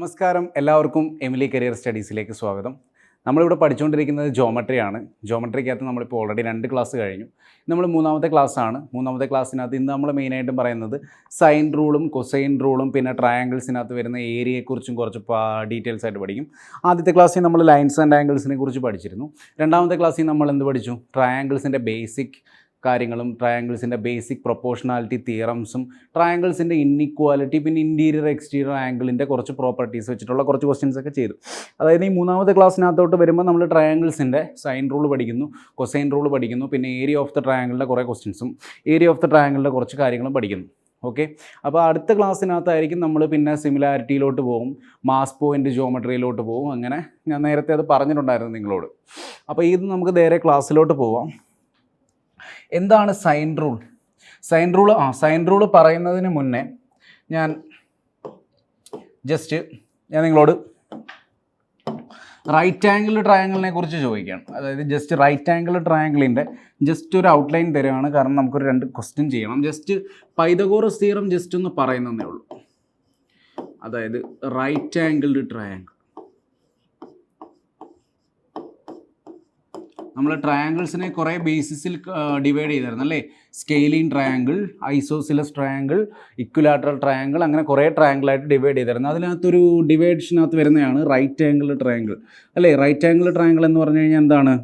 നമസ്കാരം, എല്ലാവർക്കും Emily career സ്റ്റഡീസിലേക്ക് സ്വാഗതം. നമ്മളിവിടെ പഠിച്ചുകൊണ്ടിരിക്കുന്നത് ജോമെട്രിയാണ്. ജോമെട്രിക്കകത്ത് നമ്മളിപ്പോൾ ഓൾറെഡി 2 ക്ലാസ് കഴിഞ്ഞു. നമ്മൾ മൂന്നാമത്തെ ക്ലാസ്സാണ്. മൂന്നാമത്തെ ക്ലാസ്സിനകത്ത് ഇന്ന് നമ്മൾ മെയിനായിട്ടും പറയുന്നത് സൈൻ റൂളും കൊസൈൻ റൂളും പിന്നെ ട്രയാങ്കിൾസിനകത്ത് വരുന്ന ഏരിയയെക്കുറിച്ചും കുറച്ച് ഡീറ്റെയിൽസ് ആയിട്ട് പഠിക്കും. ആദ്യത്തെ ക്ലാസ്സിൽ നമ്മൾ ലൈൻസ് ആൻഡ് ആംഗിൾസിനെ കുറിച്ച് പഠിച്ചിരുന്നു. രണ്ടാമത്തെ ക്ലാസ്സിൽ നമ്മൾ എന്ത് പഠിച്ചു? ട്രയാങ്കിൾസിൻ്റെ ബേസിക് കാര്യങ്ങളും ട്രയാങ്കിൾസിൻ്റെ ബേസിക് പ്രൊപ്പോർഷണാലിറ്റി തിയറംസും ട്രയാങ്കിൾസിൻ്റെ ഇൻഇക്വാലിറ്റി പിന്നെ ഇൻറ്റീരിയർ എക്സ്റ്റീരിയർ ആംഗിളിൻ്റെ കുറച്ച് പ്രോപ്പർട്ടീസ് വെച്ചിട്ടുള്ള കുറച്ച് ക്വസ്റ്റ്യൻസ് ഒക്കെ ചെയ്തു. അതായത് ഈ മൂന്നാമത്തെ ക്ലാസ്സിനകത്തോട്ട് വരുമ്പോൾ നമ്മൾ ട്രയാങ്കിൾസിൻ്റെ സൈൻ റൂൾ പഠിക്കുന്നു, കൊസൈൻ റൂൾ പഠിക്കുന്നു, പിന്നെ ഏരിയ ഓഫ് ദ ട്രയാങ്കിളിൻ്റെ കുറേ ക്വസ്റ്റ്യൻസും ഏരിയ ഓഫ് ദ ട്രയാങ്കിളിൻ്റെ കുറച്ച് കാര്യങ്ങളും പഠിക്കുന്നു. ഓക്കെ, അപ്പോൾ അടുത്ത ക്ലാസ്സിനകത്തായിരിക്കും നമ്മൾ പിന്നെ സിമിലാരിറ്റിയിലോട്ട് പോകും, മാസ് പോയിൻ്റ് ജോമെട്രിയിലോട്ട് പോകും. അങ്ങനെ ഞാൻ നേരത്തെ അത് പറഞ്ഞിട്ടുണ്ടായിരുന്നു നിങ്ങളോട്. അപ്പോൾ ഇത് നമുക്ക് നേരെ ക്ലാസ്സിലോട്ട് പോവാം. എന്താണ് സൈൻ റൂൾ? സൈൻ റൂൾ പറയുന്നതിന് മുന്നേ ഞാൻ നിങ്ങളോട് റൈറ്റ് ആംഗിൾ ട്രയാങ്കിളിനെ കുറിച്ച് ചോദിക്കുകയാണ്. അതായത് ജസ്റ്റ് റൈറ്റ് ആംഗിൾ ട്രയാങ്കിളിൻ്റെ ജസ്റ്റ് ഒരു ഔട്ട്ലൈൻ തരുവാണ്, കാരണം നമുക്കൊരു 2 ക്വസ്റ്റ്യൻ ചെയ്യണം. ജസ്റ്റ് പൈതഗോറസ് തിയറം ജസ്റ്റ് ഒന്ന് പറയുന്നതേ ഉള്ളൂ. അതായത് റൈറ്റ് ആംഗിൾഡ് ട്രയാങ്കിൾ, നമ്മൾ ട്രയാങ്കിൾസിനെ കുറേ ബേസിസിൽ ഡിവൈഡ് ചെയ്തായിരുന്നു അല്ലേ? Scaling triangle, isosceles triangle, equilateral triangle, അങ്ങനെ കുറേ ട്രയാങ്കിളായിട്ട് ഡിവൈഡ് ചെയ്തായിരുന്നു. അതിനകത്തൊരു ഡിവൈഡേഷനകത്ത് വരുന്നതാണ് റൈറ്റ് ആംഗിൾ ട്രയാങ്കിൾ അല്ലേ? റൈറ്റ് ആംഗിൾ ട്രയാങ്കിൾ എന്ന് പറഞ്ഞു കഴിഞ്ഞാൽ എന്താണ്?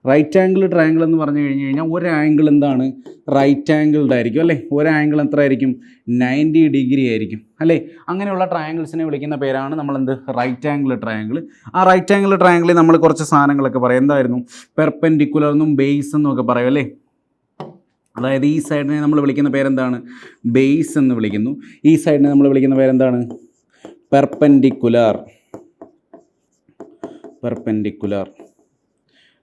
റൈറ്റ് ആംഗിൾ ട്രയാങ്കിൾ എന്ന് പറഞ്ഞു കഴിഞ്ഞാൽ ഒരു ആംഗിൾ എന്താണ്? റൈറ്റ് ആംഗിൾഡ് ആയിരിക്കും അല്ലേ? ഒരു ആംഗിൾ എത്ര ആയിരിക്കും? 90 ഡിഗ്രി ആയിരിക്കും അല്ലേ? അങ്ങനെയുള്ള ട്രയാങ്കിൾസിനെ വിളിക്കുന്ന പേരാണ് നമ്മളെന്ത്? Right angle triangle. ആ റൈറ്റ് ആംഗിൾ ട്രയാങ്കിളിൽ നമ്മൾ കുറച്ച് സാധനങ്ങളൊക്കെ പറയും. എന്തായിരുന്നു? പെർപെൻഡിക്കുലർ എന്നും ബേസ് എന്നും ഒക്കെ പറയും അല്ലേ? അതായത് ഈ സൈഡിനെ നമ്മൾ വിളിക്കുന്ന പേരെന്താണ്? ബേസ് എന്ന് വിളിക്കുന്നു. ഈ സൈഡിനെ നമ്മൾ വിളിക്കുന്ന പേരെന്താണ്? പെർപെൻഡിക്കുലർ.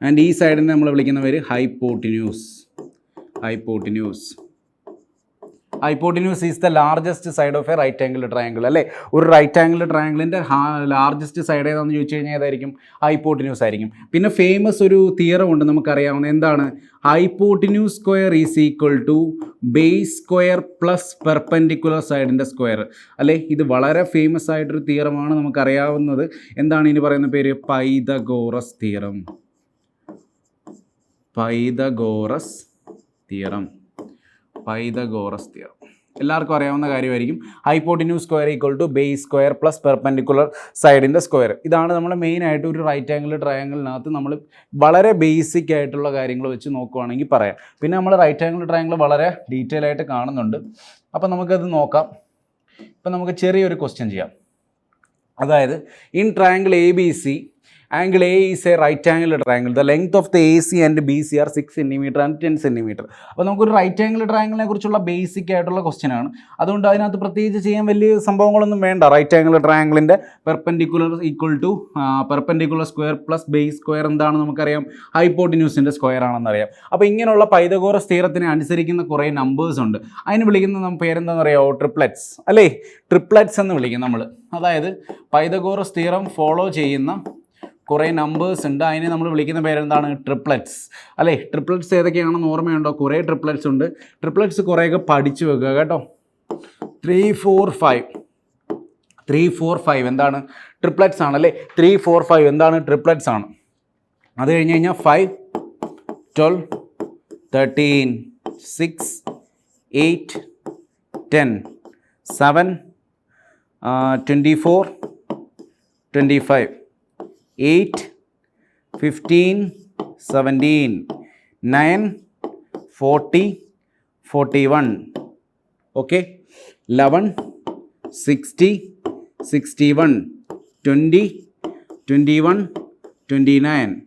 ആൻഡ് ഈ സൈഡിനെ നമ്മൾ വിളിക്കുന്ന പേര് hypotenuse. Hypotenuse is the largest side of a right angle triangle അല്ലേ? ഒരു റൈറ്റ് ആംഗിൾ ട്രയാങ്കിളിൻ്റെ ലാർജസ്റ്റ് സൈഡ് ഏതാണെന്ന് ചോദിച്ചു കഴിഞ്ഞാൽ ഏതായിരിക്കും? ഹൈപ്പോട്ടിന്യൂസ് ആയിരിക്കും. പിന്നെ ഫേമസ് ഒരു തിയറം ഉണ്ട് നമുക്കറിയാവുന്ന, എന്താണ്? Hypotenuse square is equal to base square plus perpendicular സൈഡിൻ്റെ സ്ക്വയർ അല്ലേ? ഇത് വളരെ ഫേമസ് ആയിട്ടൊരു തിയറമാണ്, നമുക്കറിയാവുന്നത്. എന്താണ് ഇനി പറയുന്ന പേര്? Pythagoras theorem. പൈതഗോറസ് തിയറം എല്ലാവർക്കും അറിയാവുന്ന കാര്യമായിരിക്കും. Hypotenuse square equal to base square plus perpendicular സൈഡിൻ്റെ സ്ക്വയർ. ഇതാണ് നമ്മൾ മെയിനായിട്ട് ഒരു റൈറ്റ് ആംഗിൾ ട്രയാങ്കിളിനകത്ത് നമ്മൾ വളരെ ബേസിക് ആയിട്ടുള്ള കാര്യങ്ങൾ വെച്ച് നോക്കുകയാണെങ്കിൽ പറയാം. പിന്നെ നമ്മൾ റൈറ്റ് ആംഗിൾ ട്രയാങ്കിൾ വളരെ ഡീറ്റെയിൽ ആയിട്ട് കാണുന്നുണ്ട്. അപ്പോൾ നമുക്കത് നോക്കാം. ഇപ്പം നമുക്ക് ചെറിയൊരു ക്വസ്റ്റ്യൻ ചെയ്യാം. അതായത് in triangle A B C, angle A is a right angle triangle. The length of the AC and BC are 6 cm and 10 cm. അപ്പോൾ നമുക്കൊരു റൈറ്റ് ആംഗിൾ ട്രയാങ്കിളിനെ കുറിച്ചുള്ള ബേസിക് ആയിട്ടുള്ള ക്വസ്റ്റ്യൻ ആണ്. അതുകൊണ്ട് അതിനകത്ത് പ്രത്യേകിച്ച് ചെയ്യാൻ വലിയ സംഭവങ്ങളൊന്നും വേണ്ട. റൈറ്റ് ആംഗിൾ ട്രയാങ്കിളിൻ്റെ perpendicular equal to perpendicular square plus base square എന്താണ് നമുക്കറിയാം? ഹൈപ്പോട്ടിന്യൂസിൻ്റെ സ്ക്വയർ ആണെന്നറിയാം. അപ്പോൾ ഇങ്ങനെയുള്ള പൈതഗോറസ് തിയറത്തിനെ അനുസരിക്കുന്ന കുറേ നമ്പേഴ്സ് ഉണ്ട്. അതിന് വിളിക്കുന്ന പേരെന്താണെന്ന് അറിയാമോ? ട്രിപ്ലെറ്റ്സ് അല്ലേ? ട്രിപ്ലെറ്റ്സ് എന്ന് വിളിക്കും നമ്മൾ. അതായത് പൈതഗോറസ് തിയറം ഫോളോ ചെയ്യുന്ന കുറേ നമ്പേഴ്സ് ഉണ്ട്. അതിനെ നമ്മൾ വിളിക്കുന്ന പേരെന്താണ്? ട്രിപ്ലെറ്റ്സ് അല്ലേ? ട്രിപ്ലെറ്റ്സ് ഏതൊക്കെയാണെന്ന് ഓർമ്മയുണ്ടോ? കുറേ ട്രിപ്ലെറ്റ്സ് ഉണ്ട്. ട്രിപ്ലെറ്റ്സ് കുറേയൊക്കെ പഠിച്ചു വെക്കുക കേട്ടോ. 3, 4, 5 എന്താണ്? ട്രിപ്ലെറ്റ്സ് ആണല്ലേ? 3, 4, 5 എന്താണ്? ട്രിപ്ലെറ്റ്സ് ആണ്. അത് കഴിഞ്ഞ് കഴിഞ്ഞാൽ 5, 12, 13, 6, 8, 10, 7, 24, 25, 8, 15, 17, 9, 40, 41, okay, 11, 60, 61, 20, 21, 29.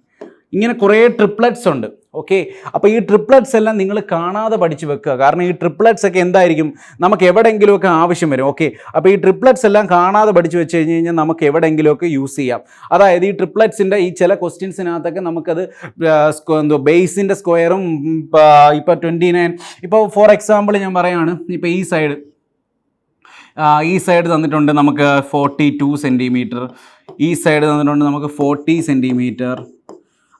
ഇങ്ങനെ കുറേ ട്രിപ്ലെറ്റ്സ് ഉണ്ട്. ഓക്കെ, അപ്പോൾ ഈ ട്രിപ്ലെറ്റ്സ് എല്ലാം നിങ്ങൾ കാണാതെ പഠിച്ചു വെക്കുക. കാരണം ഈ ട്രിപ്ലെറ്റ്സ് ഒക്കെ എന്തായിരിക്കും? നമുക്ക് എവിടെയെങ്കിലുമൊക്കെ ആവശ്യം വരും. ഓക്കെ, അപ്പോൾ ഈ ട്രിപ്ലെറ്റ്സ് എല്ലാം കാണാതെ പഠിച്ചു വെച്ച് കഴിഞ്ഞ് കഴിഞ്ഞാൽ നമുക്ക് എവിടെയെങ്കിലുമൊക്കെ യൂസ് ചെയ്യാം. അതായത് ഈ ട്രിപ്ലെറ്റ്സിൻ്റെ ഈ ചില ക്വസ്റ്റ്യൻസിനകത്തൊക്കെ നമുക്കത് ബേസിൻ്റെ സ്ക്വയറും ഇപ്പോൾ 29, ഇപ്പോൾ ഫോർ എക്സാമ്പിൾ ഞാൻ പറയുകയാണ്. ഇപ്പോൾ ഈ സൈഡ് തന്നിട്ടുണ്ട് നമുക്ക് 42 സെൻറ്റിമീറ്റർ, ഈ സൈഡ് തന്നിട്ടുണ്ട് നമുക്ക് 40 സെൻറ്റിമീറ്റർ.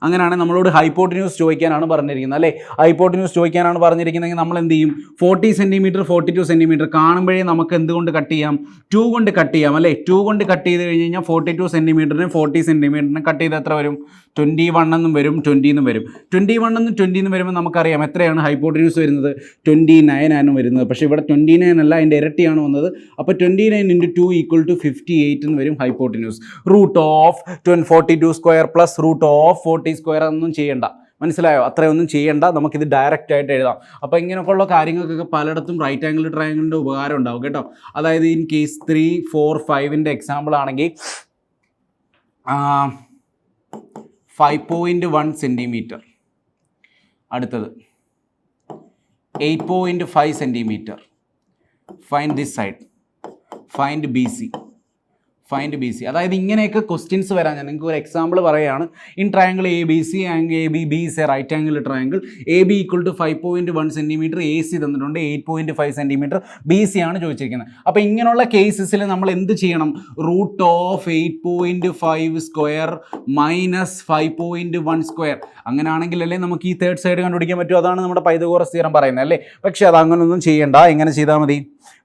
അങ്ങനെയാണെങ്കിൽ നമ്മളോട് ഹൈപ്പോട്ടിന്യൂസ് ചോദിക്കാനാണ് പറഞ്ഞിരിക്കുന്നത് അല്ലേ? ഹൈപ്പോട്ടിന്യൂസ് ചോദിക്കാനാണ് പറഞ്ഞിരിക്കുന്നതെങ്കിൽ നമ്മൾ എന്ത് ചെയ്യും? 40 സെൻറ്റിമീറ്റർ 42 സെൻറ്റിമീറ്റർ കാണുമ്പോഴേ നമുക്ക് എന്തുകൊണ്ട് കട്ട് ചെയ്യാം? 2 കൊണ്ട് കട്ട് ചെയ്യാം അല്ലേ? 2 കൊണ്ട് കട്ട് ചെയ്ത് കഴിഞ്ഞ് കഴിഞ്ഞാൽ 42 സെൻറ്റിമീറ്ററിന് 40 സെൻറ്റിമീറ്ററിന് കട്ട് ചെയ്ത് എത്ര വരും? 21 എന്നും വരും 20 എന്നും വരും. 21 എന്നും 20 എന്നും വരുമ്പോൾ നമുക്കറിയാം എത്രയാണ് ഹൈപ്പോട്ടിന്യൂസ് വരുന്നത്? 29 ആണ് വരുന്നത്. പക്ഷേ ഇവിടെ 29 അല്ല, അതിൻ്റെ ഇരട്ടിയാണ് വന്നത്. അപ്പോൾ 29 × 2 = 58 എന്ന് വരും ഹൈപ്പോട്ടിന്യൂസ്. √42² പ്ലസ് √40² ഒന്നും ചെയ്യേണ്ട, മനസ്സിലായോ? അത്രയൊന്നും ചെയ്യേണ്ട, നമുക്കിത് ഡയറക്റ്റ് ആയിട്ട് എഴുതാം. അപ്പോൾ ഇങ്ങനെയൊക്കെയുള്ള കാര്യങ്ങൾക്കൊക്കെ പലയിടത്തും റൈറ്റ് ആംഗിൾ ട്രയാങ്കിളിൻ്റെ ഉപകാരം ഉണ്ടാവും കേട്ടോ. അതായത് ഇൻ കേസ് 3, 4, 5ൻ്റെ എക്സാമ്പിൾ ആണെങ്കിൽ 5.1 സെൻറ്റിമീറ്റർ, അടുത്തത് 8.5 centimetre. Find this side, find BC. അതായത് ഇങ്ങനെയൊക്കെ ക്വസ്റ്റ്യൻസ് വരാൻ ഞാൻ നിങ്ങൾക്ക് ഒരു എക്സാമ്പിൾ പറയുകയാണ്. In triangle ABC angle AB is a right angle triangle. AB = 5.1 centimetre, AC തന്നിട്ടുണ്ട് 8.5 സെൻറ്റിമീറ്റർ, BC ആണ് ചോദിച്ചിരിക്കുന്നത്. അപ്പോൾ ഇങ്ങനെയുള്ള കേസസിൽ നമ്മൾ എന്ത് ചെയ്യണം? √8.5² - 5.1². അങ്ങനെയാണെങ്കിലല്ലേ നമുക്ക് ഈ തേർഡ് സൈഡ് കണ്ടുപിടിക്കാൻ പറ്റും. അതാണ് നമ്മുടെ പൈതഗോറസ് തിയറം പറയുന്നത് അല്ലേ? പക്ഷേ അത് അങ്ങനെയൊന്നും ചെയ്യേണ്ട. എങ്ങനെ ചെയ്താൽ മതി?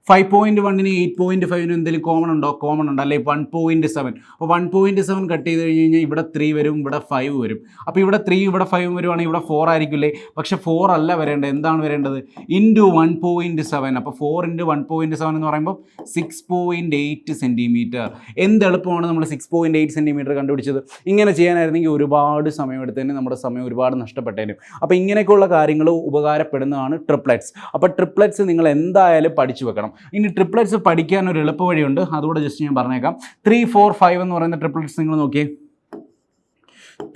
5.1ന് 8.5ന് എന്തെങ്കിലും കോമൺ ഉണ്ടോ? കോമൺ ഉണ്ട് അല്ലേ? 1.7. അപ്പോൾ 1.7 കട്ട് ചെയ്ത് കഴിഞ്ഞ് കഴിഞ്ഞാൽ ഇവിടെ 3 വരും, ഇവിടെ 5 വരും. അപ്പോൾ ഇവിടെ 3 ഇവിടെ 5 വരുവാണെങ്കിൽ ഇവിടെ 4 ആയിരിക്കില്ലേ? പക്ഷേ 4 അല്ല വരേണ്ടത്. എന്താണ് വരേണ്ടത്? ഇൻറ്റു 1.7. അപ്പോൾ 4 × 1.7 എന്ന് പറയുമ്പോൾ 6.8 സെൻറ്റിമീറ്റർ. എന്ത് എളുപ്പമാണ് നമ്മൾ 6.8 സെൻറ്റിമീറ്റർ കണ്ടുപിടിച്ചത്. ഇങ്ങനെ ചെയ്യാനായിരുന്നെങ്കിൽ ഒരുപാട് സമയം എടുത്തതിന് നമ്മുടെ സമയം ഒരുപാട് നഷ്ടപ്പെട്ടേനും. അപ്പോൾ ഇങ്ങനെയൊക്കെയുള്ള കാര്യങ്ങൾ ഉപകാരപ്പെടുന്നതാണ് ട്രിപ്ലെറ്റ്സ്. അപ്പോൾ ട്രിപ്ലെറ്റ്സ് നിങ്ങൾ എന്തായാലും പഠിച്ചു വെക്കണം. ഇനി ട്രിപ്ലെറ്റ്സ് പഠിക്കാൻ ഒരു എളുപ്പ വഴിയുണ്ട്, അതുകൂടെ ജസ്റ്റ് ഞാൻ പറഞ്ഞേക്കാം. 3, 4, 5 എന്ന് പറയുന്ന ട്രിപ്ലെറ്റ്സ് നിങ്ങൾ നോക്കിയേ.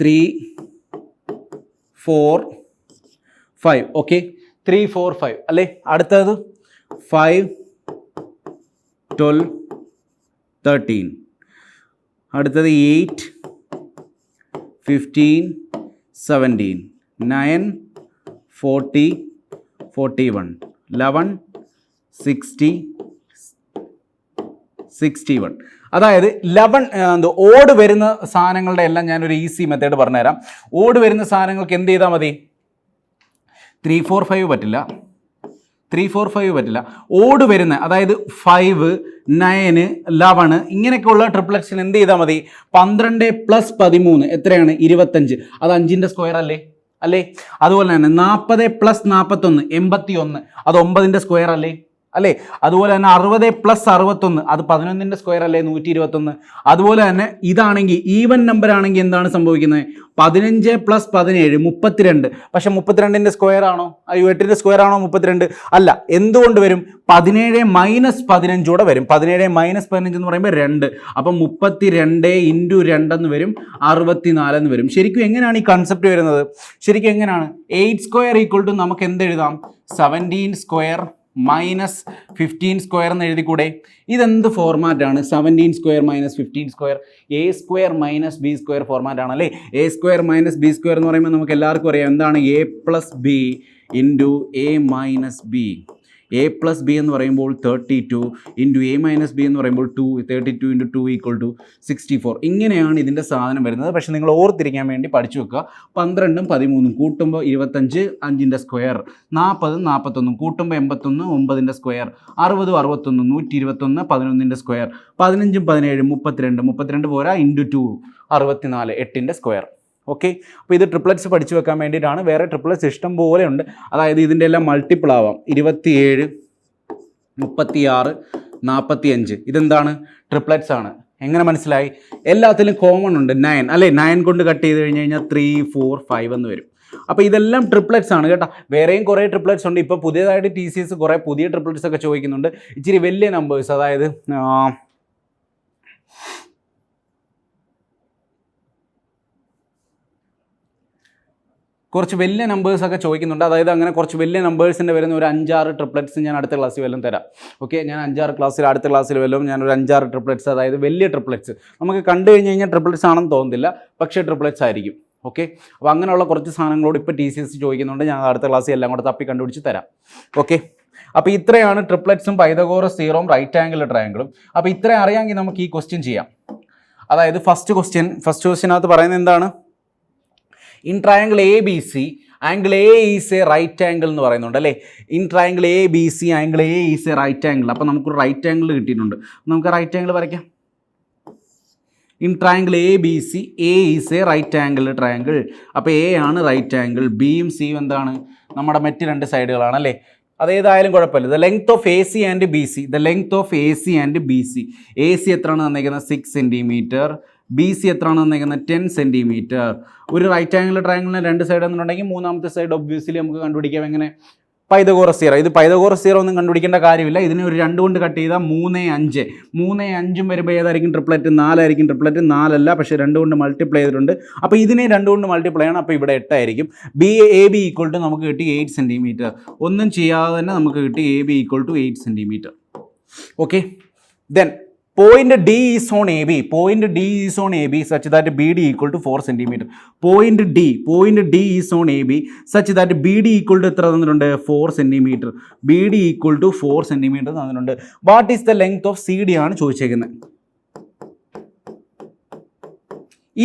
3, 4, 5. ഓക്കെ, 3, 4, 5 അല്ലേ? അടുത്തത് 5, 12, 13. അടുത്തത് 8, 15, 17, 9, 40, 41, 11, 60, 61. അതായത് 11 ഓട് വരുന്ന സാധനങ്ങളുടെ എല്ലാം ഞാനൊരു ഈസി മെത്തേഡ് പറഞ്ഞുതരാം. ഓട് വരുന്ന സാധനങ്ങൾക്ക് എന്ത് ചെയ്താൽ മതി? 3, 4, 5 പറ്റില്ല. 3, 4, 5 പറ്റില്ല. ഓട് വരുന്ന അതായത് 5, 9, 11 ഇങ്ങനെയൊക്കെയുള്ള ട്രിപ്ലെറ്റ്സിന് എന്ത് ചെയ്താൽ മതി? 12 + 13 എത്രയാണ്? 25. അത് 5ൻ്റെ സ്ക്വയർ അല്ലേ? അതുപോലെ തന്നെ 40 + 41 81. അത് 9ൻ്റെ സ്ക്വയർ അല്ലേ? അതുപോലെ തന്നെ 60 + 61 അത് 11ൻ്റെ സ്ക്വയർ അല്ലേ? 121. അതുപോലെ തന്നെ ഇതാണെങ്കിൽ ഈവൻ നമ്പർ ആണെങ്കിൽ എന്താണ് സംഭവിക്കുന്നത്? 15 + 17 32. പക്ഷെ 32ൻ്റെ സ്ക്വയർ ആണോ? 8ൻ്റെ സ്ക്വയർ ആണോ 32? അല്ല. എന്തുകൊണ്ട് വരും? 17 - 15 കൂടെ വരും. 17 - 15 എന്ന് പറയുമ്പോൾ 2. അപ്പം 32 × 2 എന്ന് വരും, 64 എന്ന് വരും. ശരിക്കും എങ്ങനെയാണ് ഈ കൺസെപ്റ്റ് വരുന്നത്? ശരിക്കും എങ്ങനെയാണ്? 8² = നമുക്ക് എന്തെഴുതാം? 17² - 15² എന്ന് എഴുതിക്കൂടെ? ഇതെന്ത് ഫോർമാറ്റാണ്? 17² - 15², A² - B² ഫോർമാറ്റ് ആണല്ലേ? A² - B² എന്ന് പറയുമ്പോൾ നമുക്ക് എല്ലാവർക്കും അറിയാം എന്താണ്? A + B × A - B. A + B എന്ന് പറയുമ്പോൾ 32 × A - B എന്ന് പറയുമ്പോൾ 2. 32 × 2 = 64. ഇങ്ങനെയാണ് ഇതിൻ്റെ സാധനം വരുന്നത്. പക്ഷേ നിങ്ങൾ ഓർത്തിരിക്കാൻ വേണ്ടി പഠിച്ചു വെക്കുക. 12ഉം 13ഉം കൂട്ടുമ്പോൾ 25, 5ൻ്റെ സ്ക്വയർ. 40, 41 കൂട്ടുമ്പോൾ 81, 9ൻ്റെ സ്ക്വയർ. 60, 61, 121, 11ൻ്റെ സ്ക്വയർ. 15ഉം 17ഉം 32, 32 പോരാ × 2 64, 8ൻ്റെ സ്ക്വയർ. ഓക്കെ, അപ്പോൾ ഇത് ട്രിപ്ലെറ്റ്സ് പഠിച്ചു വെക്കാൻ വേണ്ടിയിട്ടാണ്. വേറെ ട്രിപ്ലെറ്റ്സ് ഇഷ്ടം പോലെ ഉണ്ട്. അതായത് ഇതിൻ്റെ എല്ലാം മൾട്ടിപ്പിൾ ആവാം. 27, 36, 45. ഇതെന്താണ്? ട്രിപ്ലെറ്റ്സ് ആണ്. എങ്ങനെ മനസ്സിലായി? എല്ലാത്തിലും കോമൺ ഉണ്ട് 9 അല്ലേ? 9 കൊണ്ട് കട്ട് ചെയ്ത് കഴിഞ്ഞ് കഴിഞ്ഞാൽ 3, 4, 5 എന്ന് വരും. അപ്പോൾ ഇതെല്ലാം ട്രിപ്ലെറ്റ്സ് ആണ് കേട്ടോ. വേറെയും കുറേ ട്രിപ്ലെറ്റ്സ് ഉണ്ട്. ഇപ്പോൾ പുതിയതായിട്ട് TCS കുറേ പുതിയ ട്രിപ്ലെറ്റ്സ് ഒക്കെ ചോദിക്കുന്നുണ്ട്. ഇച്ചിരി വലിയ നമ്പേഴ്സ്, അതായത് കുറച്ച് വലിയ നമ്പേഴ്സൊക്കെ ചോദിക്കുന്നുണ്ട്. അതായത് അങ്ങനെ കുറച്ച് വലിയ നമ്പേഴ്സിൻ്റെ വരുന്ന ഒരു 5-6 ട്രിപ്ലെറ്റ്സ് ഞാൻ അടുത്ത ക്ലാസ്സിൽ വല്ലതും തരാം. ഓക്കെ, ഞാൻ 5-6 ക്ലാസ്സിൽ അടുത്ത ക്ലാസ്സിൽ വല്ലതും ഞാനൊരു 5-6 ട്രിപ്ലെറ്റ്സ്, അതായത് വലിയ ട്രിപ്ലെറ്റ്സ് നമുക്ക് കണ്ടു കഴിഞ്ഞ് കഴിഞ്ഞാൽ ട്രിപ്ലെറ്റ്സ് ആണെന്ന് തോന്നുന്നില്ല, പക്ഷേ ട്രിപ്ലെറ്റ്സ് ആയിരിക്കും. ഓക്കെ, അപ്പോൾ അങ്ങനെയുള്ള കുറച്ച് സാധനങ്ങളോട് ഇപ്പോൾ TCS ചോദിക്കുന്നുണ്ട്. ഞാൻ അടുത്ത ക്ലാസ്സിൽ എല്ലാം കൂടെ തപ്പി കണ്ടുപിടിച്ച് തരാം. ഓക്കെ, അപ്പോൾ ഇത്രയാണ് ട്രിപ്ലെറ്റ്സും പൈതഗോറസ് തിയറവും റൈറ്റ് ആംഗിൾ ട്രയാങ്കിളും. അപ്പോൾ ഇത്രയും അറിയാമെങ്കിൽ നമുക്ക് ഈ ക്വസ്റ്റ്യൻ ചെയ്യാം. അതായത് ഫസ്റ്റ് ക്വസ്റ്റ്യനകത്ത് പറയുന്നത് എന്താണ്? In triangle A B C angle A is a right angle എന്ന് പറയുന്നുണ്ട് അല്ലേ. In triangle A B C angle A is a right angle. അപ്പോൾ നമുക്കൊരു റൈറ്റ് ആംഗിൾ കിട്ടിയിട്ടുണ്ട്. നമുക്ക് റൈറ്റ് ആംഗിൾ വരയ്ക്കാം. In triangle A B C A is a right angle triangle. അപ്പോൾ A ആണ് റൈറ്റ് ആംഗിൾ, ബിയും സിയും എന്താണ് നമ്മുടെ മറ്റ് രണ്ട് സൈഡുകളാണ് അല്ലേ. അതേതായാലും കുഴപ്പമില്ല. The length of A C and B C, the length of A C and B C. A C എത്രയാണ് തന്നിരിക്കുന്നത് 6 സെൻറ്റിമീറ്റർ, ബി സി എത്രയാണ് തന്നിരിക്കുന്നത് 10 സെൻറ്റിമീറ്റർ. ഒരു റൈറ്റ് ആംഗിൾ ട്രയാങ്കിളിന് രണ്ട് സൈഡ് എന്നുണ്ടെങ്കിൽ മൂന്നാമത്തെ സൈഡ് ഒബ്വിയസ്ലി നമുക്ക് കണ്ടുപിടിക്കാം. എങ്ങനെ? Pythagoras theorem. ഇത് പൈതഗോറസ് തിയറം ഒന്നും കണ്ടുപിടിക്കേണ്ട കാര്യമില്ല. ഇതിനെ ഒരു 2 കൊണ്ട് കട്ട് ചെയ്താൽ 3, 5. 3, 5 വരുമ്പോൾ ഏതായിരിക്കും ട്രിപ്ലറ്റ്? 4 ആയിരിക്കും ട്രിപ്ലറ്റ്. 4 അല്ല, പക്ഷേ 2 കൊണ്ട് മൾട്ടിപ്ലൈ ചെയ്തിട്ടുണ്ട്. അപ്പോൾ ഇതിനെ 2 കൊണ്ട് മൾട്ടിപ്ലൈ ചെയ്യണം. അപ്പോൾ ഇവിടെ 8 ആയിരിക്കും. എ ബി ഈക്വൽ ടു നമുക്ക് കിട്ടി 8 സെൻറ്റിമീറ്റർ. ഒന്നും ചെയ്യാതെ തന്നെ നമുക്ക് കിട്ടി A B equal to 8 centimetre. Okay, then point D is on AB. Point D is on AB such that BD equal to 4 centimeter. Point D is on AB such that BD equal to എത്ര തന്നിട്ടുണ്ട്? 4 centimeter. BD equal to 4 centimeter തന്നിട്ടുണ്ട്. What is the length of CD ആണ് ചോദിച്ചേക്കുന്നത്.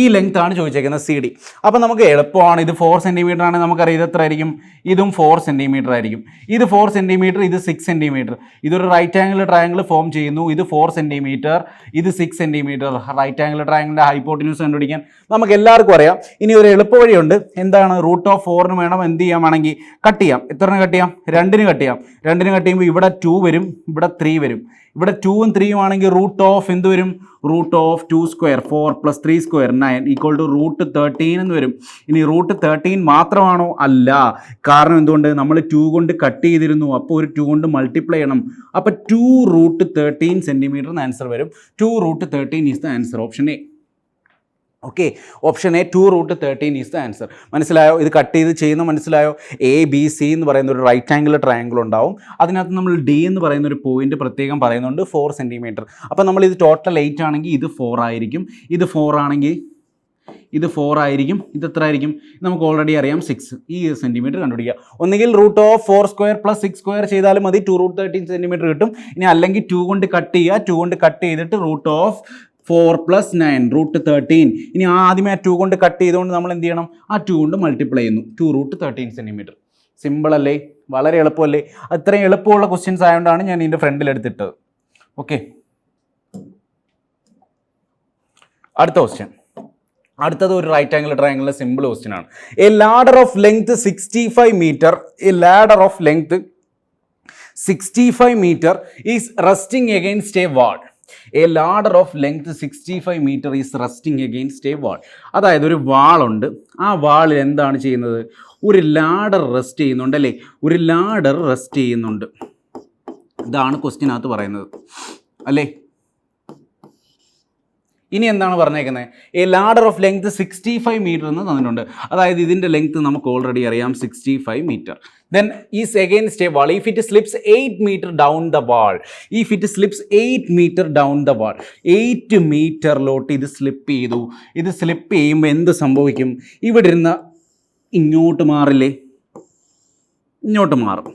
ഈ length ആണ് ചോദിച്ചേക്കുന്നത് C D. അപ്പോൾ നമുക്ക് എളുപ്പമാണ്. ഇത് 4 സെൻറ്റിമീറ്റർ ആണ്, നമുക്കറിയാം. ഇത് എത്ര ആയിരിക്കും? ഇതും 4 സെൻറ്റിമീറ്റർ ആയിരിക്കും. ഇത് 4 സെൻറ്റിമീറ്റർ, ഇത് 6 സെൻറ്റിമീറ്റർ. ഇതൊരു റൈറ്റ് ആംഗിൾ ട്രയാംഗിൾ ഫോം ചെയ്യുന്നു. ഇത് 4 സെൻറ്റിമീറ്റർ, ഇത് 6 സെൻറ്റിമീറ്റർ. റൈറ്റ് ആംഗിൾ ട്രയാംഗിളിൻ്റെ ഹൈപ്പോട്ടിന്യൂസ് കണ്ടുപിടിക്കാൻ നമുക്ക് എല്ലാവർക്കും അറിയാം. ഇനി ഒരു എളുപ്പ വഴിയുണ്ട്. എന്താണ്? √4 വേണം എന്ത് ചെയ്യാമാണെങ്കിൽ കട്ട് ചെയ്യാം. എത്രന് കട്ട് ചെയ്യാം? 2 കട്ട് ചെയ്യാം. 2 കട്ട് ചെയ്യുമ്പോൾ ഇവിടെ 2 വരും, ഇവിടെ 3 വരും. ഇവിടെ 2ഉം 3ഉം ആണെങ്കിൽ √ എന്ത് വരും? √2², 4 + 3² 9 ഈക്വൽ ടു √13 എന്ന് വരും. ഇനി √13 മാത്രമാണോ? അല്ല. കാരണം എന്തുകൊണ്ട്? നമ്മൾ 2 കൊണ്ട് കട്ട് ചെയ്തിരുന്നു. അപ്പോൾ ഒരു 2 കൊണ്ട് മൾട്ടിപ്ലൈ ചെയ്യണം. അപ്പോൾ 2√13 സെൻറ്റിമീറ്റർ ആൻസർ വരും. 2√13 is the answer. Option A. Okay, option A 2√13 is the answer. മനസ്സിലായോ? ഇത് കട്ട് ചെയ്ത് ചെയ്യുന്ന മനസ്സിലായോ? എ ബി സി എന്ന് പറയുന്ന ഒരു റൈറ്റ് ആംഗിൾ ട്രയാംഗിൾ ഉണ്ടാവും. അതിനകത്ത് നമ്മൾ ഡി എന്ന് പറയുന്ന ഒരു പോയിന്റ് പ്രത്യേകം പറയുന്നുണ്ട്, 4 സെൻറ്റിമീറ്റർ. അപ്പോൾ നമ്മൾ ഇത് ടോട്ടൽ 8 ആണെങ്കിൽ ഇത് 4 ആയിരിക്കും. ഇത് 4 ആണെങ്കിൽ ഇത് 4 ആയിരിക്കും. ഇത് എത്ര ആയിരിക്കും? നമുക്ക് ഓൾറെഡി അറിയാം 6. ഈ സെൻറ്റിമീറ്റർ കണ്ടുപിടിക്കുക. ഒന്നുകിൽ √4² + 6² ചെയ്താലും മതി, 2√13 സെൻറ്റിമീറ്റർ കിട്ടും. ഇനി അല്ലെങ്കിൽ 2 കൊണ്ട് കട്ട് ചെയ്യുക. 2 കൊണ്ട് കട്ട് ചെയ്തിട്ട് √4 + 9 √13. ഇനി ആദ്യമേ ആ 2 കൊണ്ട് കട്ട് ചെയ്തുകൊണ്ട് നമ്മൾ എന്ത് ചെയ്യണം? ആ 2 കൊണ്ട് മൾട്ടിപ്ലൈ ചെയ്യുന്നു. 2√13 സെൻറ്റിമീറ്റർ. സിമ്പിൾ അല്ലേ? വളരെ എളുപ്പമല്ലേ? അത്രയും എളുപ്പമുള്ള ക്വസ്റ്റ്യൻസ് ആയതുകൊണ്ടാണ് ഞാൻ ഇതിൻ്റെ ഫ്രണ്ടിൽ എടുത്തിട്ടത്. ഓക്കെ, അടുത്ത ക്വസ്റ്റ്യൻ. അടുത്തത് ഒരു റൈറ്റ് ആംഗിൾ ട്രയാംഗിളിലെ സിമ്പിൾ ക്വസ്റ്റ്യൻ ആണ്. A ladder of length 65 metre, a ladder of length 65 metre is resting against a wall. A ladder of length 65 metre is resting against a wall. അതായത് ഒരു വാളുണ്ട്. ആ വാളിൽ എന്താണ് ചെയ്യുന്നത്? ഒരു ലാഡർ റെസ്റ്റ് ചെയ്യുന്നുണ്ട് അല്ലേ. ഒരു ലാഡർ റെസ്റ്റ് ചെയ്യുന്നുണ്ട്. ഇതാണ് ക്വസ്റ്റ്യനകത്ത് പറയുന്നത് അല്ലേ. ഇനി എന്താണ് പറഞ്ഞേക്കുന്നത്? A ladder of length 65 metre എന്ന് തന്നിട്ടുണ്ട്. അതായത് ഇതിൻ്റെ ലെങ്ത് നമുക്ക് ഓൾറെഡി അറിയാം 65 metre. Then is against a wall. If it slips 8 meter down the wall. If it slips 8 meter down the wall. 8 മീറ്ററിലോട്ട് ഇത് സ്ലിപ്പ് ചെയ്തു. ഇത് സ്ലിപ്പ് ചെയ്യുമ്പോൾ എന്ത് സംഭവിക്കും? ഇവിടെ ഇരുന്ന് ഇങ്ങോട്ട് മാറില്ലേ? ഇങ്ങോട്ട് മാറും.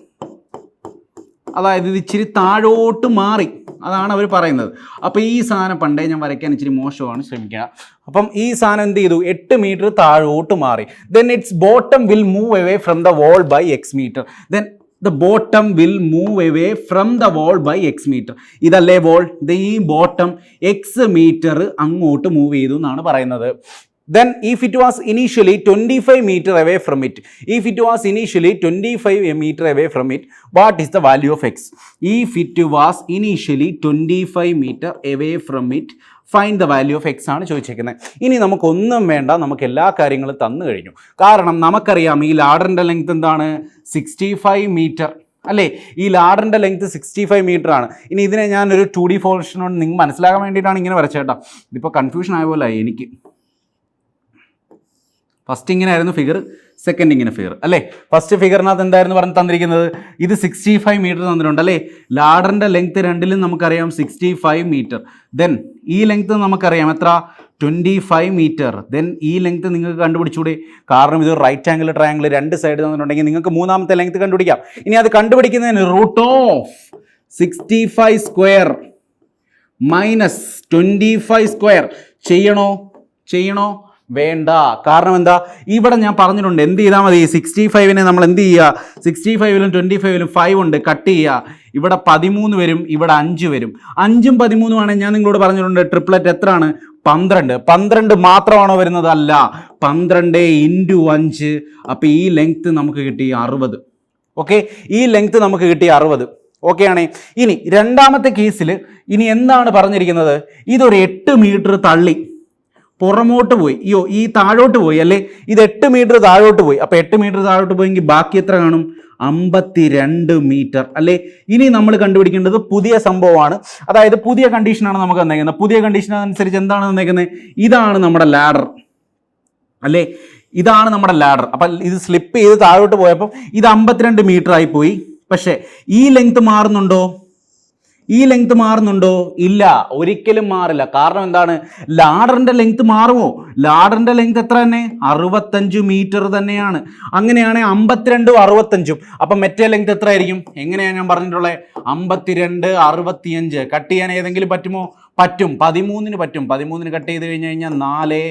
അതായത് ഇത് ഇച്ചിരി താഴോട്ട് മാറി. അതാണ് അവർ പറയുന്നത്. അപ്പോൾ ഈ സാധനം പണ്ടേ ഞാൻ വരയ്ക്കാൻ ഇച്ചിരി മോശമാണ്, ശ്രമിക്കുക. അപ്പം ഈ സാധനം എന്ത് ചെയ്തു? 8 മീറ്റർ താഴോട്ട് മാറി. Then its bottom will move away from the wall by x metre. Then the bottom will move away from the wall by x metre. ഇതല്ലേ വോൾ? ഈ ബോട്ടം x മീറ്റർ അങ്ങോട്ട് മൂവ് ചെയ്തു എന്നാണ് പറയുന്നത്. Then if it was initially 25 meter away from it, if it was initially 25 meter away from it, what is the value of x? If it was initially 25 meter away from it, find the value of x ആണ് ചോദിച്ചേക്കുന്നത്. ഇനി നമുക്കൊന്നും വേണ്ട, നമുക്ക് എല്ലാ കാര്യങ്ങളും തന്നു കഴിഞ്ഞു. കാരണം നമുക്കറിയാം ഈ ലാഡറിൻ്റെ ലെങ്ത് എന്താണ്? 65 മീറ്റർ അല്ലേ. ഈ ലാഡറിൻ്റെ ലെങ്ത് 65 മീറ്റർ ആണ്. ഇനി ഇതിനെ ഞാനൊരു 2D ഫോർമേഷനോട് നിങ്ങൾ മനസ്സിലാക്കാൻ വേണ്ടിയിട്ടാണ് ഇങ്ങനെ വരച്ചേട്ടാ. ഇതിപ്പോൾ കൺഫ്യൂഷൻ ആയ പോലെ എനിക്ക്. ഫസ്റ്റ് ഇങ്ങനെ ആയിരുന്നു ഫിഗർ, സെക്കൻഡ് ഇങ്ങനെ ഫിഗർ അല്ലേ. ഫസ്റ്റ് ഫിഗറിനകത്ത് എന്തായിരുന്നു പറഞ്ഞ് തന്നിരിക്കുന്നത്? ഇത് 65 മീറ്റർ തന്നിട്ടുണ്ട് അല്ലേ. ലാഡറിൻ്റെ ലെങ്ത് രണ്ടിലും നമുക്കറിയാം 65 മീറ്റർ. ദെൻ ഈ ലെങ്ത് നമുക്കറിയാം എത്ര? 25 മീറ്റർ. ദെൻ ഈ ലെങ്ത് നിങ്ങൾക്ക് കണ്ടുപിടിച്ചൂടെ? കാരണം ഇത് റൈറ്റ് ആംഗിൾ ട്രയാംഗിൾ രണ്ട് സൈഡ് തന്നിട്ടുണ്ടെങ്കിൽ നിങ്ങൾക്ക് മൂന്നാമത്തെ ലെങ്ത് കണ്ടുപിടിക്കാം. ഇനി അത് കണ്ടുപിടിക്കുന്നതിന് √65² - 25² ചെയ്യണോ? വേണ്ട. കാരണം എന്താ, ഇവിടെ ഞാൻ പറഞ്ഞിട്ടുണ്ട് എന്ത് ചെയ്താൽ മതി, 65-നെ നമ്മൾ എന്ത് ചെയ്യുക, 65-ലും 25-ലും 5 ഉണ്ട്, കട്ട് ചെയ്യുക. ഇവിടെ 13 വരും, ഇവിടെ 5 വരും. 5ഉം 13ഉം ആണ് ഞാൻ നിങ്ങളോട് പറഞ്ഞിട്ടുണ്ട്. ട്രിപ്ലറ്റ് എത്രയാണ്? 12. 12 മാത്രമാണോ വരുന്നത്? അല്ല, 12 × 5. അപ്പോൾ ഈ ലെങ്ത് നമുക്ക് കിട്ടി 60. ഓക്കെ, ഈ ലെങ്ത് നമുക്ക് കിട്ടി 60. ഓക്കെ ആണേ. ഇനി രണ്ടാമത്തെ കേസിൽ ഇനി എന്താണ് പറഞ്ഞിരിക്കുന്നത്? ഇതൊരു 8 മീറ്റർ തള്ളി പുറമോട്ട് പോയി, ഈ താഴോട്ട് പോയി അല്ലേ, ഇത് 8 മീറ്റർ താഴോട്ട് പോയി. അപ്പോൾ 8 മീറ്റർ താഴോട്ട് പോയെങ്കിൽ ബാക്കി എത്ര കാണും? 52 മീറ്റർ അല്ലേ. ഇനി നമ്മൾ കണ്ടുപിടിക്കേണ്ടത് പുതിയ സംഭവമാണ്, അതായത് പുതിയ കണ്ടീഷനാണ് നമുക്ക് തന്നേക്കുന്നത്. പുതിയ കണ്ടീഷൻ അനുസരിച്ച് എന്താണ് തന്നേക്കുന്നത്? ഇതാണ് നമ്മുടെ ലാഡർ അല്ലേ, ഇതാണ് നമ്മുടെ ലാഡർ. അപ്പം ഇത് സ്ലിപ്പ് ചെയ്ത് താഴോട്ട് പോയപ്പോൾ ഇത് 52 മീറ്റർ ആയി പോയി. പക്ഷേ ഈ ലെങ്ത് മാറുന്നുണ്ടോ? ഈ ലെങ്ത് മാറുന്നുണ്ടോ? ഇല്ല, ഒരിക്കലും മാറില്ല. കാരണം എന്താണ്? ലാഡറിന്റെ ലെങ്ത് മാറുമോ? ലാഡറിന്റെ ലെങ്ത് എത്ര തന്നെ? 65 മീറ്റർ തന്നെയാണ്. അങ്ങനെയാണെങ്കിൽ 52ഉം 65ഉം. അപ്പം മറ്റേ ലെങ്ത് എത്ര ആയിരിക്കും? എങ്ങനെയാണ് ഞാൻ പറഞ്ഞിട്ടുള്ളത്? 52, 65. കട്ട് ചെയ്യാൻ ഏതെങ്കിലും പറ്റുമോ? പറ്റും. 13-ന് പറ്റും. 13-ന് കട്ട് ചെയ്ത് കഴിഞ്ഞ് കഴിഞ്ഞാൽ 4,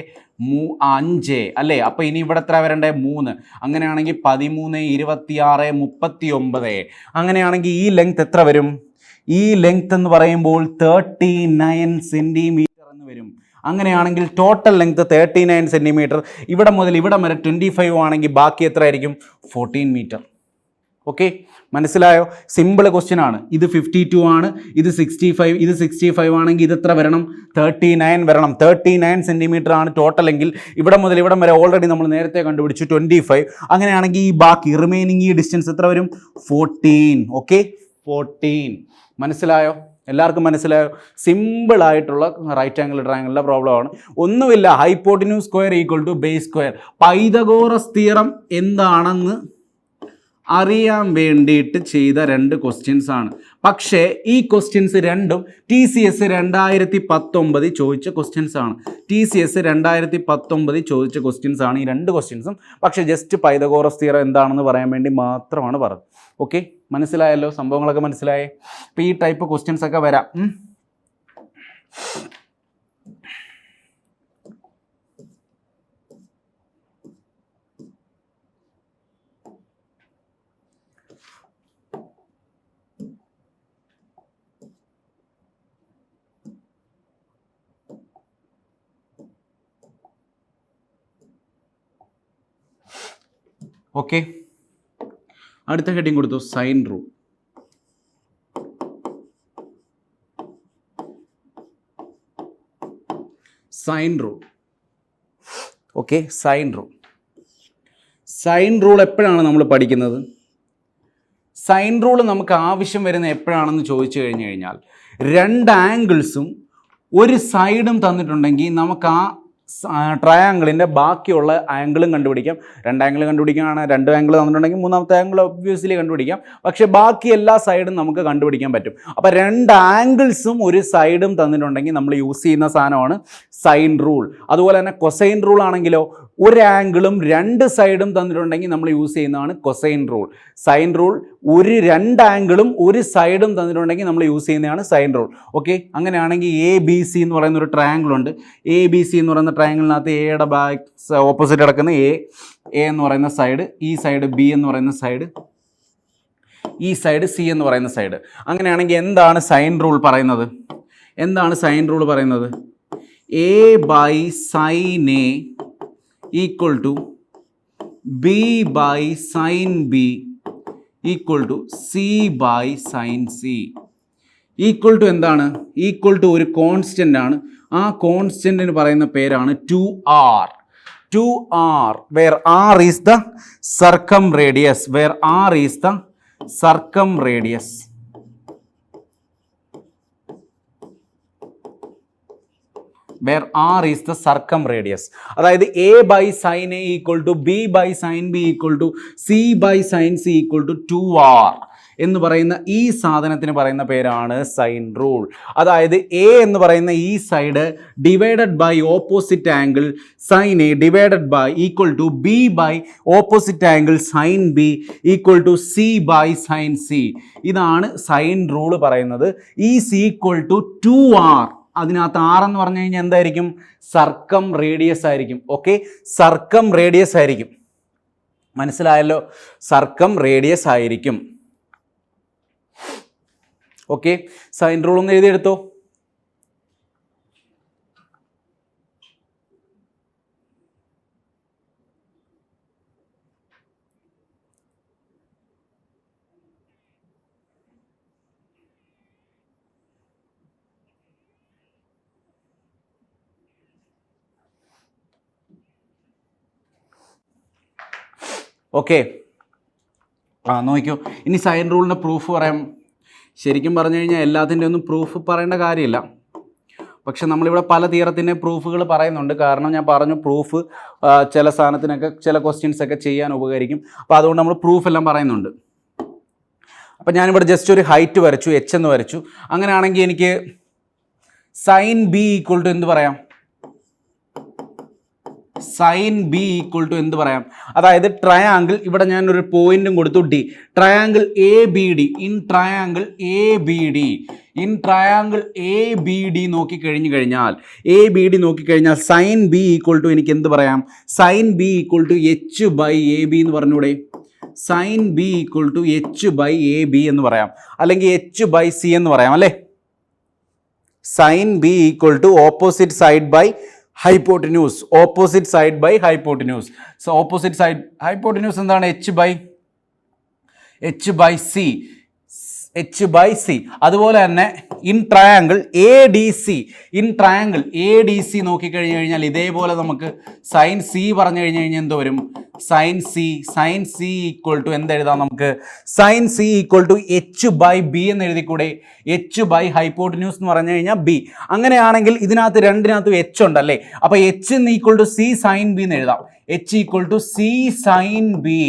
5 അല്ലേ. അപ്പോൾ ഇനി ഇവിടെ എത്ര വരണ്ടേ? 3. അങ്ങനെയാണെങ്കിൽ 13, 26, 39. അങ്ങനെയാണെങ്കിൽ ഈ ലെങ്ത് എത്ര വരും? ഈ ലെങ്ത് എന്ന് പറയുമ്പോൾ 39 സെൻറ്റിമീറ്റർ എന്ന് വരും. അങ്ങനെയാണെങ്കിൽ ടോട്ടൽ ലെങ്ത് 39 സെൻറ്റിമീറ്റർ. ഇവിടെ മുതൽ ഇവിടെ വരെ 25 ആണെങ്കിൽ ബാക്കി എത്ര ആയിരിക്കും? 14 മീറ്റർ. ഓക്കെ, മനസ്സിലായോ? സിമ്പിൾ ക്വസ്റ്റ്യൻ ആണ്. ഇത് 52 ആണ്, ഇത് 65. ഇത് 65 ആണെങ്കിൽ ഇത് എത്ര വരണം? 39 വരണം. 39 സെൻറ്റിമീറ്റർ ആണ് ടോട്ടൽ എങ്കിൽ ഇവിടെ മുതൽ ഇവിടെ വരെ ഓൾറെഡി നമ്മൾ നേരത്തെ കണ്ടുപിടിച്ചു 25. അങ്ങനെയാണെങ്കിൽ ഈ ബാക്കി റിമൈനിങ് ഈ ഡിസ്റ്റൻസ് എത്ര വരും? 14. ഓക്കെ, 14. മനസ്സിലായോ? എല്ലാവർക്കും മനസ്സിലായോ? സിമ്പിൾ ആയിട്ടുള്ള റൈറ്റ് ആംഗിൾ ട്രയാംഗിളിൻ്റെ പ്രോബ്ലമാണ്. ഒന്നുമില്ല, hypotenuse square equal to base square. Pythagoras theorem എന്താണെന്ന് അറിയാൻ വേണ്ടിയിട്ട് ചെയ്ത 2 ക്വസ്റ്റ്യൻസ് ആണ്. പക്ഷേ ഈ ക്വസ്റ്റ്യൻസ് രണ്ടും TCS 2019 ചോദിച്ച ക്വസ്റ്റ്യൻസ് ആണ്. TCS 2019 ചോദിച്ച ക്വസ്റ്റ്യൻസ് ആണ് ഈ 2 ക്വസ്റ്റ്യൻസും. പക്ഷേ ജസ്റ്റ് പൈതഗോറസ് തിയറം എന്താണെന്ന് പറയാൻ വേണ്ടി മാത്രമാണ് പറഞ്ഞത്. ഓക്കെ, മനസ്സിലായല്ലോ? സംഭവങ്ങളൊക്കെ മനസ്സിലായേ? അപ്പോൾ ഈ ടൈപ്പ് ക്വസ്റ്റ്യൻസ് ഒക്കെ വരാം. ഓക്കെ, അടുത്ത ഹെഡിങ് കൊടുത്തു sine rule. Sine rule. Okay, sine rule. Sine rule എപ്പോഴാണ് നമ്മൾ പഠിക്കുന്നത്? സൈൻ റൂൾ നമുക്ക് ആവശ്യം വരുന്ന എപ്പോഴാണെന്ന് ചോദിച്ചു കഴിഞ്ഞു കഴിഞ്ഞാൽ 2 ആംഗിൾസും ഒരു സൈഡും തന്നിട്ടുണ്ടെങ്കിൽ നമുക്ക് ആ ട്രയാങ്കിളിൻ്റെ ബാക്കിയുള്ള ആംഗിളും കണ്ടുപിടിക്കാം. 2 ആംഗിൾ കണ്ടുപിടിക്കുകയാണ്, 2 ആംഗിൾ തന്നിട്ടുണ്ടെങ്കിൽ 3ാമത്തെ ആംഗിൾ ഒബ്വിയസ്ലി കണ്ടുപിടിക്കാം. പക്ഷേ ബാക്കി എല്ലാ സൈഡും നമുക്ക് കണ്ടുപിടിക്കാൻ പറ്റും. അപ്പോൾ 2 ആംഗിൾസും ഒരു സൈഡും തന്നിട്ടുണ്ടെങ്കിൽ നമ്മൾ യൂസ് ചെയ്യുന്ന സാധനമാണ് സൈൻ റൂൾ. അതുപോലെ തന്നെ കൊസൈൻ റൂൾ ആണെങ്കിലോ, ഒരു ആംഗിളും 2 സൈഡും തന്നിട്ടുണ്ടെങ്കിൽ നമ്മൾ യൂസ് ചെയ്യുന്നതാണ് കൊസൈൻ റൂൾ. സൈൻ റൂൾ 2 ആംഗിളും ഒരു സൈഡും തന്നിട്ടുണ്ടെങ്കിൽ നമ്മൾ യൂസ് ചെയ്യുന്നതാണ് സൈൻ റൂൾ. ഓക്കെ, അങ്ങനെയാണെങ്കിൽ ABC എന്ന് പറയുന്ന ഒരു ട്രയാങ്കിൾ ഉണ്ട്. ABC എന്ന് പറയുന്ന ട്രയാങ്കിളിനകത്ത് എയുടെ ബാക്ക് ഓപ്പോസിറ്റ് കിടക്കുന്ന എ എന്ന് പറയുന്ന സൈഡ്, ഈ സൈഡ് B എന്ന് പറയുന്ന സൈഡ്, ഈ സൈഡ് C എന്ന് പറയുന്ന സൈഡ്. അങ്ങനെയാണെങ്കിൽ എന്താണ് സൈൻ റൂൾ പറയുന്നത്? എന്താണ് സൈൻ റൂൾ പറയുന്നത്? A/sin A equal to B/sin B equal to C/sin C. Equal to എന്താണ്? ഈക്വൽ ടു ഒരു കോൺസ്റ്റൻ്റ് ആണ്. ആ കോൺസ്റ്റൻറ്റിന് പറയുന്ന പേരാണ് 2R. 2R, where R is the circumradius. Where R is the circumradius. Where R is the circumradius. അതായത് A/sin A equal to B/sin B equal to C/sin C equal to 2R എന്ന് പറയുന്ന ഈ സാധനത്തിന് പറയുന്ന പേരാണ് സൈൻ റൂൾ. അതായത് A എന്ന് പറയുന്ന ഈ side divided by opposite angle sine A divided by equal to B/, opposite angle sine B equal to C/sin C. ഇതാണ് സൈൻ റൂൾ പറയുന്നത്. Is equal to 2R. അതിനകത്ത് ആർ എന്ന് പറഞ്ഞു കഴിഞ്ഞാൽ എന്തായിരിക്കും? സർക്കം റേഡിയസ് ആയിരിക്കും. ഓക്കെ, സർക്കം റേഡിയസ് ആയിരിക്കും. മനസ്സിലായല്ലോ? സർക്കം റേഡിയസ് ആയിരിക്കും. ഓക്കെ, സൈൻ റൂൾ ഒന്ന് എഴുതിയെടുത്തോ. ഓക്കെ, നോക്കിക്കോ. ഇനി സൈൻ റൂളിൻ്റെ പ്രൂഫ് പറയാം. ശരിക്കും പറഞ്ഞു കഴിഞ്ഞാൽ എല്ലാത്തിൻ്റെ ഒന്നും പ്രൂഫ് പറയേണ്ട കാര്യമില്ല. പക്ഷെ നമ്മളിവിടെ പല തിയറത്തിൻ്റെ പ്രൂഫുകൾ പറയുന്നുണ്ട്. കാരണം ഞാൻ പറഞ്ഞു പ്രൂഫ് ചില സാധനത്തിനൊക്കെ ചില ക്വസ്റ്റ്യൻസൊക്കെ ചെയ്യാൻ ഉപകരിക്കും. അപ്പോൾ അതുകൊണ്ട് നമ്മൾ പ്രൂഫ് എല്ലാം പറയുന്നുണ്ട്. അപ്പം ഞാനിവിടെ ജസ്റ്റ് ഒരു ഹൈറ്റ് വരച്ചു, എച്ച് എന്ന് വരച്ചു. അങ്ങനെയാണെങ്കിൽ എനിക്ക് സൈൻ ബി ഈക്വൽ ടു എന്ത് പറയാം? സൈൻ ബി ഈക്വൽ ടു എന്ത് പറയാം? അതായത് ട്രയാങ്കിൾ, ഇവിടെ ഞാനൊരു പോയിന്റും കൊടുത്തു D, triangle A B D, in triangle A B D, in triangle A B D നോക്കിക്കഴിഞ്ഞു കഴിഞ്ഞാൽ, എ ബി ഡി നോക്കിക്കഴിഞ്ഞാൽ സൈൻ ബി ഈക്വൽ ടു എനിക്ക് എന്ത് പറയാം? Sine B equal to H by A B എന്ന് പറഞ്ഞൂടെ? Sine B equal to H by A B എന്ന് പറയാം, അല്ലെങ്കിൽ എച്ച് ബൈ സി എന്ന് പറയാം അല്ലേ? Sine B equal to opposite side by hypotenuse, opposite side by hypotenuse. So opposite side hypotenuse എന്താണ്? H by C, H by C. അതുപോലെ തന്നെ in triangle A D C, in triangle A D C നോക്കിക്കഴിഞ്ഞു കഴിഞ്ഞാൽ ഇതേപോലെ നമുക്ക് sine C പറഞ്ഞു കഴിഞ്ഞു കഴിഞ്ഞാൽ എന്ത് വരും? സൈൻ സി ഈക്വൽ ടു എന്തെഴുതാം നമുക്ക്? Sine C equal to H by B എന്ന് എഴുതിക്കൂടെ? എച്ച് ബൈ ഹൈപ്പോട്ടിന്യൂസ് എന്ന് പറഞ്ഞു കഴിഞ്ഞാൽ ബി. അങ്ങനെയാണെങ്കിൽ ഇതിനകത്ത് രണ്ടിനകത്തും എച്ച് ഉണ്ടല്ലേ? അപ്പോൾ H equal to C sine B എന്ന് എഴുതാം. H equal to C sine B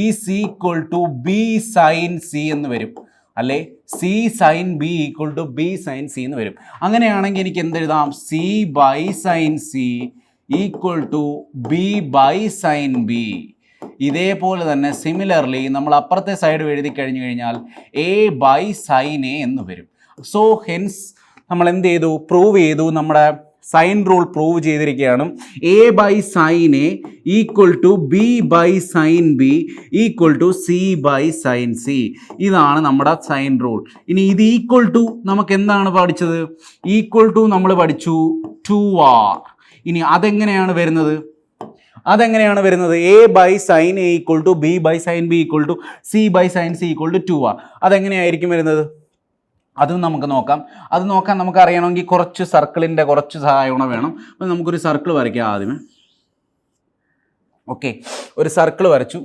is equal to B sine C എന്ന് വരും അല്ലേ? C sine B equal to B sine C എന്ന് വരും. അങ്ങനെയാണെങ്കിൽ എനിക്ക് എന്തെഴുതാം? C by sine C equal to B by sine B. ഇതേപോലെ തന്നെ സിമിലർലി നമ്മൾ അപ്പുറത്തെ സൈഡ് എഴുതി കഴിഞ്ഞു കഴിഞ്ഞാൽ എ ബൈ സൈൻ എ എന്ന് വരും. സോ ഹെൻസ് നമ്മൾ എന്ത് ചെയ്തു? പ്രൂവ് ചെയ്തു. നമ്മുടെ സൈൻ റൂൾ പ്രൂവ് ചെയ്തിരിക്കുകയാണ്. A by sine A equal to B by sine B equal to C by sine C. ഇതാണ് നമ്മുടെ സൈൻ റൂൾ. ഇനി ഇത് ഈക്വൽ ടു നമുക്ക് എന്താണ് പഠിച്ചത്? ഈക്വൽ ടു നമ്മൾ പഠിച്ചു 2r. ഇനി അതെങ്ങനെയാണ് വരുന്നത്? A by sine A equal to B by sine B equal to C by sine C equal to 2r. അതെങ്ങനെയായിരിക്കും വരുന്നത്? അതും നമുക്ക് നോക്കാം. അത് നോക്കാൻ നമുക്ക് അറിയണമെങ്കിൽ കുറച്ച് സർക്കിളിൻ്റെ കുറച്ച് സഹായം വേണം. അപ്പം നമുക്കൊരു സർക്കിൾ വരയ്ക്കാം ആദ്യമേ. ഓക്കെ, ഒരു സർക്കിൾ വരച്ചു.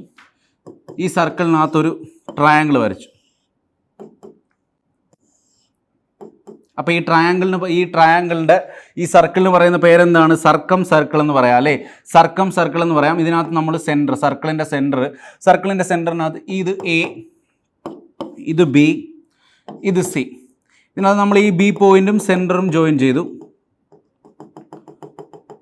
ഈ സർക്കിളിനകത്തൊരു ട്രയാങ്കിൾ വരച്ചു. അപ്പോൾ ഈ സർക്കിളിന് പറയുന്ന പേരെന്താണ്? സർക്കം സർക്കിൾ എന്ന് പറയാം അല്ലേ? സർക്കം സർക്കിൾ എന്ന് പറയാം. ഇതിനകത്ത് നമ്മൾ സെൻറ്റർ, സർക്കിളിൻ്റെ സെൻറ്ററിനകത്ത് ഇത് എ, ഇത് ബി, ഇത് സി. ഇതിനകത്ത് നമ്മൾ ഈ ബി പോയിന്റും സെൻറ്ററും ജോയിൻ ചെയ്തു,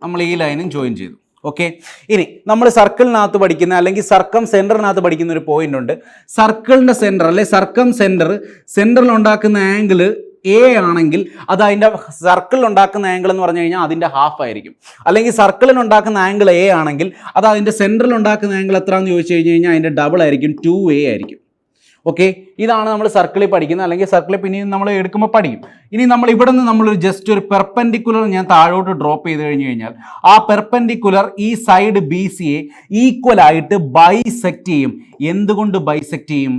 നമ്മൾ ഈ ലൈനും ജോയിൻ ചെയ്തു. ഓക്കെ, ഇനി നമ്മൾ സർക്കിളിനകത്ത് പഠിക്കുന്ന അല്ലെങ്കിൽ സർക്കം സെൻറ്ററിനകത്ത് പഠിക്കുന്ന ഒരു പോയിന്റ് ഉണ്ട്. സർക്കിളിൻ്റെ സെൻറ്റർ അല്ലെ സർക്കം സെൻറ്ററിൽ ഉണ്ടാക്കുന്ന ആംഗിൾ എ ആണെങ്കിൽ അത് അതിൻ്റെ സർക്കിളിൽ ഉണ്ടാക്കുന്ന ആംഗിൾ എന്ന് പറഞ്ഞു കഴിഞ്ഞാൽ അതിൻ്റെ ഹാഫ് ആയിരിക്കും. അല്ലെങ്കിൽ സർക്കിളിൽ ഉണ്ടാക്കുന്ന ആംഗിൾ എ ആണെങ്കിൽ അത് അതിൻ്റെ സെൻറ്ററിൽ ഉണ്ടാക്കുന്ന ആംഗിൾ എത്രയാണെന്ന് ചോദിച്ചു കഴിഞ്ഞ് കഴിഞ്ഞാൽ അതിൻ്റെ ഡബിൾ ആയിരിക്കും, 2a ആയിരിക്കും. ഓക്കെ, ഇതാണ് നമ്മൾ സർക്കിളിൽ പഠിക്കുന്നത്, അല്ലെങ്കിൽ സർക്കിളിൽ പിന്നെയും നമ്മൾ എടുക്കുമ്പോൾ പഠിക്കും. ഇനി നമ്മൾ ഇവിടെ നിന്ന് നമ്മളൊരു ജസ്റ്റ് ഒരു പെർപെൻഡിക്കുലർ ഞാൻ താഴോട്ട് ഡ്രോപ്പ് ചെയ്ത് കഴിഞ്ഞ് കഴിഞ്ഞാൽ ആ പെർപെൻഡിക്കുലർ ഈ സൈഡ് ബി സിയെ ഈക്വൽ ആയിട്ട് ബൈസെക്റ്റ് ചെയ്യും. എന്തുകൊണ്ട് ബൈസെക്റ്റ് ചെയ്യും?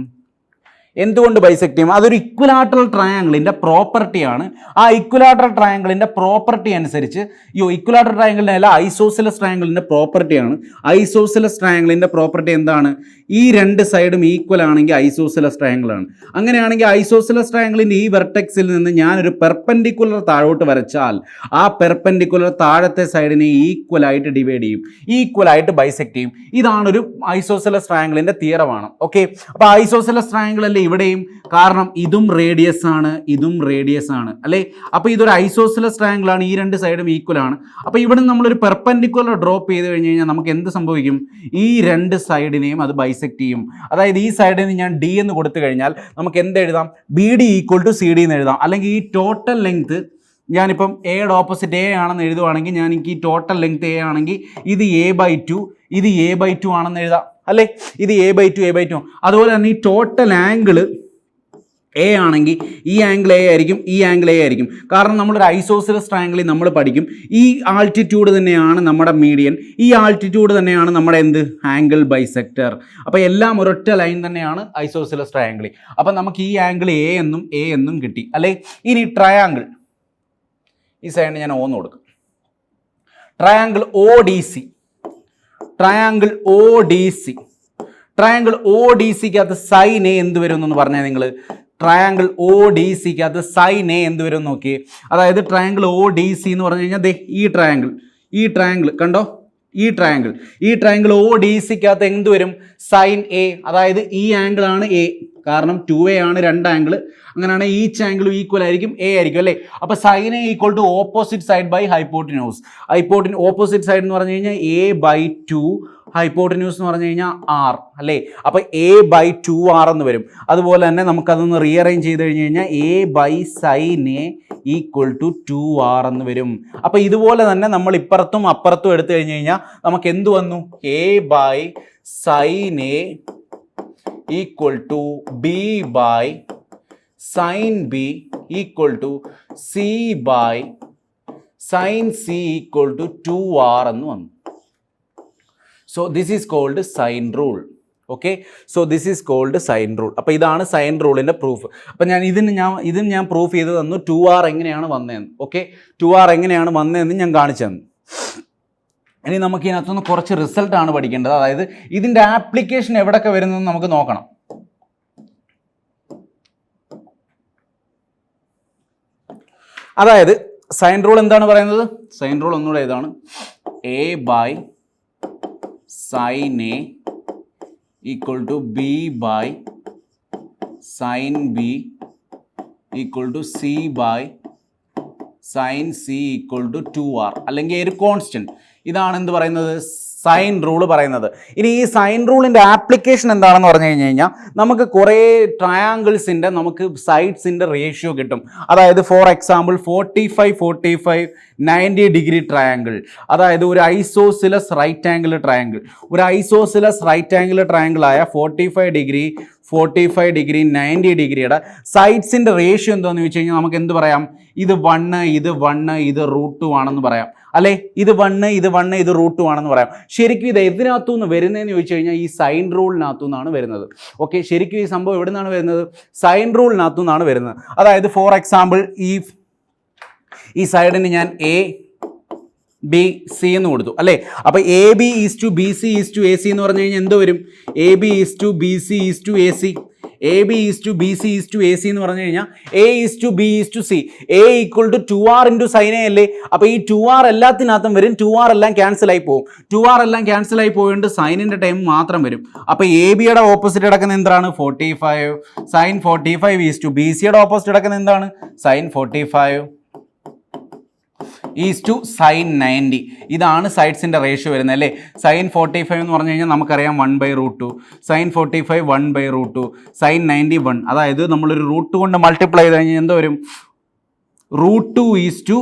അതൊരു ഇക്വലാറ്ററൽ ട്രയാങ്കിളിൻ്റെ പ്രോപ്പർട്ടിയാണ്. ആ ഇക്വലാറ്ററൽ ട്രയാങ്കിളിൻ്റെ പ്രോപ്പർട്ടി അനുസരിച്ച് ഇക്വലാറ്ററൽ ട്രയാങ്കിളിൻ്റെ അല്ല, ഐസോസിലസ് ട്രയാങ്കിളിൻ്റെ പ്രോപ്പർട്ടിയാണ്. ഐസോസിലസ് ട്രയാങ്കിളിൻ്റെ പ്രോപ്പർട്ടി എന്താണ്? ഈ രണ്ട് സൈഡും ഈക്വൽ ആണെങ്കിൽ ഐസോസിലസ് ട്രയാങ്കിൾ ആണ്. അങ്ങനെയാണെങ്കിൽ ഐസോസിലസ് ട്രയാങ്കിളിൻ്റെ ഈ വെർട്ടെക്സിൽ നിന്ന് ഞാനൊരു പെർപെൻഡിക്കുലർ താഴോട്ട് വരച്ചാൽ ആ പെർപെൻഡിക്കുലർ താഴത്തെ സൈഡിനെ ഈക്വൽ ആയിട്ട് ഡിവൈഡ് ചെയ്യും, ഈക്വൽ ആയിട്ട് ബൈസെക്റ്റ് ചെയ്യും. ഇതാണൊരു ഐസോസിലസ് ട്രയാങ്കിളിൻ്റെ തിയറമാണ്. ഓക്കെ, അപ്പോൾ ഐസോസിലസ് ട്രയാങ്കിൾ അല്ലേ ഇവിടെയും? കാരണം ഇതും റേഡിയസ് ആണ് അല്ലേ? അപ്പോൾ ഇതൊരു ഐസോസിലസ് ട്രയാങ്കിൾ ആണ്, ഈ രണ്ട് സൈഡും ഈക്വൽ ആണ്. അപ്പോൾ ഇവിടെ നമ്മളൊരു പെർപെൻഡിക്കുലർ ഡ്രോപ്പ് ചെയ്ത് കഴിഞ്ഞ് കഴിഞ്ഞാൽ നമുക്ക് എന്ത് സംഭവിക്കും? ഈ രണ്ട് സൈഡിനെയും അത് ബൈസെക്റ്റ് ചെയ്യും. അതായത് ഈ സൈഡിന് ഞാൻ ഡി എന്ന് കൊടുത്തു കഴിഞ്ഞാൽ നമുക്ക് എന്ത് എഴുതാം? B D equal to C D എന്ന് എഴുതാം. അല്ലെങ്കിൽ ഈ ടോട്ടൽ ലെങ്ത് ഞാനിപ്പം എയുടെ ഓപ്പോസിറ്റ് എ ആണെന്ന് എഴുതുവാണെങ്കിൽ ഞാൻ എനിക്ക് ഈ ടോട്ടൽ ലെങ്ത് എ ആണെങ്കിൽ ഇത് A/2 ഇത് A/2 ആണെന്ന് എഴുതാം അല്ലേ, ഇത് A/2 അതുപോലെ തന്നെ ഈ ടോട്ടൽ ആംഗിള് എ ആണെങ്കിൽ ഈ ആംഗിൾ എ ആയിരിക്കും, ഈ ആംഗിൾ എ ആയിരിക്കും. കാരണം നമ്മളൊരു ഐസോസിലസ് ട്രയാംഗിളിൽ നമ്മൾ പഠിക്കും ഈ ആൾട്ടിറ്റ്യൂഡ് തന്നെയാണ് നമ്മുടെ മീഡിയൻ, ഈ ആൾട്ടിറ്റ്യൂഡ് തന്നെയാണ് നമ്മുടെ എന്ത് ആംഗിൾ ബൈസെക്ടർ. അപ്പോൾ എല്ലാം ഒരൊറ്റ ലൈൻ തന്നെയാണ് ഐസോസിലസ് ട്രയാംഗിളിൽ. അപ്പം നമുക്ക് ഈ ആംഗിൾ എ എന്നും കിട്ടി അല്ലേ. ഇനി ട്രയാംഗിൾ ഈ സൈഡിന് ഞാൻ ഓന്ന് കൊടുക്കും. ട്രയാംഗിൾ ODC, ട്രയാംഗിൾ ODCക്കകത്ത് സൈൻ എ എന്ത് വരും എന്നൊന്ന് പറഞ്ഞാൽ നിങ്ങൾ. ട്രയാംഗിൾ ODCക്കകത്ത് സൈൻ എ എന്ത് വരും നോക്കിയേ. അതായത് ട്രയാംഗിൾ ODC എന്ന് പറഞ്ഞു കഴിഞ്ഞാൽ ദേ ഈ ട്രയാംഗിൾ കണ്ടോ, ഈ ട്രയാംഗിൾ ODCക്കകത്ത് എന്ത് വരും സൈൻ എ. അതായത് ഈ ആംഗിൾ ആണ് എ, കാരണം 2A ആണ് രണ്ട് ആംഗിൾ, അങ്ങനെയാണ് ഈച്ച് ആംഗിളും ഈക്വൽ ആയിരിക്കും എ ആയിരിക്കും അല്ലേ. അപ്പോൾ sine A equal to opposite side by hypotenuse. Opposite side എന്ന് പറഞ്ഞു കഴിഞ്ഞാൽ A/2, ഹൈപ്പോട്ടിന്യൂസ് എന്ന് പറഞ്ഞു കഴിഞ്ഞാൽ R അല്ലേ. അപ്പോൾ A/2R എന്ന് വരും. അതുപോലെ തന്നെ നമുക്കതൊന്ന് റീഅറേഞ്ച് ചെയ്ത് കഴിഞ്ഞ് കഴിഞ്ഞാൽ A/sin A equal to 2R എന്ന് വരും. അപ്പോൾ ഇതുപോലെ തന്നെ നമ്മൾ ഇപ്പുറത്തും അപ്പുറത്തും എടുത്തു കഴിഞ്ഞ് കഴിഞ്ഞാൽ നമുക്ക് എന്ത് വന്നു, A/sin A equal to B/sin B equal to C/sin C equal to 2R എന്ന് വന്നു. So this is called sign rule. Okay, so this is called sign rule. അപ്പോൾ ഇതാണ് സൈൻ റൂളിൻ്റെ പ്രൂഫ്. അപ്പോൾ ഇതിന് ഞാൻ പ്രൂഫ് ചെയ്ത് തന്നു 2R എങ്ങനെയാണ് വന്നതെന്ന്. ഓക്കെ, 2R എങ്ങനെയാണ് വന്നതെന്ന് ഞാൻ കാണിച്ചു തന്നു. ഇനി നമുക്ക് ഇതിനകത്തുനിന്ന് കുറച്ച് റിസൾട്ടാണ് പഠിക്കേണ്ടത്. അതായത് ഇതിൻ്റെ ആപ്ലിക്കേഷൻ എവിടെയൊക്കെ വരുന്നതെന്ന് നമുക്ക് നോക്കണം. അതായത് സൈൻ റൂൾ എന്താണ് പറയുന്നത്, സൈൻ റൂൾ ഒന്നുകൂടെ ഇതാണ്, A/sin A equal to B/sin B equal to C/sin C equal to 2R, അല്ലെങ്കിൽ ഒരു കോൺസ്റ്റന്റ്. ഇതാണ് എന്ത് പറയുന്നത്, സൈൻ റൂൾ പറയുന്നത്. ഇനി ഈ സൈൻ റൂളിൻ്റെ ആപ്ലിക്കേഷൻ എന്താണെന്ന് പറഞ്ഞു കഴിഞ്ഞ് കഴിഞ്ഞാൽ നമുക്ക് കുറേ ട്രയാങ്കിൾസിൻ്റെ നമുക്ക് സൈഡ്സിൻ്റെ റേഷ്യോ കിട്ടും. അതായത് ഫോർ എക്സാമ്പിൾ 45 90 ഡിഗ്രി ട്രയാങ്കിൾ, അതായത് ഒരു ഐസോസിലസ് റൈറ്റ് ആംഗിൾ ട്രയാങ്കിൾ, ആയ 45 ഡിഗ്രി 90 ഡിഗ്രിയുടെ സൈഡ്സിൻ്റെ റേഷ്യോ എന്താണെന്ന് ചോദിച്ചു കഴിഞ്ഞാൽ നമുക്ക് എന്ത് പറയാം, ഇത് 1 ഇത് √2 ആണെന്ന് പറയാം അല്ലേ. ഇത് 1 ഇത് √2 ആണെന്ന് പറയാം. ശരിക്കും ഇത് എതിനകത്തു നിന്ന് വരുന്നതെന്ന് ചോദിച്ചു കഴിഞ്ഞാൽ ഈ സൈൻ റൂളിനകത്തു നിന്നാണ് വരുന്നത്. ഓക്കെ, ശരിക്കും ഈ സംഭവം എവിടെ നിന്നാണ് വരുന്നത്, സൈൻ റൂളിനകത്തു നിന്നാണ് വരുന്നത്. അതായത് ഫോർ എക്സാമ്പിൾ ഈ സൈഡിന് ഞാൻ ABC എന്ന് കൊടുത്തു അല്ലേ. അപ്പോൾ AB/BC AC എന്ന് പറഞ്ഞു കഴിഞ്ഞാൽ എന്ത് വരും, AB/BC AC. AB/BC എന്ന് പറഞ്ഞു കഴിഞ്ഞാൽ A/B/C. A equal to 2R into sine A അല്ലേ. അപ്പോൾ ഈ 2R എല്ലാത്തിനകത്തും വരും, 2R എല്ലാം ക്യാൻസൽ ആയി പോകും. 2R എല്ലാം ക്യാൻസൽ ആയി പോയിട്ട് സൈനിൻ്റെ ടൈം മാത്രം വരും. അപ്പോൾ AB-യുടെ ഓപ്പോസിറ്റ് കിടക്കുന്ന എന്താണ് 45, സൈൻ 45 BC-യുടെ ഓപ്പോസിറ്റ് കിടക്കുന്ന എന്താണ് സൈൻ 45 sin 90. ഇതാണ് സൈഡ്സിൻ്റെ റേഷ്യോ വരുന്നത് അല്ലേ. സൈൻ 45 എന്ന് പറഞ്ഞു കഴിഞ്ഞാൽ നമുക്കറിയാം 1/√2, സൈൻ 45 1/√2, സൈൻ 90 1. അതായത് നമ്മളൊരു √2 കൊണ്ട് മൾട്ടിപ്ലൈ ചെയ്ത് കഴിഞ്ഞാൽ എന്ത് വരും, √2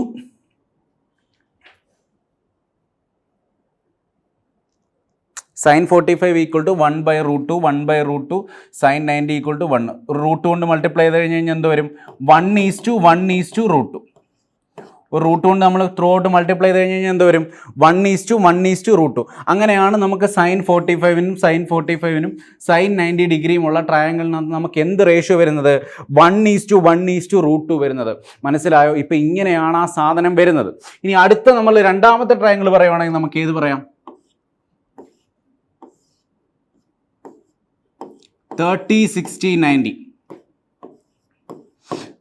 sine 45 equal to 1/√2 sine 90 equal to 1. √2 കൊണ്ട് മൾട്ടിപ്ലൈ ചെയ്ത് കഴിഞ്ഞ് കഴിഞ്ഞാൽ എന്ത് വരും, 1:1:√2. ഒരു റൂട്ട് കൊണ്ട് നമ്മൾ ത്രൂ ഔട്ട് മൾട്ടിപ്ലൈ ചെയ്ത് കഴിഞ്ഞ് കഴിഞ്ഞാൽ എന്ത് വരും, 1:1:√2. അങ്ങനെയാണ് നമുക്ക് സൈൻ 45-നും സൈൻ 45-നും സൈൻ 90 ഡിഗ്രിയുമുള്ള ട്രയാങ്കിളിനകത്ത് നമുക്ക് എന്ത് റേഷ്യോ വരുന്നത്, 1:1:√2 വരുന്നത്. മനസ്സിലായോ? ഇപ്പം ഇങ്ങനെയാണ് ആ സാധനം വരുന്നത്. ഇനി അടുത്ത നമ്മൾ രണ്ടാമത്തെ ട്രയാങ്കിൾ പറയുവാണെങ്കിൽ നമുക്ക് ഏത് പറയാം, 30-60-90.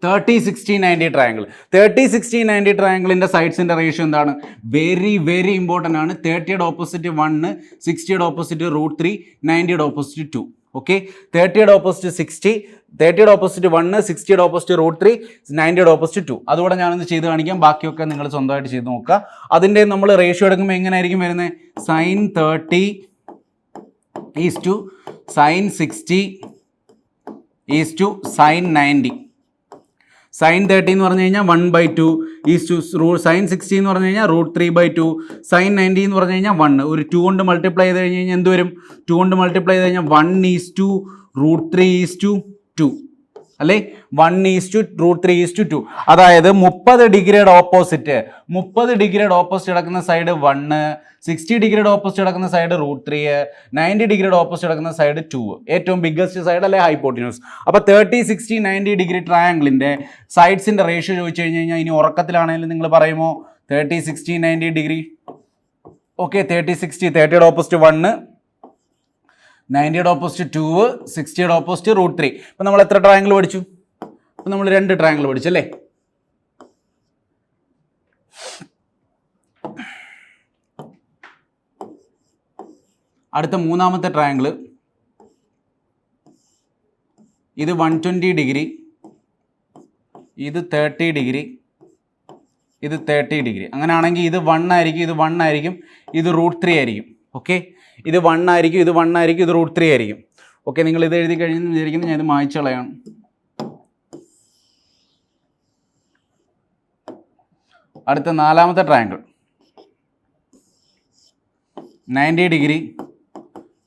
30-60-90 ട്രയാങ്കിൾ. 30-60-90 ട്രയാങ്കിളിൻ്റെ സൈഡ്സിൻ്റെ റേഷ്യോ എന്താണ്, വെരി ഇമ്പോർട്ടൻ്റ് ആണ്. 30യുടെ ഓപ്പോസിറ്റ് 1, 60യുടെ ഓപ്പോസിറ്റ് √3, 90യുടെ ഓപ്പോസിറ്റ് 2. ഓക്കെ, 30യുടെ ഓപ്പോസിറ്റ് 60, 30യുടെ ഓപ്പോസിറ്റ് 1, 60യുടെ ഓപ്പോസിറ്റ് √3, 90യുടെ ഓപ്പോസിറ്റ് 2. അതുകൂടെ ഞാനൊന്ന് ചെയ്ത് കാണിക്കാം, ബാക്കിയൊക്കെ നിങ്ങൾ സ്വന്തമായിട്ട് ചെയ്ത് നോക്കുക. അതിൻ്റെ നമ്മൾ റേഷ്യോ എടുക്കുമ്പോൾ എങ്ങനെയായിരിക്കും വരുന്നത്, സൈൻ 30 സൈൻ 60 സൈൻ 90. സൈൻ 30 എന്ന് പറഞ്ഞു കഴിഞ്ഞാൽ 1/2 ഈസ് സൈൻ 60 എന്ന് പറഞ്ഞു കഴിഞ്ഞാൽ √3/2 സൈൻ 90 എന്ന് പറഞ്ഞു കഴിഞ്ഞാൽ 1. ഒരു 2 കൊണ്ട് മൾട്ടിപ്ലൈ ചെയ്ത് കഴിഞ്ഞ് കഴിഞ്ഞാൽ എന്ത് വരും? 2 കൊണ്ട് മൾട്ടിപ്ലൈ ചെയ്ത് കഴിഞ്ഞാൽ 1:√3:2 അല്ലേ? 1:√3:2. അതായത് 30 ഡിഗ്രിയുടെ ഓപ്പോസിറ്റ് കിടക്കുന്ന സൈഡ് 1, 60 ഡിഗ്രിയുടെ ഓപ്പോസിറ്റ് കിടക്കുന്ന സൈഡ് √3, 90 ഡിഗ്രിയുടെ ഓപ്പോസിറ്റ് കിടക്കുന്ന സൈഡ് 2. ഏറ്റവും ബിഗ്ഗസ്റ്റ് സൈഡ് അല്ലെ ഹൈപ്പോട്ടിന്യൂസ്. അപ്പോൾ 30, 60, 90 ഡിഗ്രി ട്രയാങ്കിളിൻ്റെ സൈഡ്സിൻ്റെ റേഷ്യോ ചോദിച്ചു കഴിഞ്ഞ് കഴിഞ്ഞാൽ ഇനി ഉറക്കത്തിലാണെങ്കിലും നിങ്ങൾ പറയുമോ 30, 60, 90 ഡിഗ്രി? ഓക്കെ, 30, 60, 30യുടെ ഓപ്പോസിറ്റ് 1, 90യുടെ ഓപ്പോസിറ്റ് 2, 60യുടെ ഓപ്പോസിറ്റ് √3. ഇപ്പം നമ്മൾ എത്ര ട്രയാങ്കിൾ പഠിച്ചു? അപ്പം നമ്മൾ 2 ട്രയാങ്കിൾ പഠിച്ചല്ലേ? അടുത്ത മൂന്നാമത്തെ ട്രയാങ്കിൾ, ഇത് 120 ഡിഗ്രി, ഇത് 30 ഡിഗ്രി, ഇത് 30 ഡിഗ്രി. അങ്ങനെയാണെങ്കിൽ ഇത് 1 ആയിരിക്കും, ഇത് 1 ആയിരിക്കും, ഇത് √3 ആയിരിക്കും. ഓക്കെ, ഇത് 1 ആയിരിക്കും, ഇത് 1 ആയിരിക്കും, ഇത് √3 ആയിരിക്കും. ഓക്കെ, നിങ്ങൾ ഇത് എഴുതി കഴിഞ്ഞെന്ന് വിചാരിക്കുന്നത്, ഞാൻ ഇത് മായ്ച്ചു കളയാണ്. അടുത്ത നാലാമത്തെ triangle 90 degree,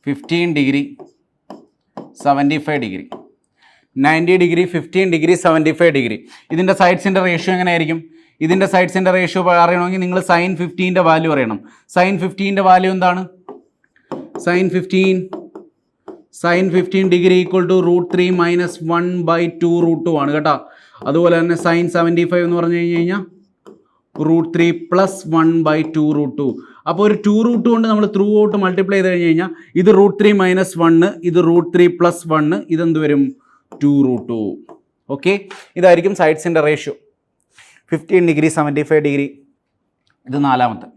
15 degree, 75 degree. 90 degree, 15 degree, 75 degree. ഇതിൻ്റെ സൈഡ്സിൻ്റെ റേഷ്യോ എങ്ങനെയായിരിക്കും? ഇതിൻ്റെ സൈഡ്സിൻ്റെ റേഷ്യോ അറിയണമെങ്കിൽ നിങ്ങൾ സൈൻ 15ൻ്റെ വാല്യൂ അറിയണം. സൈൻ 15ൻ്റെ വാല്യൂ എന്താണ്? സൈൻ 15 ഡിഗ്രി ഈക്വൽ ടു √3 - 1/2 √2 ആണ് കേട്ടോ. അതുപോലെ തന്നെ സൈൻ 75 എന്ന് പറഞ്ഞു കഴിഞ്ഞാൽ √3 + 1/2 √2. അപ്പോൾ ഒരു 2 √2 കൊണ്ട് നമ്മൾ ത്രൂ ഔട്ട് മൾട്ടിപ്ലൈ ചെയ്ത് കഴിഞ്ഞ് കഴിഞ്ഞാൽ ഇത് √3 - 1, ഇത് √3 + 1, ഇതെന്ത് വരും? 2 √2. ഓക്കെ, ഇതായിരിക്കും സൈഡ്സിൻ്റെ റേഷ്യോ. 15 ഡിഗ്രി, 75 ഡിഗ്രി, ഇത് നാലാമത്തെ.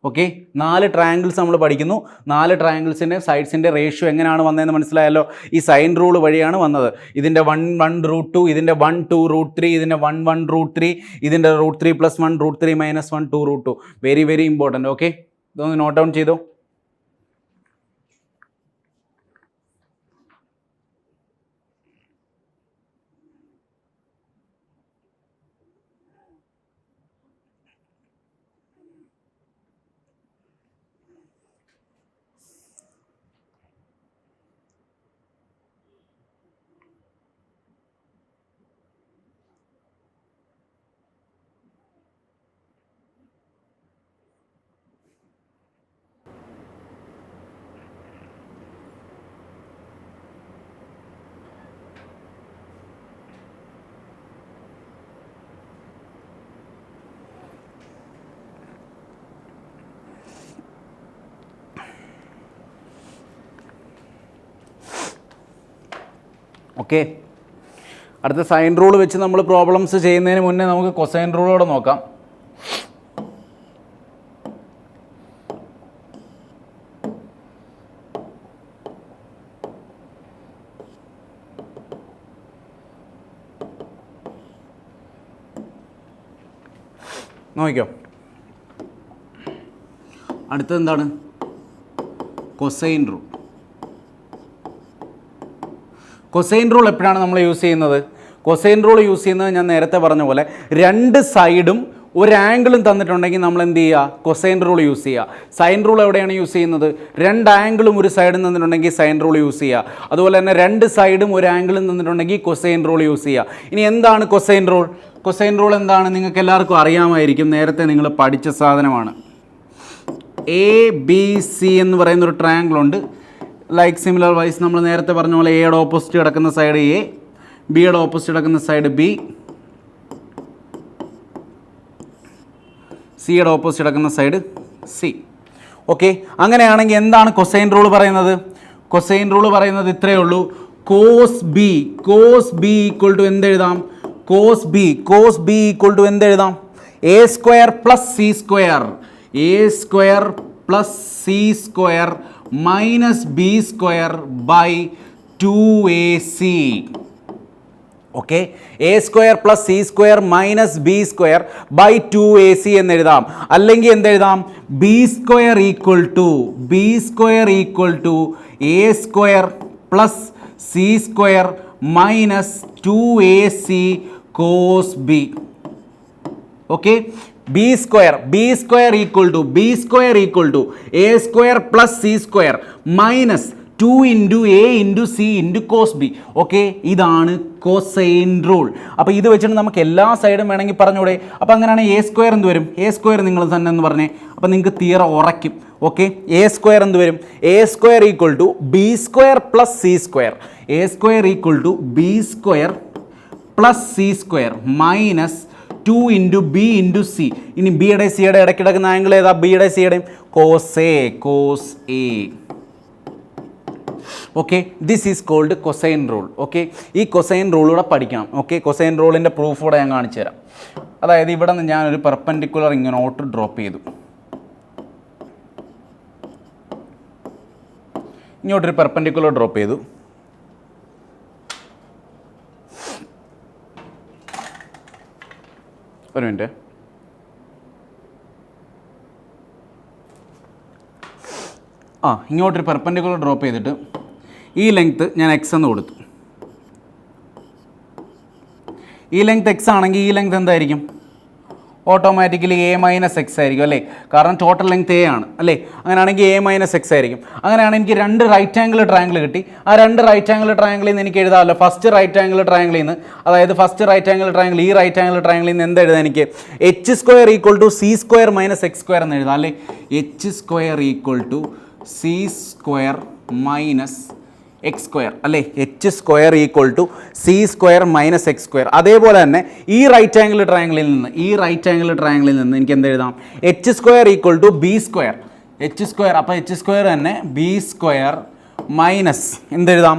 ഓക്കെ, 4 ട്രയാങ്കിൾസ് നമ്മൾ പഠിക്കുന്നു. 4 ട്രയാങ്കിൾസിൻ്റെ സൈഡ്സിൻ്റെ റേഷ്യോ എങ്ങനെയാണ് വന്നതെന്ന് മനസ്സിലായല്ലോ. ഈ സൈൻ റൂൾ വഴിയാണ് വന്നത്. ഇതിൻ്റെ 1 √2, ഇതിൻ്റെ 1 2 √3, ഇതിൻ്റെ 1 1 √3, ഇതിൻ്റെ √3 + 1 √3 - 1 2 √2. Very very important. ഓക്കെ, ഇതൊന്ന് നോട്ട് ഡൗൺ ചെയ്തോ. ഓക്കെ, അടുത്ത സൈൻ റൂൾ വെച്ച് നമ്മൾ പ്രോബ്ലംസ് ചെയ്യുന്നതിന് മുന്നേ നമുക്ക് കൊസൈൻ റൂളോടെ നോക്കാം. നോക്കിക്കോ, അടുത്തത് എന്താണ്? Cosine rule. കൊസൈൻ റൂൾ എപ്പോഴാണ് നമ്മൾ യൂസ് ചെയ്യുന്നത്? കൊസൈൻ റൂൾ യൂസ് ചെയ്യുന്നത് ഞാൻ നേരത്തെ പറഞ്ഞ പോലെ 2 സൈഡും ഒരു ആംഗിളും തന്നിട്ടുണ്ടെങ്കിൽ നമ്മൾ എന്ത് ചെയ്യുക? കൊസൈൻ റൂൾ യൂസ് ചെയ്യുക. സൈൻ റൂൾ എവിടെയാണ് യൂസ് ചെയ്യുന്നത്? 2 ആംഗിളും ഒരു സൈഡും തന്നിട്ടുണ്ടെങ്കിൽ സൈൻ റൂൾ യൂസ് ചെയ്യുക. അതുപോലെ തന്നെ 2 സൈഡും ഒരു ആംഗിളും തന്നിട്ടുണ്ടെങ്കിൽ കൊസൈൻ റൂൾ യൂസ് ചെയ്യുക. ഇനി എന്താണ് കൊസൈൻ റൂൾ? കൊസൈൻ റൂൾ എന്താണ്? നിങ്ങൾക്ക് എല്ലാവർക്കും അറിയാമായിരിക്കും, നേരത്തെ നിങ്ങൾ പഠിച്ച സാധനമാണ്. ABC എന്ന് പറയുന്നൊരു ട്രയാങ്കിൾ ഉണ്ട്. ലൈക്ക് സിമിലർ വൈസ് നമ്മൾ നേരത്തെ പറഞ്ഞ പോലെ എയുടെ ഓപ്പോസിറ്റ് കിടക്കുന്ന സൈഡ് എ, ബിയുടെ ഓപ്പോസിറ്റ് കിടക്കുന്ന സൈഡ് ബി, സിയുടെ ഓപ്പോസിറ്റ് കിടക്കുന്ന സൈഡ് സി. ഓക്കെ, അങ്ങനെയാണെങ്കിൽ എന്താണ് കൊസൈൻ റൂൾ പറയുന്നത്? കൊസൈൻ റൂൾ പറയുന്നത് ഇത്രയേ ഉള്ളൂ. കോസ് ബി ഈക്വൽ ടു എന്തെഴുതാം? കോസ് ബി ഈക്വൽ ടു എന്തെഴുതാം? a² + c², a² + c² - b² / 2ac. Okay, a² + c² - b² / 2ac എന്ന് എഴുതാം. അല്ലെങ്കിൽ എന്തെഴുതാം? b² equal to a² + c² minus 2ac cos B. Okay, B square equal to A square plus C square minus 2 into A into C into cos B. Okay, ഇതാണ് cosine rule. അപ്പോൾ ഇത് വെച്ചിട്ട് നമുക്ക് എല്ലാ സൈഡും വേണമെങ്കിൽ പറഞ്ഞൂടെ. അപ്പോൾ അങ്ങനെയാണെങ്കിൽ എ സ്ക്വയർ എന്ത് വരും? എ സ്ക്വയർ നിങ്ങൾ തന്നെ എന്ന് പറഞ്ഞേ. അപ്പോൾ നിങ്ങൾക്ക് തിയറം ഉറയ്ക്കും. ഓക്കെ, എ സ്ക്വയർ എന്ത് വരും? A square equal to B square plus C square. A square equal to B square plus C square minus 2 into B into C. ഇനി ബിയുടെ സിയുടെ ഇടയ്ക്ക് കിടക്കുന്ന ആംഗിൾ ഏതാ? ബിയുടെ സിയുടെയും cos A. Okay, this is called cosine rule. Okay, ഈ cosine റൂളൂടെ പഠിക്കണം. ഓക്കെ, കൊസൈൻ റൂളിൻ്റെ പ്രൂഫ് കൂടെ ഞാൻ കാണിച്ചു തരാം. അതായത് ഇവിടെ നിന്ന് ഞാനൊരു പെർപെൻഡിക്കുലർ ഇങ്ങോട്ട് ഡ്രോപ്പ് ചെയ്തു, ഇങ്ങോട്ടൊരു പെർപെൻഡിക്കുലർ ഡ്രോപ്പ് ചെയ്തു. ഒരു മിനിറ്റ്. ഇങ്ങോട്ടൊരു പെർപെൻഡിക്കുലർ ഡ്രോപ്പ് ചെയ്തിട്ട് ഈ ലെങ്ത്ത് ഞാൻ എക്സ് എന്ന് കൊടുത്തു. ഈ ലെങ്ത് എക്സ് ആണെങ്കിൽ ഈ ലെങ്ത് എന്തായിരിക്കും? ഓട്ടോമാറ്റിക്കലി എ മൈനസ് എക്സ് ആയിരിക്കും അല്ലേ? കാരണം ടോട്ടൽ ലെങ്ത് എ ആണ് അല്ലേ? അങ്ങനെയാണെങ്കിൽ എ മൈനസ് എക്സ് ആയിരിക്കും. അങ്ങനെയാണെങ്കിൽ എനിക്ക് 2 റൈറ്റ് ആംഗിൾ ട്രയാംഗിൾ കിട്ടി. ആ 2 റൈറ്റ് ആംഗിൾ ട്രയാംഗിളിൽ നിന്ന് എനിക്ക് എഴുതാമല്ലോ. ഫസ്റ്റ് റൈറ്റ് ആംഗിൾ ട്രയാംഗിളിൽ നിന്ന്, അതായത് ഫസ്റ്റ് റൈറ്റ് ആംഗിൾ ട്രയാംഗിൾ, ഈ റൈറ്റ് ആംഗിൾ ട്രയാംഗിളിൽ നിന്ന് എന്ത് എഴുതാം? എനിക്ക് H square equal to C square minus X square എന്ന് എഴുതാം അല്ലേ? H square equal to C square minus X square അല്ലേ? H square equal to C square minus X square. അതേപോലെ തന്നെ ഈ റൈറ്റ് ആംഗിൾ ട്രയാംഗിളിൽ നിന്ന് എനിക്ക് എന്ത് എഴുതാം? H square equal to B square. H square, അപ്പോൾ എച്ച് സ്ക്വയർ തന്നെ ബി സ്ക്വയർ മൈനസ് എന്തെഴുതാം?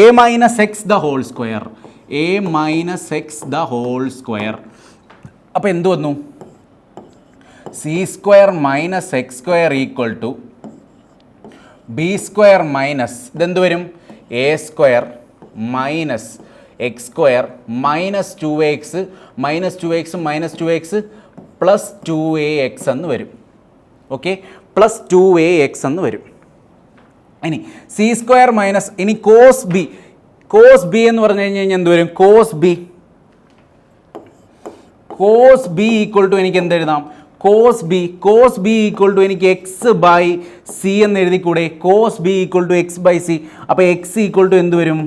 A minus X the whole square. A minus X the whole square. അപ്പോൾ എന്ത് വന്നു? C square minus X square equal to B square minus ഇതെന്ത് വരും? A square minus X square minus 2x minus 2x plus 2ax എന്ന് വരും. Okay, plus 2ax എന്ന് വരും. ഇനി സി സ്ക്വയർ മൈനസ്, ഇനി കോസ് ബി എന്ന് പറഞ്ഞു കഴിഞ്ഞാൽ എന്ത് വരും? കോസ് ബി ഈക്വൽ ടു എനിക്ക് എന്ത് എഴുതാം? കോസ് ബി ഈക്വൽ ടു എനിക്ക് എക്സ് ബൈ സി എന്ന് എഴുതിക്കൂടെ? Cos B equal to X by C. അപ്പോൾ എക്സ് ഈക്വൽ ടു എന്ത് വരും?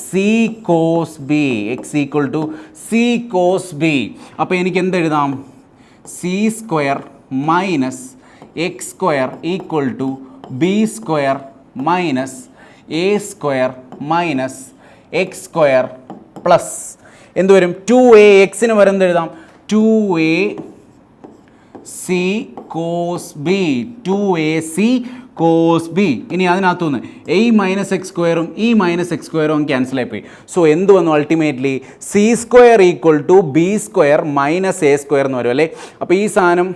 C cos B. X equal to C cos B. അപ്പോൾ എനിക്ക് എന്ത് എഴുതാം? C square minus X square equal to B square minus A square minus X square plus എന്ത് വരും? 2ax വരെ എന്ത് എഴുതാം? 2ac cos B. 2ac cos B. ഇനി അതിനകത്തുനിന്ന് എ മൈനസ് എക്സ് സ്ക്വയറും ഈ മൈനസ് എക്സ് സ്ക്വയറും ക്യാൻസൽ ആയിപ്പോയി. സോ എന്ത് വന്നു? Ultimately C square equal to B square minus A square എന്ന് വരും അല്ലേ? അപ്പോൾ ഈ സാധനം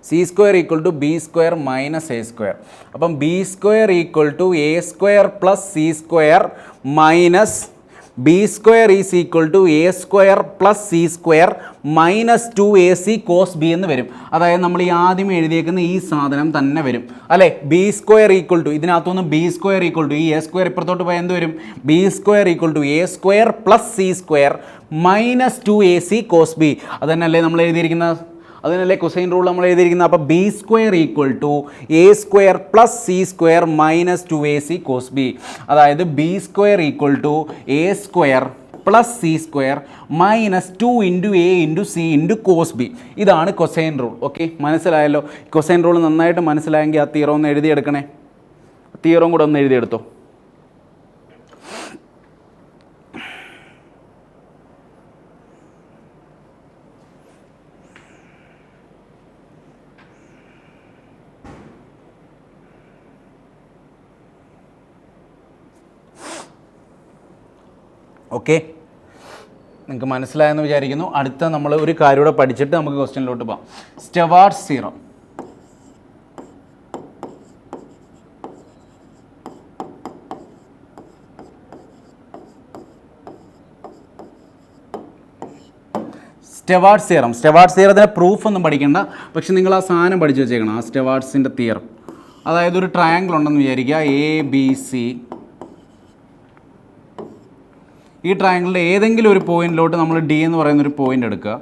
C square equal to B square minus A square. അപ്പം B square equal to A square plus C square minus B square is equal to A square plus C square minus 2ac cos B എന്ന് വരും. അതായത് നമ്മൾ ഈ ആദ്യം എഴുതിയേക്കുന്ന ഈ സാധനം തന്നെ വരും അല്ലേ? ബി സ്ക്വയർ ഈക്വൽ ടു ഇതിനകത്തുനിന്ന് ബി സ്ക്വയർ ഈക്വൽ ടു ഈ എ സ്ക്വയർ ഇപ്പുറത്തോട്ട് പോയാൽ എന്ത് വരും? B square equal to A square plus C square minus 2ac cos B. അതന്നല്ലേ നമ്മൾ എഴുതിയിരിക്കുന്നത്? അതിനല്ലേ കൊസൈൻ റൂൾ നമ്മൾ എഴുതിയിരിക്കുന്നത്? അപ്പോൾ B square equal to A square plus C square minus 2ac cos B. അതായത് B square equal to A square plus C square minus 2 into A into C into cos B. ഇതാണ് cosine rule. Okay, മനസ്സിലായല്ലോ? Cosine rule നന്നായിട്ട് മനസ്സിലായെങ്കിൽ ആ theorem ഒന്ന് എഴുതിയെടുക്കണേ. Theorem കൂടെ ഒന്ന് എഴുതിയെടുത്തോ. ഓക്കെ, നിങ്ങൾക്ക് മനസ്സിലായെന്ന് വിചാരിക്കുന്നു. അടുത്ത നമ്മൾ ഒരു കാര്യം കൂടെ പഠിച്ചിട്ട് നമുക്ക് ക്വസ്റ്റ്യനിലോട്ട് പോകാം. സ്റ്റെവാർട്ട്സ് തിയറം. സ്റ്റെവാർട്ട്സ് തിയറത്തിൻ്റെ പ്രൂഫ് ഒന്നും പഠിക്കേണ്ട, പക്ഷെ നിങ്ങൾ ആ സാധനം പഠിച്ചു വെച്ചേക്കണം. ആ സ്റ്റെവാർട്ട്സിൻ്റെ തിയറം, അതായത് ഒരു ട്രയാങ്കിൾ ഉണ്ടെന്ന് വിചാരിക്കുക, എ ബി സി ഈ ട്രയാങ്കിളിൻ്റെ ഏതെങ്കിലും ഒരു പോയിന്റിലോട്ട് നമ്മൾ ഡി എന്ന് പറയുന്ന ഒരു പോയിന്റ് എടുക്കുക.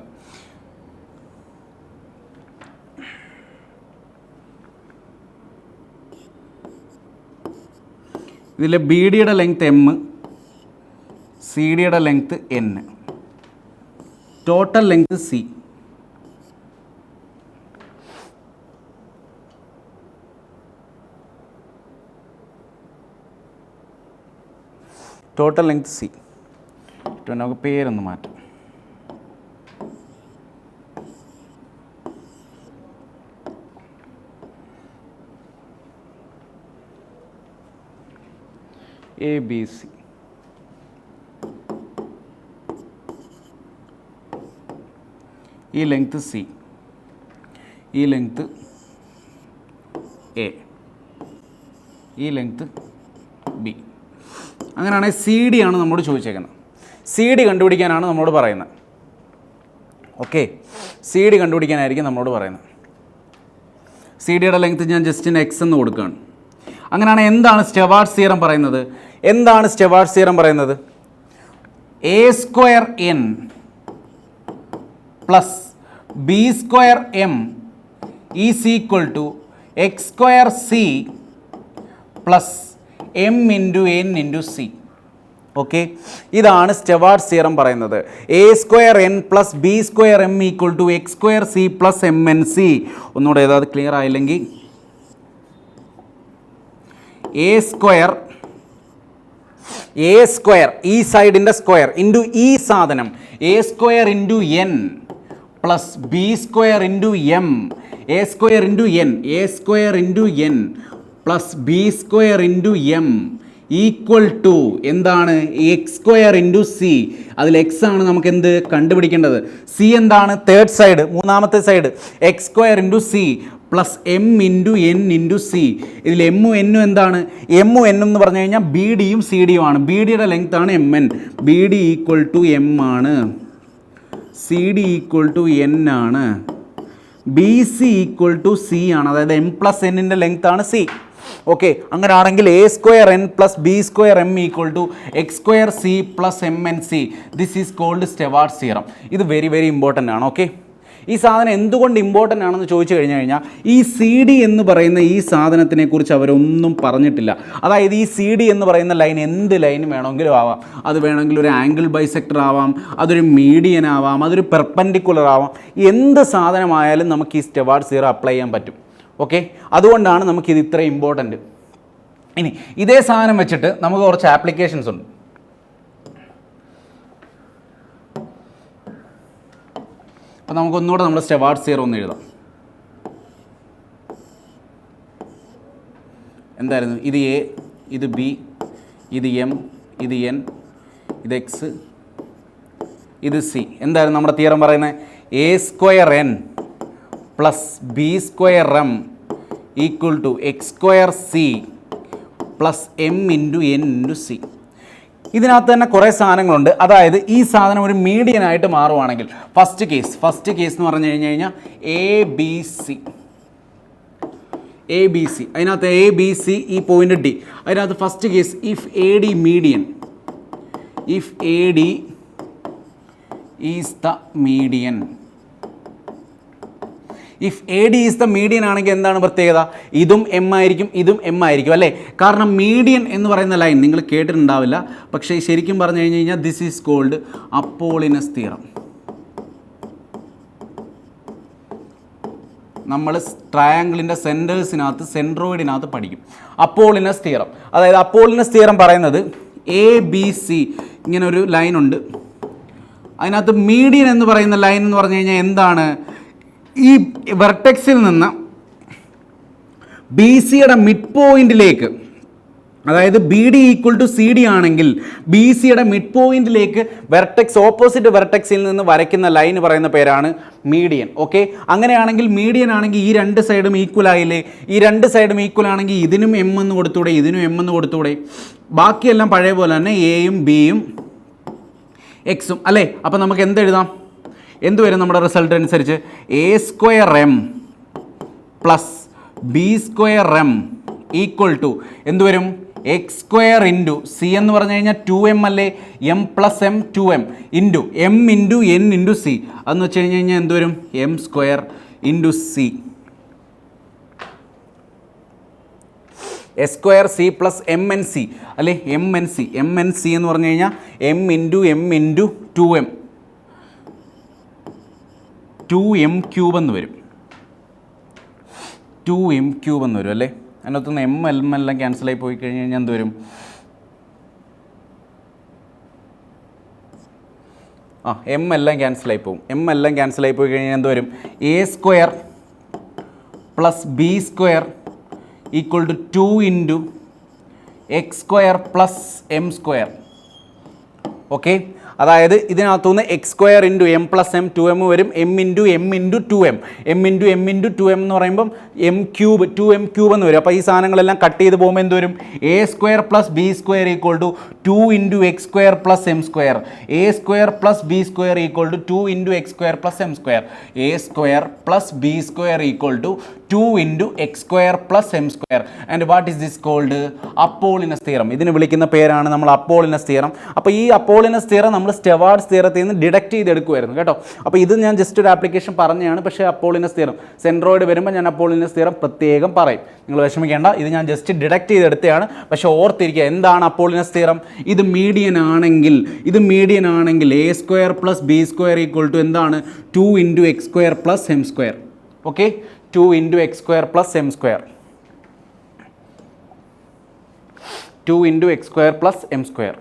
ഇതിൽ ബി ഡിയുടെ ലെങ്ത് എം, സി ഡിയുടെ length N, total length C. Total length C. നമുക്ക് പേരൊന്ന് മാറ്റാം. A B C. ഈ ലെങ്ത് സി, ഈ ലെങ്ത് എ, ഈ ലെങ്ത് ബി. അങ്ങനെയാണെങ്കിൽ സി ഡി ആണ് നമ്മോട് ചോദിച്ചേക്കുന്നത്. സി ഡി കണ്ടുപിടിക്കാനാണ് നമ്മോട് പറയുന്നത്. ഓക്കെ, സി ഡി കണ്ടുപിടിക്കാനായിരിക്കും നമ്മോട് പറയുന്നത്. സി ഡിയുടെ ലെങ്ത് ഞാൻ ജസ്റ്റ് എക്സ് എന്ന് കൊടുക്കുകയാണ്. അങ്ങനെയാണെങ്കിൽ എന്താണ് സ്റ്റെവാർട്ട്സ് തിയറം പറയുന്നത്? എന്താണ് സ്റ്റെവാർട്ട്സ് തിയറം പറയുന്നത്? A square N plus B square M is equal to X square C plus M into N into C. Okay, ഇതാണ് സ്റ്റെവാർട്ട്സ് തിയറം പറയുന്നത്. A square N plus B square M equal to X square C plus M N C. ഒന്നുകൂടെ ഏതാത് clear ആയില്ലെങ്കിൽ, A square ഈ സൈഡിൻ്റെ square into ഈ സാധനം A square into N plus B square into M, A square into N, A square into N plus B square into M equal to എന്താണ്? X square into C. അതിൽ X ആണ് നമുക്ക് എന്ത് കണ്ടുപിടിക്കേണ്ടത്? C എന്താണ്? Third side, മൂന്നാമത്തെ side. X square into C plus M into N into C. ഇതിൽ എമ്മും എന്നും എന്താണ്? എമ്മും എന്നും എന്ന് പറഞ്ഞു കഴിഞ്ഞാൽ ബി ഡിയും സി ഡിയും ആണ്. ബി ഡിയുടെ ലെങ്ത് ആണ് M N. B D equal to M ആണ്, C D equal to N ആണ്, B C equal to C ആണ്. അതായത് എം പ്ലസ് എന്നിൻ്റെ ലെങ്ത് ആണ് സി. ഓക്കെ, അങ്ങനെയാണെങ്കിൽ A square N plus B square M equal to X square C plus M N C. This is called Stewart's theorem. ഇത് very very important ആണ്. Okay, ഈ സാധനം എന്തുകൊണ്ട് ഇമ്പോർട്ടൻ്റ് ആണെന്ന് ചോദിച്ചു കഴിഞ്ഞാൽ ഈ സി ഡി എന്ന് പറയുന്ന ഈ സാധനത്തിനെ കുറിച്ച് അവരൊന്നും പറഞ്ഞിട്ടില്ല. അതായത് ഈ സി ഡി എന്ന് പറയുന്ന ലൈൻ എന്ത് ലൈൻ വേണമെങ്കിലും ആവാം. അത് വേണമെങ്കിൽ ഒരു ആംഗിൾ ബൈസെക്ടർ ആവാം, അതൊരു മീഡിയൻ ആവാം, അതൊരു പെർപെൻഡിക്കുലർ ആവാം. എന്ത് സാധനമായാലും നമുക്ക് ഈ സ്റ്റെവാർട്ട്സ് തിയറം അപ്ലൈ ചെയ്യാൻ പറ്റും. ഓക്കെ, അതുകൊണ്ടാണ് നമുക്കിത് ഇത്രയും ഇമ്പോർട്ടൻറ്റ്. ഇനി ഇതേ സാധനം വെച്ചിട്ട് നമുക്ക് കുറച്ച് ആപ്ലിക്കേഷൻസ് ഉണ്ട്. അപ്പോൾ നമുക്കൊന്നുകൂടെ നമ്മുടെ സ്റ്റെവാർട്ട്സ് തിയറം ഒന്ന് എഴുതാം. എന്തായിരുന്നു? ഇത് എ, ഇത് ബി, ഇത് എം, ഇത് എൻ, ഇത് എക്സ്, ഇത് സി. എന്തായിരുന്നു നമ്മുടെ തിയറം പറയുന്നത്? A square N plus B square M equal to X square C plus M into N into C. ഇതിനകത്ത് തന്നെ കുറേ സാധനങ്ങളുണ്ട്. അതായത് ഈ സാധനം ഒരു മീഡിയനായിട്ട് മാറുവാണെങ്കിൽ ഫസ്റ്റ് കേസ് എന്ന് പറഞ്ഞു കഴിഞ്ഞാൽ എ ബി സി. അതിനകത്ത് എ ബി സി, ഈ പോയിന്റ് ഡി. അതിനകത്ത് first case if A D median, if A D is the median. If A D is the median ആണെങ്കിൽ എന്താണ് പ്രത്യേകത? ഇതും എം ആയിരിക്കും, ഇതും എം ആയിരിക്കും അല്ലേ? കാരണം മീഡിയൻ എന്ന് പറയുന്ന ലൈൻ നിങ്ങൾ കേട്ടിട്ടുണ്ടാവില്ല, പക്ഷേ ശരിക്കും പറഞ്ഞു കഴിഞ്ഞാൽ this is called Apollonius theorem. നമ്മൾ ട്രയാങ്കിളിൻ്റെ സെൻറ്റേഴ്സിനകത്ത് സെൻട്രോയിഡിനകത്ത് പഠിക്കും അപ്പോളിനസ് തിയറം. അതായത് അപ്പോളിനസ് തിയറം പറയുന്നത് എ ബി സി ഇങ്ങനെ ഒരു ലൈനുണ്ട്. അതിനകത്ത് മീഡിയൻ എന്ന് പറയുന്ന ലൈൻ എന്ന് പറഞ്ഞു കഴിഞ്ഞാൽ എന്താണ്? ഈ വെർട്ടെക്സിൽ നിന്ന് ബി സിയുടെ മിഡ് പോയിന്റിലേക്ക്, അതായത് B D equal to C D ആണെങ്കിൽ ബി സിയുടെ മിഡ് പോയിന്റിലേക്ക് വെർട്ടെക്സ്, ഓപ്പോസിറ്റ് വെർട്ടെക്സിൽ നിന്ന് വരയ്ക്കുന്ന ലൈൻ പറയുന്ന പേരാണ് മീഡിയൻ. ഓക്കെ, അങ്ങനെയാണെങ്കിൽ മീഡിയൻ ആണെങ്കിൽ ഈ രണ്ട് സൈഡും ഈക്വൽ ആയില്ലേ? ഈ രണ്ട് സൈഡും ഈക്വൽ ആണെങ്കിൽ ഇതിനും എം എന്ന് കൊടുത്തൂടെ, ഇതിനും എം എന്ന് കൊടുത്തൂടെ? ബാക്കിയെല്ലാം പഴയ പോലെ തന്നെ എയും ബിയും എക്സും അല്ലേ? അപ്പം നമുക്ക് എന്തെഴുതാം? എന്ത് വരും നമ്മുടെ റിസൾട്ട് അനുസരിച്ച്? A square M plus B square M equal to എന്ത് വരും? എക്സ് സ്ക്വയർ ഇൻറ്റു സി എന്ന് പറഞ്ഞു കഴിഞ്ഞാൽ 2m അല്ലേ, M plus M 2m into M into N into C. അതെന്ന് വെച്ച് കഴിഞ്ഞാൽ എന്ത് വരും, M square into C. S square C plus M N C അല്ലേ, M N C. M N C എന്ന് പറഞ്ഞു കഴിഞ്ഞാൽ M into 2m 2m cube എന്ന് വരും. 2m ക്യൂബ് എന്ന് വരും അല്ലേ. അതിനകത്തുനിന്ന് എം എല്ലാം ക്യാൻസലായി പോയി കഴിഞ്ഞ് കഴിഞ്ഞാൽ എന്ത് വരും, എം എല്ലാം ക്യാൻസലായി പോകും. എം എല്ലാം ക്യാൻസലായി പോയി കഴിഞ്ഞാൽ എന്ത് വരും, A square plus B square equal to 2 into X square plus M square. Okay, അതായത് ഇതിനകത്തുനിന്ന് X square into M plus M 2m വരും, M into 2m M into 2m എന്ന് പറയുമ്പം എം ക്യൂബ് 2m ക്യൂബ് എന്ന് വരും. അപ്പോൾ ഈ സാധനങ്ങളെല്ലാം കട്ട് ചെയ്ത് പോകുമ്പോൾ എന്ത് വരും, A square plus B square equal to 2 into X square plus M square. A square plus B square equal to 2 into X square plus M square. A square plus B square equal to 2 into X square plus M square. And what is this called, Apollonius theorem. ഇതിന് വിളിക്കുന്ന പേരാണ് നമ്മൾ അപ്പോളിനസ് theorem. അപ്പോൾ ഈ അപ്പോളിനസ് theorem നമ്മൾ സ്റ്റെവാർഡ്സ് തിയറത്തിൽ നിന്ന് deduct ചെയ്തെടുക്കുമായിരുന്നു കേട്ടോ. അപ്പോൾ ഇത് ഞാൻ ജസ്റ്റ് ഒരു ആപ്ലിക്കേഷൻ പറഞ്ഞതാണ്. പക്ഷേ അപ്പോളിനസ് തിയറം സെൻട്രോയിഡ് വരുമ്പോൾ ഞാൻ അപ്പോളിനസ് തിയറം പ്രത്യേകം പറയും, നിങ്ങൾ വിഷമിക്കേണ്ട. ഇത് ഞാൻ ജസ്റ്റ് ഡിഡക്റ്റ് ചെയ്തെടുത്തതാണ്. പക്ഷേ ഓർത്തിരിക്കുക, എന്താണ് അപ്പോളിനസ് തിയറം. ഇത് മീഡിയൻ ആണെങ്കിൽ A square plus B square equal to എന്താണ്, 2 into X square plus M square. Okay, 2 into X square plus M square. 2 into X square plus M square.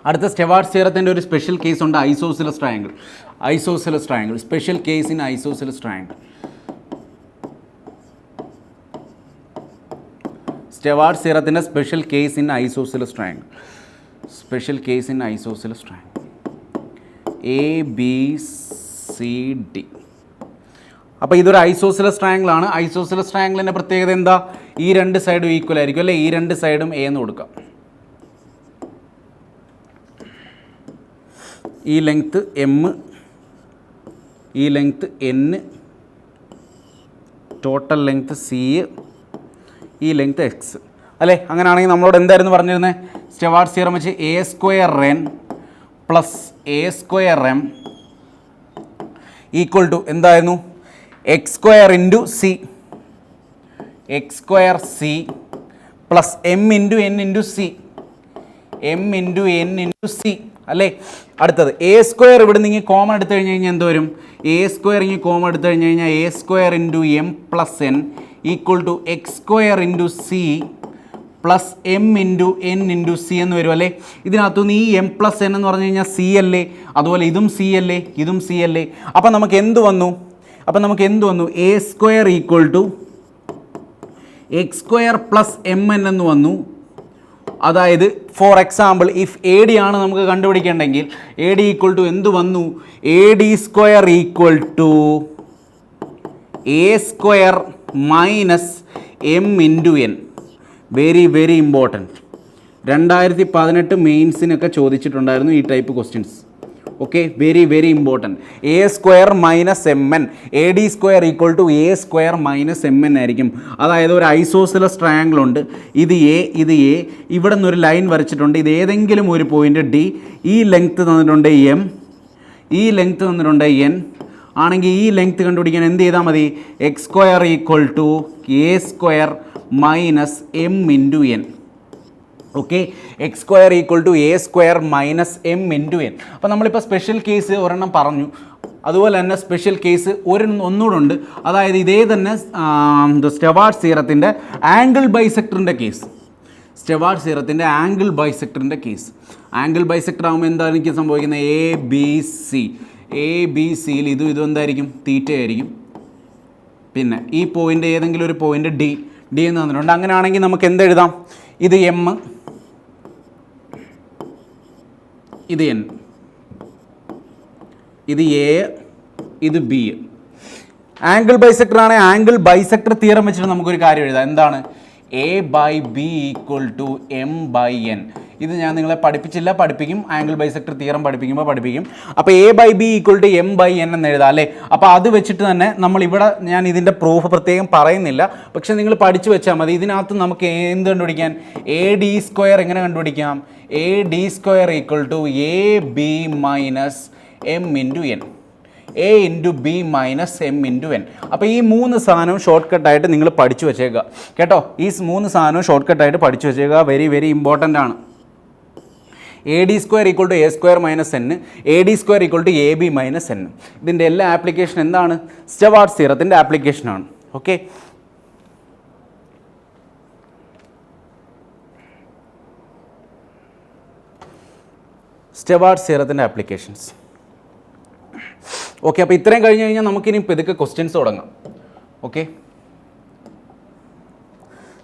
അടുത്ത Stewart's തിയറത്തിൻ്റെ ഒരു സ്പെഷ്യൽ കേസ് ഉണ്ട്, isosceles triangle. Special case in isosceles triangle. Stewart's തിയറത്തിൻ്റെ special case in isosceles triangle. ABCD. അപ്പോൾ ഇതൊരു isosceles triangle ആണ്. Isosceles ട്രയാങ്കിളിൻ്റെ പ്രത്യേകത എന്താ, ഈ രണ്ട് സൈഡും ഈക്വൽ ആയിരിക്കും അല്ലേ. ഈ രണ്ട് സൈഡും എ എന്ന് കൊടുക്കാം. ഈ ലെങ്ത്ത് എം, ഈ length N, total length C, ഈ ലെങ്ത്ത് എക്സ് അല്ലേ. അങ്ങനെയാണെങ്കിൽ നമ്മളോട് എന്തായിരുന്നു പറഞ്ഞിരുന്നത്, സ്റ്റെവാർഡ്സ് തിയറം വെച്ച് A square N plus A square M equal to എന്തായിരുന്നു, X square into C, X square C plus M into N into C, M into N into C അല്ലേ. അടുത്തത് A square ഇവിടെ നിന്ന് common എടുത്തു കഴിഞ്ഞ് കഴിഞ്ഞാൽ എന്ത് വരും, എ സ്ക്വയർ കോമൺ എടുത്തു കഴിഞ്ഞ് കഴിഞ്ഞാൽ A square into M plus N equal to X square into C plus M into N into C എന്ന് വരും അല്ലേ. ഇതിനകത്തുനിന്ന് ഈ എം പ്ലസ് എൻ എന്ന് പറഞ്ഞു കഴിഞ്ഞാൽ സി അല്ലേ, അതുപോലെ ഇതും സി അല്ലേ, ഇതും സി അല്ലേ. അപ്പം നമുക്ക് എന്ത് വന്നു, A square equal to X square plus M N എന്ന് വന്നു. അതായത് for example if A D ആണ് നമുക്ക് കണ്ടുപിടിക്കേണ്ടെങ്കിൽ എ ഡി ഈക്വൽ ടു എന്ത് വന്നു, A D square equal to A square minus M into N. Very important. 2018 മെയിൻസിനൊക്കെ ചോദിച്ചിട്ടുണ്ടായിരുന്നു ഈ type questions. Okay, very important. A square minus M N, A D square equal to A square minus M N ആയിരിക്കും. അതായത് ഒരു isosceles triangle ഉണ്ട്, ഇത് A, ഇവിടെ നിന്നൊരു ലൈൻ വരച്ചിട്ടുണ്ട്, ഇത് ഏതെങ്കിലും ഒരു പോയിന്റ് ഡി, ഈ ലെങ്ത്ത് തന്നിട്ടുണ്ട് എം, ഈ ലെങ്ത്ത് തന്നിട്ടുണ്ട് എൻ ആണെങ്കിൽ ഈ ലെങ്ത്ത് കണ്ടുപിടിക്കാൻ എന്ത് ചെയ്താൽ മതി, X square equal to A square minus M into N. Okay, X square equal to A square minus M into N. അപ്പോൾ നമ്മളിപ്പോൾ സ്പെഷ്യൽ കേസ് ഒരെണ്ണം പറഞ്ഞു, അതുപോലെ തന്നെ സ്പെഷ്യൽ കേസ് ഒന്നുകൂടെ ഉണ്ട്. അതായത് ഇതേ തന്നെ സ്റ്റെവാർഡ്സ് തിയറത്തിൻ്റെ ആംഗിൾ ബൈസെക്ടറിൻ്റെ കേസ്. ആംഗിൾ ബൈസെക്ടർ ആകുമ്പോൾ എന്താണ് എനിക്ക് സംഭവിക്കുന്നത്, എ ബി സിയിൽ ഇതും എന്തായിരിക്കും, തീറ്റ ആയിരിക്കും. പിന്നെ ഈ പോയിൻ്റ് ഏതെങ്കിലും ഒരു പോയിൻ്റ് ഡി എന്ന് തന്നിട്ടുണ്ട്. അങ്ങനെയാണെങ്കിൽ നമുക്ക് എന്തെഴുതാം, ഇത് എം, ഇത് എൻ, ഇത് എ, ഇത് ബി. ആംഗിൾ ബൈസെക്ടർ ആണെങ്കിൽ ആംഗിൾ ബൈസെക്ടർ തിയറം വെച്ചിട്ട് നമുക്കൊരു കാര്യം എഴുതാം. എന്താണ്, A by B equal to M by N. ഇത് ഞാൻ നിങ്ങളെ പഠിപ്പിച്ചില്ല, പഠിപ്പിക്കും. ആംഗിൾ ബൈസെക്ടർ തിയറം പഠിപ്പിക്കുമ്പോൾ പഠിപ്പിക്കും. അപ്പോൾ A by B equal to M by N എന്ന് എഴുതാം അല്ലേ. അപ്പോൾ അത് വെച്ചിട്ട് തന്നെ നമ്മളിവിടെ ഞാൻ ഇതിൻ്റെ പ്രൂഫ് പ്രത്യേകം പറയുന്നില്ല, പക്ഷെ നിങ്ങൾ പഠിച്ചു വെച്ചാൽ മതി. ഇതിനകത്ത് നമുക്ക് എന്ത് കണ്ടുപിടിക്കാൻ, എ ഡി സ്ക്വയർ എങ്ങനെ കണ്ടുപിടിക്കാം, A D square equal to A B minus M into N, A into B minus M into N. അപ്പോൾ ഈ 3 സാധനവും ഷോർട്ട് കട്ടായിട്ട് നിങ്ങൾ പഠിച്ചു വെച്ചേക്കുക കേട്ടോ. ഈ 3 സാധനവും ഷോർട്ട് കട്ടായിട്ട് പഠിച്ചു വെച്ചേക്കുക. വെരി വെരി ഇമ്പോർട്ടൻ്റ് ആണ്. A D square equal to A square minus N, A D square equal to A B minus N. ഇതിൻ്റെ എല്ലാ ആപ്ലിക്കേഷൻ എന്താണ്, സ്റ്റെവാർട്ട്സ് തിയറത്തിൻ്റെ ആപ്ലിക്കേഷനാണ്. ഓക്കെ, സ്റ്റെവാർട്ട്സ് തിയറത്തിൻ്റെ ആപ്ലിക്കേഷൻസ്. ഓക്കെ, അപ്പോൾ ഇത്രയും കഴിഞ്ഞ് കഴിഞ്ഞാൽ നമുക്കിനി ഇതൊക്കെ ക്വസ്റ്റ്യൻസ് തുടങ്ങാം. ഓക്കെ,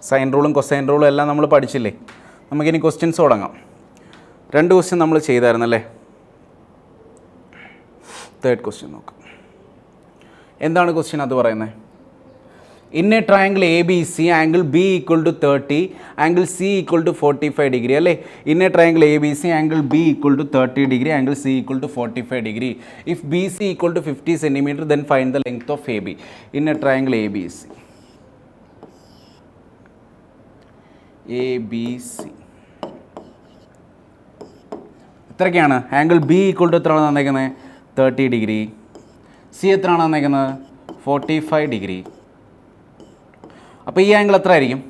സൈൻ റൂളും കൊസൈൻ റൂളും എല്ലാം നമ്മൾ പഠിച്ചില്ലേ, നമുക്കിനി ക്വസ്റ്റ്യൻസ് തുടങ്ങാം. 2 ക്വസ്റ്റ്യൻ നമ്മൾ ചെയ്തായിരുന്നല്ലേ. 3rd ക്വസ്റ്റ്യൻ നോക്കാം. എന്താണ് ക്വസ്റ്റ്യൻ അത് പറയുന്നത്? In a triangle A B C angle B equal to 30, angle C equal to 45 degree അല്ലേ. In a triangle A B C angle B equal to 30 degree, angle C equal to 45 degree. If B C equal to 50 centimetre then find the length of A B. In a triangle A B C, A B C എത്രയൊക്കെയാണ്? Angle B equal to എത്രയാണ് തന്നേക്കുന്നത്? 30 degree. C എത്രയാണ് തന്നേക്കുന്നത്? 45 degree. അപ്പോൾ ഈ angle എത്ര ആയിരിക്കും?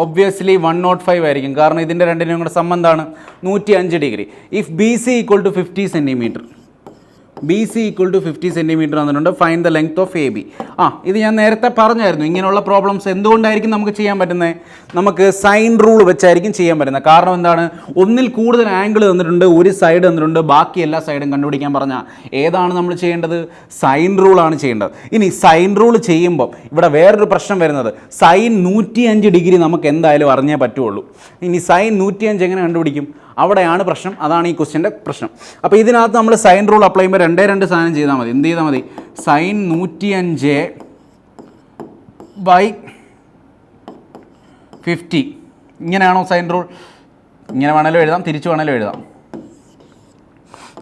Obviously 105 ആയിരിക്കും, കാരണം ഇതിൻ്റെ രണ്ടിനും കൂടെ സം എന്താണ്? 105 degree. If B C equal to 50 centimetre, B C equal to 50 centimetre തന്നിട്ടുണ്ട്, find the length of A B. ഇത് ഞാൻ നേരത്തെ പറഞ്ഞായിരുന്നു. ഇങ്ങനെയുള്ള പ്രോബ്ലംസ് എന്തുകൊണ്ടായിരിക്കും നമുക്ക് ചെയ്യാൻ പറ്റുന്നത്? നമുക്ക് സൈൻ റൂൾ വെച്ചായിരിക്കും ചെയ്യാൻ പറ്റുന്നത്. കാരണം എന്താണ്? ഒന്നിൽ കൂടുതൽ ആംഗിൾ തന്നിട്ടുണ്ട്, ഒരു സൈഡ് തന്നിട്ടുണ്ട്, ബാക്കി എല്ലാ സൈഡും കണ്ടുപിടിക്കാൻ പറഞ്ഞാൽ ഏതാണ് നമ്മൾ ചെയ്യേണ്ടത്? സൈൻ റൂളാണ് ചെയ്യേണ്ടത്. ഇനി സൈൻ റൂൾ ചെയ്യുമ്പോൾ ഇവിടെ വേറൊരു പ്രശ്നം വരുന്നത്, സൈൻ 105 ഡിഗ്രി നമുക്ക് എന്തായാലും അറിഞ്ഞേ പറ്റുള്ളൂ. ഇനി സൈൻ 105 എങ്ങനെ കണ്ടുപിടിക്കും? അവിടെയാണ് പ്രശ്നം. അതാണ് ഈ ക്വസ്റ്റ്യൻ്റെ പ്രശ്നം. അപ്പോൾ ഇതിനകത്ത് നമ്മൾ സൈൻ റൂൾ അപ്ലൈ ചെയ്യുമ്പോൾ 2 സാധനം ചെയ്താൽ മതി. എന്ത് ചെയ്താൽ മതി? Sine 105 by 50. ഇങ്ങനെയാണോ സൈൻ റൂൾ? ഇങ്ങനെ വേണേലും എഴുതാം, തിരിച്ചു വേണേലും എഴുതാം.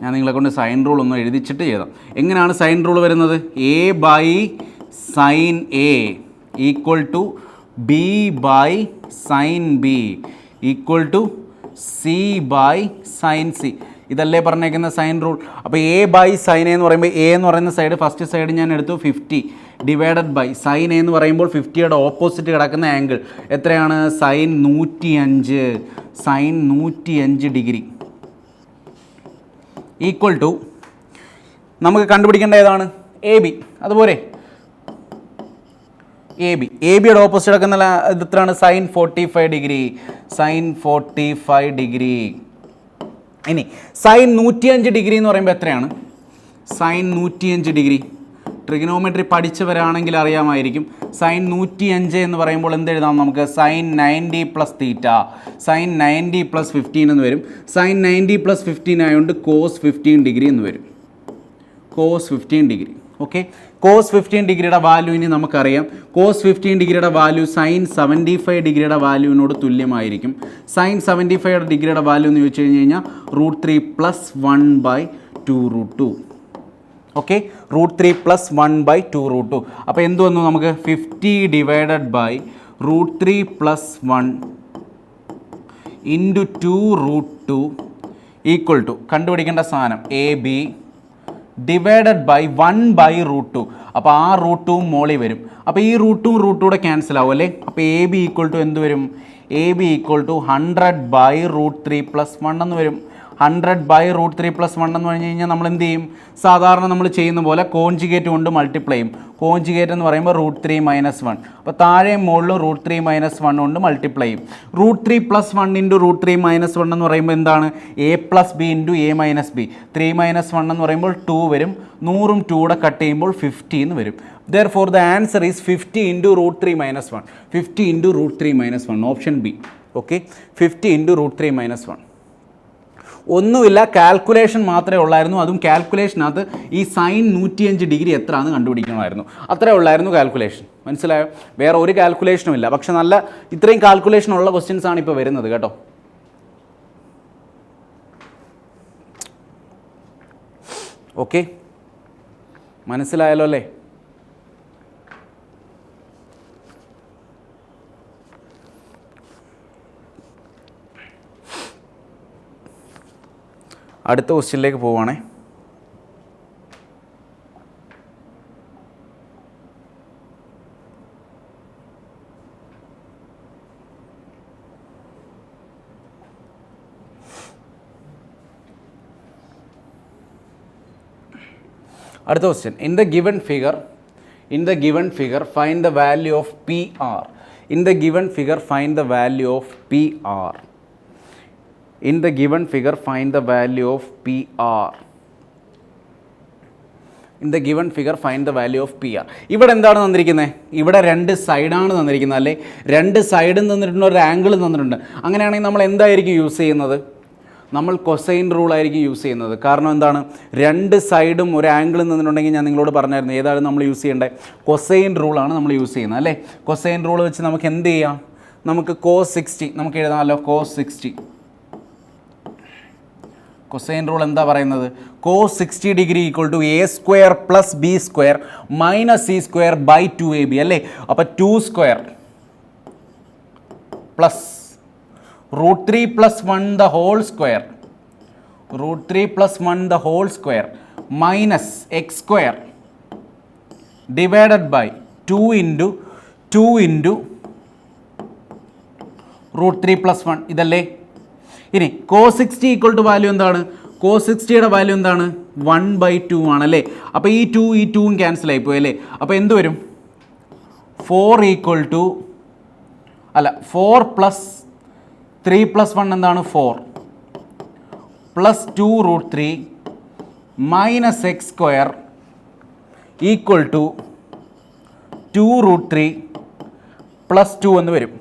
ഞാൻ നിങ്ങളെ കൊണ്ട് സൈൻ റൂൾ ഒന്ന് എഴുതിച്ചിട്ട് ചെയ്താം. എങ്ങനെയാണ് സൈൻ റൂൾ വരുന്നത്? A by sine A equal to B by sine B equal to C by sine C. ഇതല്ലേ പറഞ്ഞേക്കുന്ന സൈൻ റൂൾ. അപ്പോൾ എ ബൈ സൈൻ എന്ന് പറയുമ്പോൾ എ എന്ന് പറയുന്ന സൈഡ്, ഫസ്റ്റ് സൈഡ് ഞാൻ എടുത്തു 50 ഡിവൈഡഡ് ബൈ സൈൻ എ എന്ന് പറയുമ്പോൾ 50യുടെ ഓപ്പോസിറ്റ് കിടക്കുന്ന ആംഗിൾ എത്രയാണ്? Sine 105, sine 105 degree equal to നമുക്ക് കണ്ടുപിടിക്കേണ്ട ഏതാണ്? A B. അതുപോലെ എ ബിയുടെ ഓപ്പോസിറ്റ് കിടക്കുന്ന ഇത് എത്രയാണ്? Sine 45 degree, sine 45 degree. ഇനി സൈൻ 105 ഡിഗ്രി എന്ന് പറയുമ്പോൾ എത്രയാണ്? സൈൻ 105 ഡിഗ്രി ട്രിഗണോമെട്രി പഠിച്ചവരാണെങ്കിൽ അറിയാമായിരിക്കും. സൈൻ 105 എന്ന് പറയുമ്പോൾ എന്ത് എഴുതാം നമുക്ക്? Sine 90 plus theta, sine 90 plus 15 എന്ന് വരും. സൈൻ 90 പ്ലസ് 15 ആയതുകൊണ്ട് കോസ് 15 ഡിഗ്രി എന്ന് വരും. Cos 15 degree. ഓക്കെ, കോസ് 15 ഡിഗ്രിയുടെ വാല്യൂ ഇനി നമുക്കറിയാം. കോസ് 15 ഡിഗ്രിയുടെ വാല്യൂ സൈൻ 75 ഡിഗ്രിയുടെ വാല്യൂവിനോട് തുല്യമായിരിക്കും. സൈൻ 75 ഡിഗ്രിയുടെ വാല്യൂ എന്ന് ചോദിച്ചു കഴിഞ്ഞ് കഴിഞ്ഞാൽ √3 പ്ലസ് 1/2√2. Okay, √3 plus 1/2√2. അപ്പോൾ എന്ത് വന്നു നമുക്ക്? 50 divided by √3 plus 1 into 2√2 equal to കണ്ടുപിടിക്കേണ്ട സാധനം എ ബി ഡിവൈഡഡ് ബൈ 1/√2. അപ്പോൾ ആ √2 മോളിൽ വരും. അപ്പോൾ ഈ √2 √2 ക്യാൻസൽ ആവും അല്ലേ. അപ്പോൾ എ ബി ഈക്വൽ ടു എന്ത് വരും? A B equal to 100/√3 plus 1 എന്ന് വരും. 100/√3 പ്ലസ് 1 എന്ന് പറഞ്ഞു കഴിഞ്ഞാൽ നമ്മൾ എന്ത് ചെയ്യും? സാധാരണ നമ്മൾ ചെയ്യുന്ന പോലെ കോൺജുഗേറ്റ് കൊണ്ട് മൾട്ടിപ്ലൈ ചെയ്യും. കോൺജുഗേറ്റ് എന്ന് പറയുമ്പോൾ √3 മൈനസ് 1. അപ്പോൾ താഴെ മുകളിൽ √3 മൈനസ് 1 കൊണ്ട് മൾട്ടിപ്ലൈ ചെയ്യും. √3 പ്ലസ് 1 ഇൻറ്റു √3 മൈനസ് 1 എന്ന് പറയുമ്പോൾ എന്താണ്? A plus B into A minus B. 3 minus 1 എന്ന് പറയുമ്പോൾ 2 വരും. 100ഉം 2 കൂടെ കട്ട് ചെയ്യുമ്പോൾ 50 എന്ന് വരും. Therefore the answer is 50 into √3 minus 1. 50 into √3 minus 1. Option B. Okay, 50 into √3 minus 1. ഒന്നുമില്ല, കാൽക്കുലേഷൻ മാത്രമേ ഉള്ളായിരുന്നു. അതും കാൽക്കുലേഷനകത്ത് ഈ സൈൻ 105 ഡിഗ്രി എത്രയാണെന്ന് കണ്ടുപിടിക്കണമായിരുന്നു. അത്രേ ഉള്ളായിരുന്നു കാൽക്കുലേഷൻ. മനസ്സിലായോ? വേറെ ഒരു കാൽക്കുലേഷനും ഇല്ല. പക്ഷെ നല്ല ഇത്രയും കാൽക്കുലേഷൻ ഉള്ള ക്വസ്റ്റ്യൻസ് ആണ് ഇപ്പോൾ വരുന്നത് കേട്ടോ. ഓക്കെ, മനസ്സിലായല്ലോ അല്ലേ? അടുത്ത ക്വസ്റ്റ്യനിലേക്ക് പോവുകയാണേ. അടുത്ത question, in the given figure find the value of P R. In the given figure find the value of P R. In the given figure find the value of P R. In the given figure find the value of P R. ഇവിടെ എന്താണ് തന്നിരിക്കുന്നത്? ഇവിടെ രണ്ട് സൈഡാണ് തന്നിരിക്കുന്നത് അല്ലേ? രണ്ട് സൈഡും തന്നിട്ടുണ്ട്, ഒരു ആംഗിളും തന്നിട്ടുണ്ട്. അങ്ങനെയാണെങ്കിൽ നമ്മൾ എന്തായിരിക്കും യൂസ് ചെയ്യുന്നത്? നമ്മൾ കൊസൈൻ റൂൾ ആയിരിക്കും യൂസ് ചെയ്യുന്നത്. കാരണം എന്താണ്? രണ്ട് സൈഡും ഒരു ആംഗിളും തന്നിട്ടുണ്ടെങ്കിൽ ഞാൻ നിങ്ങളോട് പറഞ്ഞായിരുന്നു ഏതാണ് നമ്മൾ യൂസ് ചെയ്യേണ്ടത്? കൊസൈൻ റൂളാണ് നമ്മൾ യൂസ് ചെയ്യുന്നത് അല്ലേ? കൊസൈൻ റൂൾ വെച്ച് നമുക്ക് എന്ത് ചെയ്യാം? നമുക്ക് cos 60 നമുക്ക് എഴുതാമല്ലോ. cos 60 കൊസൈൻ റൂൾ എന്താ പറയുന്നത്? cos 60 degree equal to a square plus B square minus c square by 2ab അല്ലേ? അപ്പോൾ 2 square plus √3 plus 1 the whole square, √3 plus 1 the whole square minus X square divided by 2 into √3 plus 1 ഇതല്ലേ? ഇനി cos 60 equal to value എന്താണ്? cos 60യുടെ value എന്താണ്? 1/2 ആണല്ലേ? അപ്പോൾ ഈ 2 ക്യാൻസൽ ആയിപ്പോയി അല്ലേ? അപ്പോൾ എന്ത് വരും? 4 പ്ലസ് 3 പ്ലസ് 1 എന്താണ്? 4 plus 2√3 minus X square equal to 2√3 plus 2 എന്ന് വരും.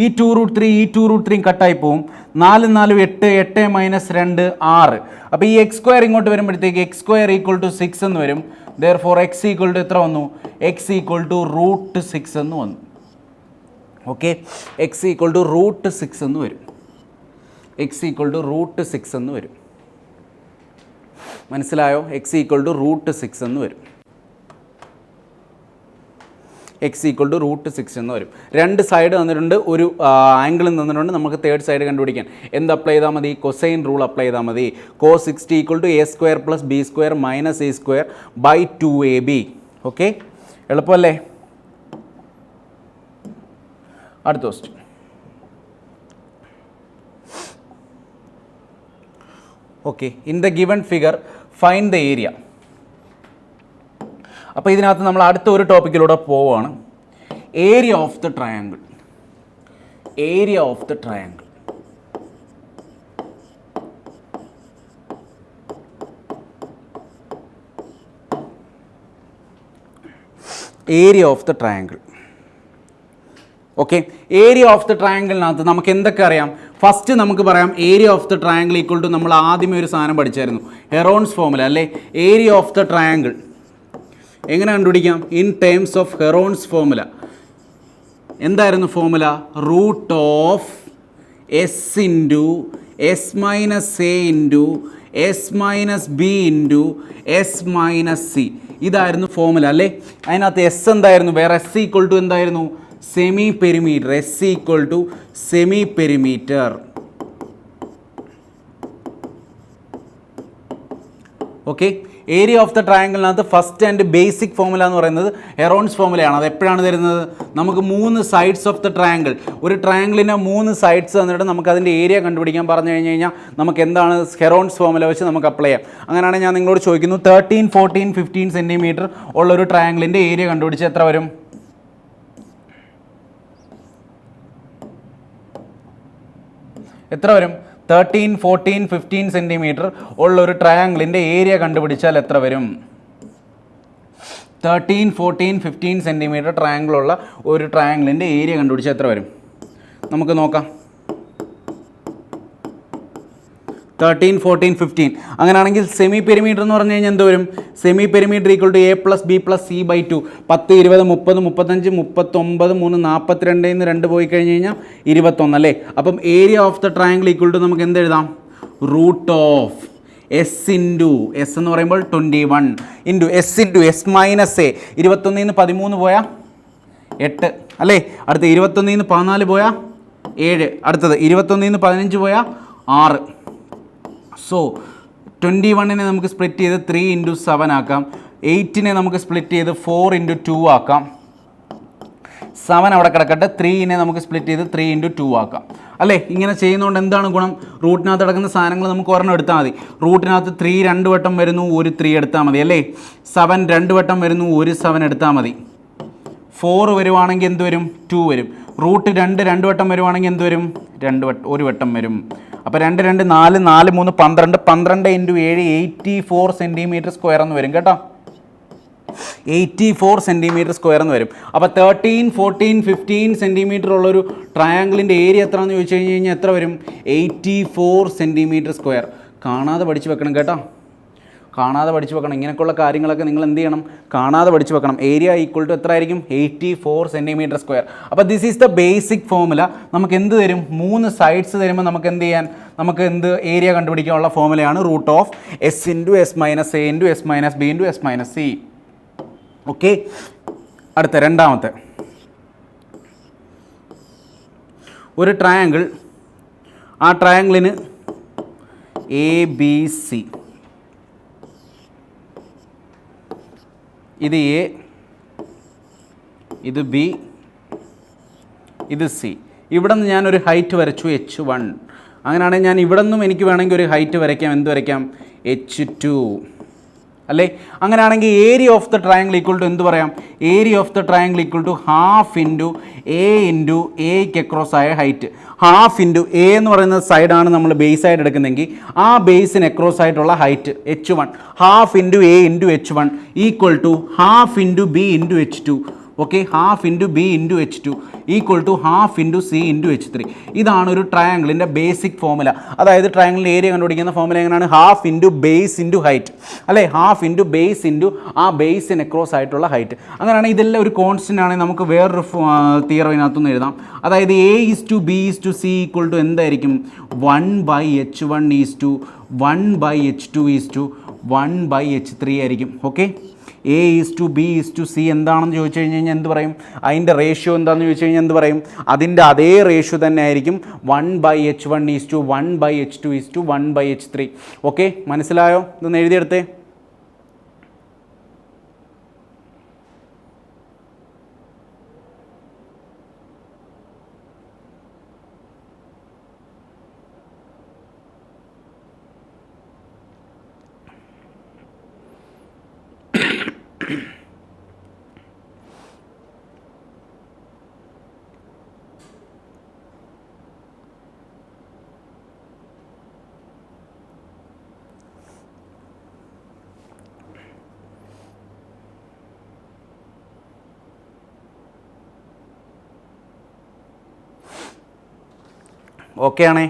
ഈ 2√3 കട്ടായി പോവും. 4 4 8 8 മൈനസ് 2 6. അപ്പോൾ ഈ എക്സ് സ്ക്വയർ ഇങ്ങോട്ട് വരുമ്പോഴത്തേക്ക് എക്സ് സ്ക്വയർ ഈക്വൽ ടു 6 എന്ന് വരും. ദെയർഫോർ എക്സ് ഈക്വൽ ടു എത്ര വന്നു? എക്സ് ഈക്വൽ ടു √6 എന്ന് വന്നു. ഓക്കെ, എക്സ് ഈക്വൽ ടു √6 എന്ന് വരും. എക്സ് ഈക്വൽ ടു √6 എന്ന് വരും. മനസ്സിലായോ? എക്സ് ഈക്വൽ ടു √6 എന്ന് വരും. എക്സ് ഈക്വൽ ടു √6 എന്ന് വരും. രണ്ട് സൈഡ് തന്നിട്ടുണ്ട്, ഒരു ആംഗിളും തന്നിട്ടുണ്ട്. നമുക്ക് തേർഡ് സൈഡ് കണ്ടുപിടിക്കാൻ എന്ത് അപ്ലൈ ചെയ്താൽ മതി? കൊസൈൻ റൂൾ അപ്ലൈ ചെയ്താൽ മതി. cos 60 equal to a square plus B square minus a square by 2ab. Okay, എളുപ്പമല്ലേ? അടുത്ത question, okay, in the given figure find the area. അപ്പോൾ ഇതിനകത്ത് നമ്മൾ അടുത്ത ഒരു ടോപ്പിക്കിലൂടെ പോവുകയാണ്. Area of the triangle. Area of the triangle. Area of the triangle. Okay, area of the ട്രയാങ്കിളിനകത്ത് നമുക്ക് എന്തൊക്കെ അറിയാം? ഫസ്റ്റ് നമുക്ക് പറയാം area of the triangle equal to, നമ്മൾ ആദ്യമേ ഒരു സാധനം പഠിച്ചായിരുന്നു, ഹെറോൺസ് ഫോർമുല അല്ലേ? ഏരിയ ഓഫ് ദ ട്രയാങ്കിൾ എങ്ങനെ കണ്ടുപിടിക്കാം? In terms of Heron's formula. എന്തായിരുന്നു formula? Root of S into S minus A into S minus B into S minus C. ഇതായിരുന്നു ഫോർമുല അല്ലേ? അതിനകത്ത് എസ് എന്തായിരുന്നു? വേറെ എസ് ഈക്വൽ ടു എന്തായിരുന്നു? Semi perimeter. S equal to semi perimeter. Okay, area of the ട്രയാങ്കിളിനകത്ത് first and basic formula എന്ന് പറയുന്നത് Heron's ഫോർമുലയാണ്. അത് എപ്പോഴാണ് തരുന്നത്? നമുക്ക് 3 സൈഡ്സ് ഓഫ് ദ ട്രയാങ്കിൾ, ഒരു ട്രയാങ്കിളിന് 3 സൈഡ്സ് തന്നിട്ട് നമുക്ക് അതിൻ്റെ ഏരിയ കണ്ടുപിടിക്കാൻ പറഞ്ഞു കഴിഞ്ഞാൽ നമുക്ക് എന്താണ് ഹെറോൺസ് ഫോർമുല വെച്ച് നമുക്ക് അപ്ലൈ ചെയ്യാം. അങ്ങനെയാണെങ്കിൽ ഞാൻ നിങ്ങളോട് ചോദിക്കുന്നു, 13, 14, 15 സെൻറ്റിമീറ്റർ ഉള്ളൊരു ട്രയാങ്കിളിൻ്റെ ഏരിയ കണ്ടുപിടിച്ച് എത്ര വരും? എത്ര വരും? 13, 14, 15 സെൻറ്റിമീറ്റർ ഉള്ളൊരു ട്രയാങ്കിളിൻ്റെ ഏരിയ കണ്ടുപിടിച്ചാൽ എത്ര വരും? 13, 14, 15 സെൻറ്റിമീറ്റർ ട്രയാങ്കിളുള്ള ഒരു ട്രയാങ്കിളിൻ്റെ ഏരിയ കണ്ടുപിടിച്ചാൽ എത്ര വരും? നമുക്ക് നോക്കാം. 13, 14, 15. അങ്ങനെയാണെങ്കിൽ സെമി പെരിമീറ്റർ എന്ന് പറഞ്ഞു കഴിഞ്ഞാൽ എന്ത് വരും? Semi perimeter equal to A+B+C/2. 10, 20, 30, 35, 39, 3, 42 നിന്ന് 2 പോയി കഴിഞ്ഞ് കഴിഞ്ഞാൽ 21 അല്ലേ? അപ്പം area of the triangle equal to നമുക്ക് എന്ത് എഴുതാം? Root of S into S എന്ന് പറയുമ്പോൾ 21 into S into S minus A. 21 നിന്ന് 13 പോയാൽ 8 അല്ലേ? അടുത്ത 21 നിന്ന് 14 പോയാൽ 7. അടുത്തത് 21 നിന്ന് 15 പോയാൽ 6. സോ 21നെ നമുക്ക് സ്പ്ലിറ്റ് ചെയ്ത് 3 ഇൻറ്റു 7 ആക്കാം. 8നെ നമുക്ക് സ്പ്ലിറ്റ് ചെയ്ത് 4 ഇൻറ്റു 2 ആക്കാം. 7 അവിടെ കിടക്കട്ടെ. 3നെ നമുക്ക് സ്പ്ലിറ്റ് ചെയ്ത് 3 ഇൻറ്റു 2 ആക്കാം അല്ലേ? ഇങ്ങനെ ചെയ്യുന്നതുകൊണ്ട് എന്താണ് ഗുണം? റൂട്ടിനകത്ത് കിടക്കുന്ന സാധനങ്ങൾ നമുക്ക് ഒരെണ്ണം എടുത്താൽ മതി. റൂട്ടിനകത്ത് 3 2 വട്ടം വരുന്നു, ഒരു 3 എടുത്താൽ മതി അല്ലേ? 7 2 വട്ടം വരുന്നു, ഒരു 7 എടുത്താൽ മതി. 4 വരുവാണെങ്കിൽ എന്ത് വരും? 2 വരും. റൂട്ട് 2 2 വട്ടം വരുവാണെങ്കിൽ എന്ത് വരും? 1 വട്ടം വരും. അപ്പോൾ 2 2 4 4 3 12 12 ഇൻറ്റു 7 84 സെൻറ്റിമീറ്റർ സ്ക്വയർ എന്ന് വരും കേട്ടോ. 84 സെൻറ്റിമീറ്റർ സ്ക്വയർ എന്ന് വരും. അപ്പോൾ 13, 14, 15 സെൻറ്റിമീറ്റർ ഉള്ളൊരു ട്രയാങ്കിളിൻ്റെ ഏരിയ എത്രയാണെന്ന് ചോദിച്ചു കഴിഞ്ഞാൽ എത്ര വരും? 84 സെൻറ്റിമീറ്റർ സ്ക്വയർ. കാണാതെ പഠിച്ച് വെക്കണം കേട്ടോ, കാണാതെ പഠിച്ച് വെക്കണം. ഇങ്ങനെയൊക്കെയുള്ള കാര്യങ്ങളൊക്കെ നിങ്ങൾ എന്ത് ചെയ്യണം? കാണാതെ പഠിച്ച് വെക്കണം. ഏരിയ ഈക്വൽ ടു എത്ര ആയിരിക്കും? 84 സെൻറ്റിമീറ്റർ സ്ക്വയർ. അപ്പോൾ this is the basic formula. നമുക്ക് എന്ത് തരും? 3 സൈഡ്സ് തരുമ്പോൾ നമുക്ക് എന്ത് ചെയ്യാൻ? നമുക്ക് എന്ത് ഏരിയ കണ്ടുപിടിക്കാനുള്ള ഫോമുലയാണ് root of S into S minus A into S minus B into S minus C. Okay, അടുത്ത രണ്ടാമത്തെ ഒരു ട്രയാങ്കിൾ. ആ ട്രയാങ്കിളിന് ABC, ഇത് എ, ഇത് ബി, ഇത് സി. ഇവിടെ നിന്ന് ഞാനൊരു ഹൈറ്റ് വരച്ചു H1. അങ്ങനെയാണെങ്കിൽ ഞാൻ ഇവിടെ നിന്നും എനിക്ക് വേണമെങ്കിൽ ഒരു ഹൈറ്റ് വരയ്ക്കാം. എന്ത് വരയ്ക്കാം? H2 അല്ലേ? അങ്ങനെയാണെങ്കിൽ area of the triangle equal to എന്ത് പറയാം? Area of the triangle equal to half into A into എക്ക് അക്രോസ് ആയ ഹൈറ്റ്. ഹാഫ് ഇൻറ്റു എ എന്ന് പറയുന്ന സൈഡാണ് നമ്മൾ ബേസ് ആയിട്ട് എടുക്കുന്നതെങ്കിൽ ആ ബേസിന് അക്രോസ് ആയിട്ടുള്ള height H1. Half into A into H1 equal to half into B into H2. Okay, half into B into H2 equal to half into C into H3. ഇതാണ് ഒരു ട്രയാങ്കിളിൻ്റെ ബേസിക് ഫോമുല. അതായത് ട്രയാങ്കിളിൻ്റെ area കണ്ടുപിടിക്കുന്ന formula എങ്ങനെയാണ്? Half into base into height അല്ലേ? Half into base into ആ ബേസിന് across ആയിട്ടുള്ള height. അങ്ങനെയാണെങ്കിൽ ഇതെല്ലാം ഒരു കോൺസ്റ്റൻ്റ് ആണെങ്കിൽ നമുക്ക് വേറൊരു തിയറം ഇതിനകത്തുനിന്ന് എഴുതാം. അതായത് A:B:C ഈക്വൽ ടു എന്തായിരിക്കും? 1/H1:1/H2:1/H3 ആയിരിക്കും. ഓക്കെ, A:B:C എന്താണെന്ന് ചോദിച്ചു കഴിഞ്ഞാൽ എന്ത് പറയും? അതിൻ്റെ റേഷ്യോ എന്താണെന്ന് ചോദിച്ചു കഴിഞ്ഞാൽ എന്ത് പറയും? അതിൻ്റെ അതേ റേഷ്യോ തന്നെ ആയിരിക്കും 1/H1:1/H2:1/H3. ഓക്കെ, മനസ്സിലായോ? ഇതൊന്ന് എഴുതിയെടുത്തേ. ഓക്കെ ആണേ.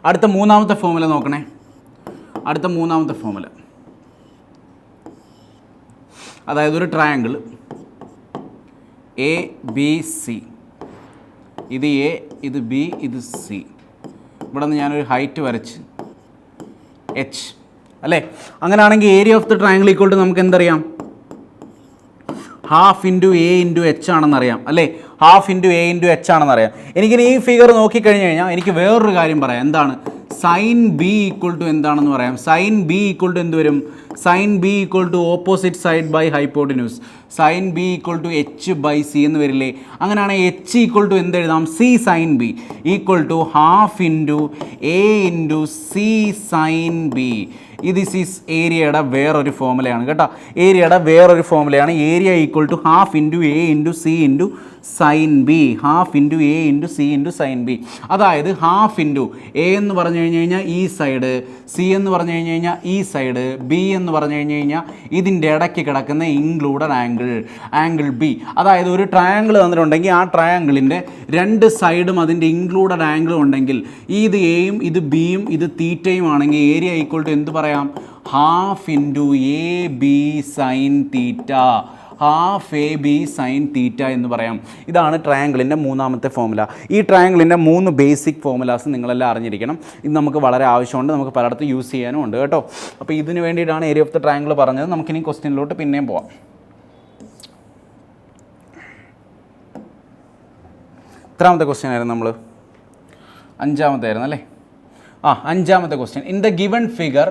അടുത്ത മൂന്നാമത്തെ ഫോമുല നോക്കണേ. അടുത്ത മൂന്നാമത്തെ ഫോമുല, അതായത് ഒരു ട്രയാങ്കിൾ ABC. ഇത് എ, ഇത് ബി, ഇത് സി. ഇവിടെ നിന്ന് ഞാനൊരു ഹൈറ്റ് വരച്ച് H അല്ലേ? അങ്ങനെയാണെങ്കിൽ area of the triangle equal to നമുക്ക് എന്തറിയാം? Half into A into H ആണെന്നറിയാം അല്ലേ? Half into A into H ആണെന്നറിയാം. എനിക്കിനി ഈ ഫിഗർ നോക്കിക്കഴിഞ്ഞ് കഴിഞ്ഞാൽ എനിക്ക് വേറൊരു കാര്യം പറയാം. എന്താണ്? സൈൻ ബി ഈക്വൽ ടു എന്താണെന്ന് പറയാം. സൈൻ ബി ഈക്വൽ ടു എന്ത് വരും? Sine B equal to opposite side by hypotenuse. Sine B equal to H/C എന്ന് വരില്ലേ? അങ്ങനെയാണെങ്കിൽ H ഈക്വൽ ടു എന്തെഴുതാം? C sine B equal to half into A into C sine B. This is ഏരിയയുടെ വേറൊരു ഫോമുലയാണ് കേട്ടോ. ഏരിയയുടെ വേറൊരു ഫോമുലയാണ്. Area equal to half into A into C into sine B, half into A into C into sine B. അതായത് half into A എന്ന് പറഞ്ഞു കഴിഞ്ഞ് കഴിഞ്ഞാൽ ഈ സൈഡ്, സി എന്ന് പറഞ്ഞു കഴിഞ്ഞ് കഴിഞ്ഞാൽ ഈ സൈഡ്, ബി എന്ന് പറഞ്ഞു കഴിഞ്ഞ് കഴിഞ്ഞാൽ ഇതിൻ്റെ ഇടയ്ക്ക് കിടക്കുന്ന ഇൻക്ലൂഡഡ് ആംഗിൾ ബി. അതായത് ഒരു ട്രയാങ്കിൾ തന്നിട്ടുണ്ടെങ്കിൽ ആ ട്രയാങ്കിളിൻ്റെ രണ്ട് സൈഡും അതിൻ്റെ ഇൻക്ലൂഡഡ് ആംഗിളും ഉണ്ടെങ്കിൽ ഇത് എയും ഇത് ബിയും ഇത് തീറ്റയും ആണെങ്കിൽ ഏരിയ ഈക്വൽ ടു എന്ത് പറയാം? Half into A B sine theta, half A B sine തീറ്റ എന്ന് പറയാം. ഇതാണ് ട്രയാങ്കിളിൻ്റെ മൂന്നാമത്തെ ഫോമുല. ഈ ട്രയാങ്കിളിൻ്റെ 3 ബേസിക് ഫോമുലാസ് നിങ്ങളെല്ലാം അറിഞ്ഞിരിക്കണം. ഇത് നമുക്ക് വളരെ ആവശ്യമുണ്ട്, നമുക്ക് പലയിടത്തും യൂസ് ചെയ്യാനും ഉണ്ട് കേട്ടോ. അപ്പോൾ ഇതിന് വേണ്ടിയിട്ടാണ് ഏരിയ ഓഫ് ദ ട്രയാങ്കിൾ പറഞ്ഞത്. നമുക്കിനി ക്വസ്റ്റ്യനിലോട്ട് പിന്നെയും പോവാം. എത്രാമത്തെ ക്വസ്റ്റ്യൻ ആയിരുന്നു നമ്മൾ? 5ാമത്തെ ആയിരുന്നു അല്ലേ? അഞ്ചാമത്തെ question. In the given figure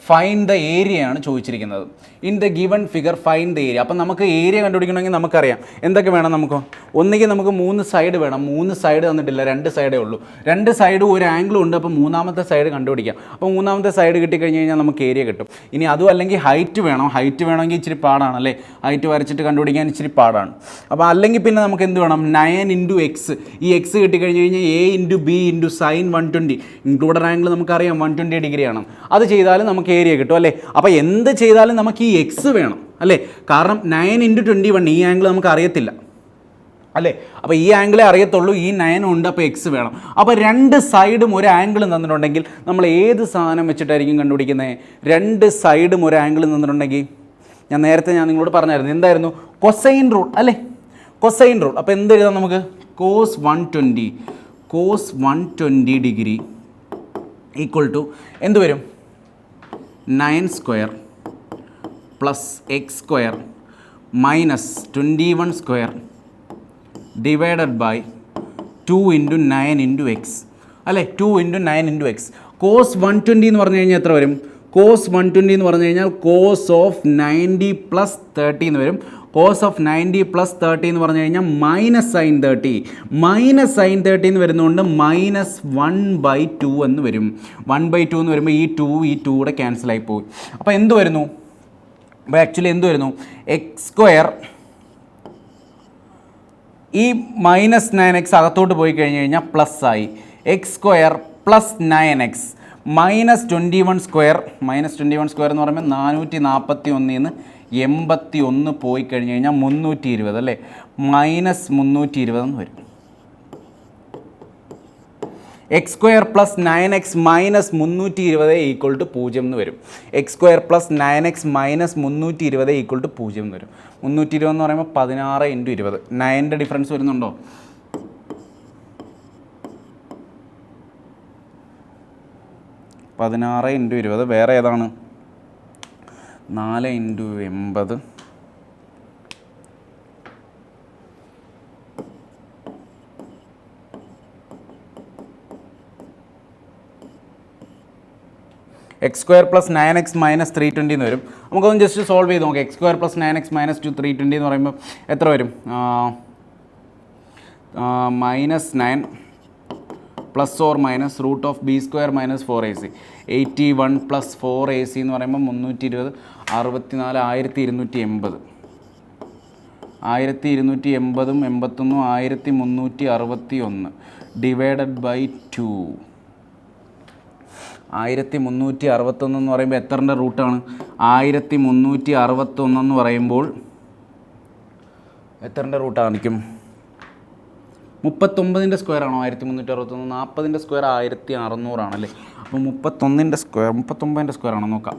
find the area ആണ് ചോദിച്ചിരിക്കുന്നത്. In the given figure find the area. അപ്പം നമുക്ക് ഏരിയ കണ്ടുപിടിക്കണമെങ്കിൽ നമുക്കറിയാം എന്തൊക്കെ വേണം. നമുക്ക് ഒന്നുകിൽ നമുക്ക് 3 സൈഡ് വേണം. 3 സൈഡ് തന്നിട്ടില്ല, 2 സൈഡേ ഉള്ളൂ. 2 സൈഡും ഒരു ആംഗിളും ഉണ്ട്. അപ്പോൾ 3ാമത്തെ സൈഡ് കണ്ടുപിടിക്കാം. അപ്പോൾ 3ാമത്തെ സൈഡ് കിട്ടിക്കഴിഞ്ഞ് കഴിഞ്ഞാൽ നമുക്ക് ഏരിയ കിട്ടും. ഇനി അതും അല്ലെങ്കിൽ ഹൈറ്റ് വേണം. ഹൈറ്റ് വേണമെങ്കിൽ ഇച്ചിരി പാടാണ് അല്ലേ? ഹൈറ്റ് വരച്ചിട്ട് കണ്ടുപിടിക്കാൻ ഇച്ചിരി പാടാണ്. അപ്പോൾ അല്ലെങ്കിൽ പിന്നെ നമുക്ക് എന്ത് വേണം? 9 ഇൻറ്റു എക്സ്. ഈ എക്സ് കിട്ടിക്കഴിഞ്ഞ് കഴിഞ്ഞാൽ A into B into sine 120. Included angle നമുക്കറിയാം 120 ഡിഗ്രിയാണ്. അത് ചെയ്താലും നമുക്ക് ഏരിയ കിട്ടും അല്ലേ? അപ്പോൾ എന്ത് ചെയ്താലും നമുക്ക് ഈ എക്സ് വേണം അല്ലേ? കാരണം 9 ഇൻറ്റു 21 ഈ ആംഗിൾ നമുക്ക് അറിയത്തില്ല അല്ലേ? അപ്പോൾ ഈ ആംഗിളേ അറിയത്തുള്ളൂ, ഈ 9 ഉണ്ട്, അപ്പോൾ എക്സ് വേണം. അപ്പോൾ 2 സൈഡും ഒരു ആംഗിളും തന്നിട്ടുണ്ടെങ്കിൽ നമ്മൾ ഏത് സാധനം വെച്ചിട്ടായിരിക്കും കണ്ടുപിടിക്കുന്നത്? 2 സൈഡും ഒരു ആംഗിളും തന്നിട്ടുണ്ടെങ്കിൽ ഞാൻ നിങ്ങളോട് പറഞ്ഞായിരുന്നു എന്തായിരുന്നു? കൊസൈൻ റൂൾ അല്ലേ? Cosine rule. അപ്പോൾ എന്ത് എഴുതാം നമുക്ക്? കോസ് 120 ഡിഗ്രി ഈക്വൽ ടു എന്ത് വരും? 9 square plus X square minus 21 square divided by 2 into 9 into X അല്ലേ? 2 ഇൻറ്റു 9 ഇൻറ്റു എക്സ്. കോസ് 120 എന്ന് പറഞ്ഞു കഴിഞ്ഞാൽ എത്ര വരും? കോസ് 120 എന്ന് പറഞ്ഞു കഴിഞ്ഞാൽ കോസ് ഓഫ് 90 പ്ലസ് 30 എന്ന് വരും. കോസ് ഓഫ് 90 പ്ലസ് 30 എന്ന് പറഞ്ഞു കഴിഞ്ഞാൽ മൈനസ് സൈൻ 30. മൈനസ് സൈൻ 30 എന്ന് വരുന്നതുകൊണ്ട് മൈനസ് 1/2 എന്ന് വരും. 1/2 എന്ന് വരുമ്പോൾ ഈ 2 കൂടെ ക്യാൻസലായി പോയി. അപ്പോൾ എന്ത് വരുന്നു? അപ്പോൾ ആക്ച്വലി എന്ത് വരുന്നു? എക്സ് സ്ക്വയർ, ഈ മൈനസ് 9x അകത്തോട്ട് പോയി കഴിഞ്ഞ് കഴിഞ്ഞാൽ പ്ലസ് ആയി. X square plus 9x minus 21 square. Minus 21 square എന്ന് പറയുമ്പോൾ 441 81 പോയി കഴിഞ്ഞ് കഴിഞ്ഞാൽ 320 അല്ലേ? മൈനസ് 320 എന്ന് വരും. X square plus 9x minus 320 equal to 0 എന്ന് വരും. X square plus 9x minus 320 equal to 0 എന്ന് വരും. 320 എന്ന് പറയുമ്പോൾ 16 ഇൻറ്റു 20. 9ൻ്റെ ഡിഫറൻസ് വരുന്നുണ്ടോ? പതിനാറ് ഇൻറ്റു 20 വേറെ ഏതാണ്? 4 into 80. X square plus 9x minus 320 എന്ന് വരും. നമുക്കൊന്ന് ജസ്റ്റ് സോൾവ് ചെയ്ത് നോക്കാം. X square plus 9x minus 320 എന്ന് പറയുമ്പോൾ എത്ര വരും? Minus 9 plus or minus root of B square minus 4ac. 81 plus 4ac എന്ന് പറയുമ്പോൾ 320. 64 1280. 1280ഉം 81ഉം 1361 ഡിവൈഡഡ് ബൈ 2. 1361 എന്ന് പറയുമ്പോൾ എത്രൻ്റെ റൂട്ടാണ്? 1361 എന്ന് പറയുമ്പോൾ എത്രൻ്റെ റൂട്ടാണിക്കും? 39ൻ്റെ സ്ക്വയർ ആണോ 1361? 40ൻ്റെ സ്ക്വയർ 1600 ആണല്ലേ? അപ്പോൾ 39ൻ്റെ സ്ക്വയർ 39ൻ്റെ സ്ക്വയർ ആണോ നോക്കാം.